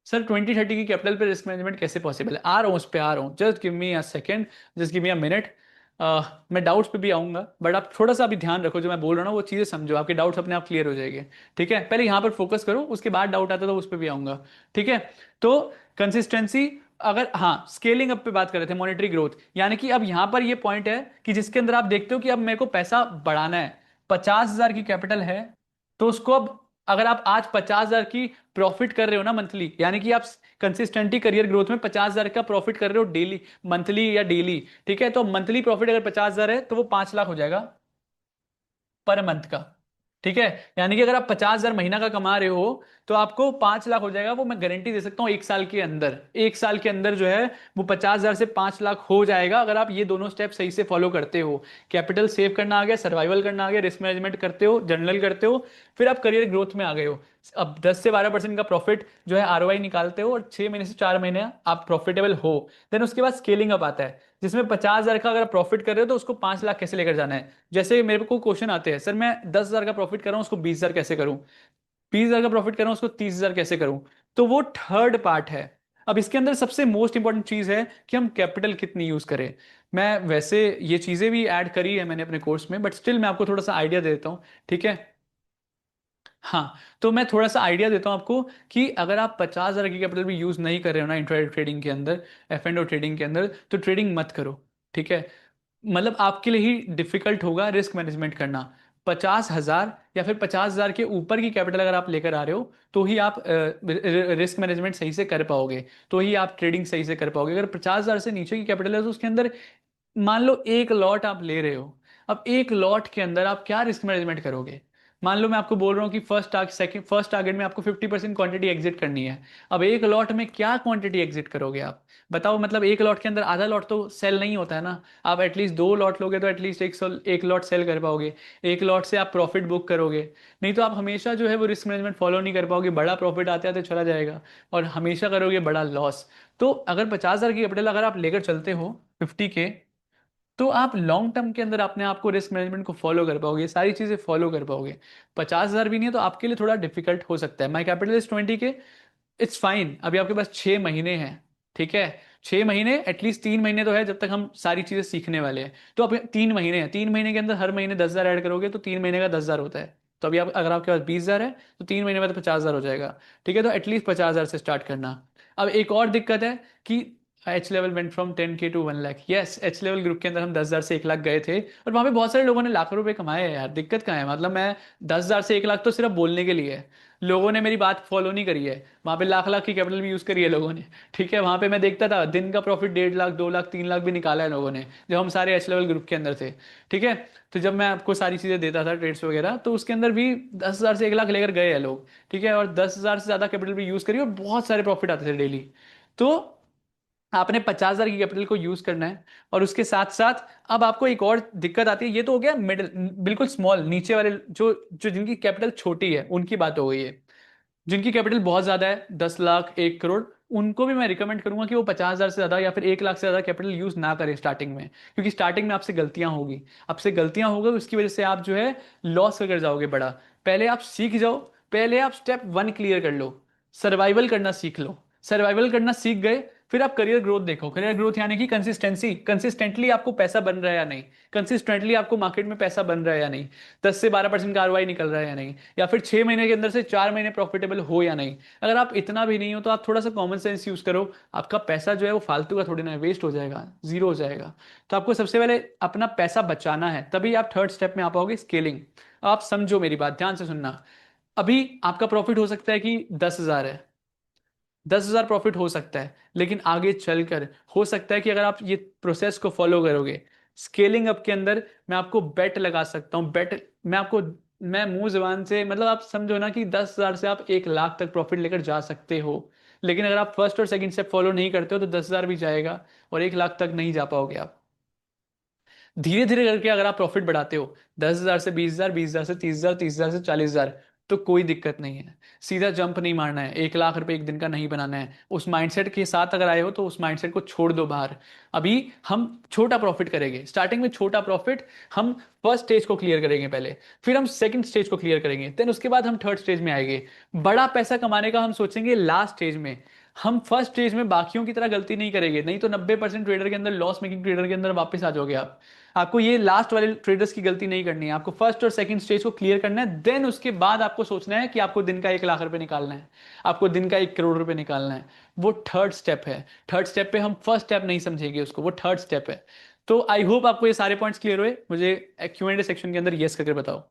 सर 2030 की कैपिटल पे रिस्क मैनेजमेंट कैसे पॉसिबल है? आ रहा हूँ उस पर, आ रहा हूँ। Just give me a second, just give me a minute. मैं डाउट्स पे भी आऊंगा, बट आप थोड़ा सा अभी ध्यान रखो, जो मैं बोल रहा हूँ ना वो चीज़ें समझो, आपके डाउट्स अपने आप क्लियर हो जाएंगे। ठीक है, पहले यहाँ पर फोकस करो, उसके बाद डाउट आता तो उस पर भी आऊंगा। ठीक है, तो कंसिस्टेंसी, अगर हाँ स्केलिंग अप पे बात कर रहे थे, मॉनेटरी ग्रोथ, यानी कि अब यहाँ पर ये पॉइंट है कि जिसके अंदर आप देखते हो कि अब मेरे को पैसा बढ़ाना है। 50,000 की कैपिटल है तो उसको अब, अगर आप आज 50,000 की प्रॉफिट कर रहे हो ना मंथली, यानी कि आप कंसिस्टेंटली करियर ग्रोथ में 50,000 का प्रॉफिट कर रहे हो डेली, मंथली या डेली। ठीक है, तो मंथली प्रॉफिट अगर 50,000 है तो वो 5 लाख हो जाएगा पर मंथ का। ठीक है, यानी कि अगर आप 50,000 महीना का कमा रहे हो तो आपको 5 लाख हो जाएगा। वो मैं गारंटी दे सकता हूँ 1 साल के अंदर, 1 साल के अंदर जो है वो 50,000 से 5 लाख हो जाएगा, अगर आप ये दोनों स्टेप सही से फॉलो करते हो। कैपिटल सेव करना आ गया, सर्वाइवल करना आ गया, रिस्क मैनेजमेंट करते हो, जर्नल करते हो, फिर आप करियर ग्रोथ में आ गए हो। अब 10 से 12% का प्रॉफिट जो है आरओआई निकालते हो और 6 महीने से 4 महीने आप प्रॉफिटेबल हो, देन उसके बाद स्केलिंग अप आता है, जिसमें 50,000 का अगर प्रॉफिट कर रहे हो तो उसको 5 लाख कैसे लेकर जाना है। जैसे मेरे को क्वेश्चन आते हैं, सर मैं 10,000 का प्रॉफिट कर रहा हूँ उसको 20,000 कैसे करूँ, 20,000 का प्रॉफिट कर रहा हूँ उसको 30,000 कैसे करूँ। तो वो थर्ड पार्ट है। अब इसके अंदर सबसे मोस्ट इंपॉर्टेंट चीज है कि हम कैपिटल कितनी यूज करें। मैं वैसे ये चीजें भी ऐड करी है मैंने अपने कोर्स में, बट स्टिल मैं आपको थोड़ा सा आइडिया देता हूँ, ठीक है। हाँ, तो मैं थोड़ा सा आइडिया देता हूँ आपको कि अगर आप 50,000 की कैपिटल भी यूज नहीं कर रहे हो ना इंट्राडे ट्रेडिंग के अंदर, एफ एंड ओ ट्रेडिंग के अंदर, तो ट्रेडिंग मत करो, ठीक है। मतलब आपके लिए ही डिफिकल्ट होगा रिस्क मैनेजमेंट करना। 50,000 या फिर 50,000 के ऊपर की कैपिटल अगर आप लेकर आ रहे हो तो ही आप रिस्क मैनेजमेंट सही से कर पाओगे, तो ही आप ट्रेडिंग सही से कर पाओगे। अगर 50,000 से नीचे की कैपिटल है तो उसके अंदर मान लो एक लॉट आप ले रहे हो, अब एक लॉट के अंदर आप क्या रिस्क मैनेजमेंट करोगे। मान लो मैं आपको बोल रहा हूँ कि फर्स्ट टारगेट में आपको 50% क्वांटिटी एग्जिट करनी है। अब एक लॉट में क्या क्वांटिटी एग्जिट करोगे आप, बताओ। मतलब एक लॉट के अंदर आधा लॉट तो सेल नहीं होता है ना। आप एटलीस्ट 2 लॉट लोगे तो एटलीस्ट एक लॉट सेल कर पाओगे, एक लॉट से आप प्रॉफिट बुक करोगे। नहीं तो आप हमेशा जो है वो रिस्क मैनेजमेंट फॉलो नहीं कर पाओगे, बड़ा प्रॉफिट आते आते चला जाएगा और हमेशा करोगे बड़ा लॉस। तो अगर 50,000 की कैपिटल अगर आप लेकर चलते हो 50K, तो आप लॉन्ग टर्म के अंदर अपने आप को रिस्क मैनेजमेंट को फॉलो कर पाओगे, सारी चीजें फॉलो कर पाओगे। 50,000 भी नहीं है तो आपके लिए थोड़ा डिफिकल्ट हो सकता है। My capital is 20K, it's fine. अभी आपके पास 6 महीने हैं, ठीक है। 6 महीने, एटलीस्ट 3 महीने तो है जब तक हम सारी चीजें सीखने वाले हैं। तो अब 3 महीने हैं, 3 महीने के अंदर हर महीने 10,000 ऐड करोगे तो 3 महीने का 10,000 होता है। तो अभी आप अगर आपके पास 20,000 है तो 3 महीने में तो 50,000 हो जाएगा, ठीक है। तो एटलीस्ट 50,000 से स्टार्ट करना। अब एक और दिक्कत है कि H level went from 10K to 1 lakh. Yes, H level group के अंदर हम 10,000 से 1 लाख गए थे और वहां पे बहुत सारे लोगों ने लाखों रुपए कमाए हैं यार। दिक्कत कहाँ है, मतलब मैं 10,000 से 1 लाख तो सिर्फ बोलने के लिए है, लोगों ने मेरी बात फॉलो नहीं करी है। वहां पे लाख लाख की कैपिटल भी यूज करी है लोगों ने, ठीक है। वहां पे मैं देखता था दिन का प्रॉफिट 1.5 लाख, 2 लाख, 3 लाख भी निकाला है लोगों ने, जब हम सारे एच लेवल ग्रुप के अंदर थे, ठीक है। तो जब मैं आपको सारी चीजें देता था ट्रेड्स वगैरह, तो उसके अंदर भी 10,000 से 1 लाख लेकर गए हैं लोग, ठीक है। और 10,000 से ज्यादा कैपिटल भी यूज करी और बहुत सारे प्रॉफिट आते थे डेली। तो आपने 50,000 की कैपिटल को यूज करना है। और उसके साथ साथ अब आपको एक और दिक्कत आती है, ये तो हो गया मिडिल, बिल्कुल स्मॉल नीचे वाले जो जो जिनकी कैपिटल छोटी है उनकी बात हो गई है। जिनकी कैपिटल बहुत ज्यादा है, 10 लाख, 1 करोड़, उनको भी मैं रिकमेंड करूंगा कि वो 50,000 से ज्यादा या फिर 1 लाख से ज्यादा कैपिटल यूज ना करें स्टार्टिंग में, क्योंकि स्टार्टिंग में आपसे गलतियां होगी। आपसे गलतियां होगी, उसकी वजह से आप जो है लॉस कर जाओगे बड़ा। पहले आप सीख जाओ, पहले आप स्टेप 1 क्लियर कर लो, सर्वाइवल करना सीख लो। सर्वाइवल करना सीख गए, फिर आप करियर ग्रोथ देखो। करियर ग्रोथ यानी कि कंसिस्टेंसी, कंसिस्टेंटली आपको पैसा बन रहा है या नहीं, कंसिस्टेंटली आपको मार्केट में पैसा बन रहा है या नहीं, 10 से 12% का आरओआई निकल रहा है या नहीं, या फिर 6 महीने के अंदर से 4 महीने प्रॉफिटेबल हो या नहीं। अगर आप इतना भी नहीं हो तो आप थोड़ा सा कॉमन सेंस यूज करो। आपका पैसा जो है वो फालतू का थोड़ी ना वेस्ट हो जाएगा, जीरो हो जाएगा। तो आपको सबसे पहले अपना पैसा बचाना है, तभी आप थर्ड स्टेप में आ पाओगे, स्केलिंग। आप समझो मेरी बात, ध्यान से सुनना। अभी आपका प्रॉफिट हो सकता है कि 10,000 है, 10,000 प्रॉफिट हो सकता है, लेकिन आगे चलकर हो सकता है कि अगर आप ये प्रोसेस को फॉलो करोगे स्केलिंग अप के अंदर, मैं आपको बेट लगा सकता हूँ, बेट मैं आपको, मैं मुंह जबान से, मतलब आप समझो ना कि 10,000 से आप 1 लाख तक प्रॉफिट लेकर जा सकते हो। लेकिन अगर आप फर्स्ट और सेकंड स्टेप फॉलो नहीं करते हो तो 10,000 भी जाएगा और 1 लाख तक नहीं जा पाओगे आप। धीरे धीरे करके अगर आप प्रॉफिट बढ़ाते हो, 10,000 से 20,000, 20,000 से 30,000, 30,000 से 40,000, तो कोई दिक्कत नहीं है। सीधा जंप नहीं मारना है, 1 लाख रुपए एक दिन का नहीं बनाना है। उस माइंडसेट के साथ अगर आए हो तो उस माइंडसेट को छोड़ दो बाहर। अभी हम छोटा प्रॉफिट करेंगे, स्टार्टिंग में छोटा प्रॉफिट। हम फर्स्ट स्टेज को क्लियर करेंगे पहले, फिर हम सेकंड स्टेज को क्लियर करेंगे, देन उसके बाद हम थर्ड स्टेज में आएंगे। बड़ा पैसा कमाने का हम सोचेंगे लास्ट स्टेज में। हम फर्स्ट स्टेज में बाकियों की तरह गलती नहीं करेंगे, नहीं तो 90% ट्रेडर के अंदर, लॉस मेकिंग ट्रेडर के अंदर वापस आ जाओगे आप। आपको ये लास्ट वाले ट्रेडर्स की गलती नहीं करनी है, आपको फर्स्ट और सेकंड स्टेज को क्लियर करना है। देन उसके बाद आपको सोचना है कि आपको दिन का 1 लाख रुपए निकालना है, आपको दिन का 1 करोड़ रुपए निकालना है। वो थर्ड स्टेप है। थर्ड स्टेप पे हम फर्स्ट स्टेप नहीं समझेंगे उसको, वो थर्ड स्टेप है। तो आई होप आपको ये सारे पॉइंट्स क्लियर हुए। मुझे Q&A सेक्शन के अंदर यस करके बताओ।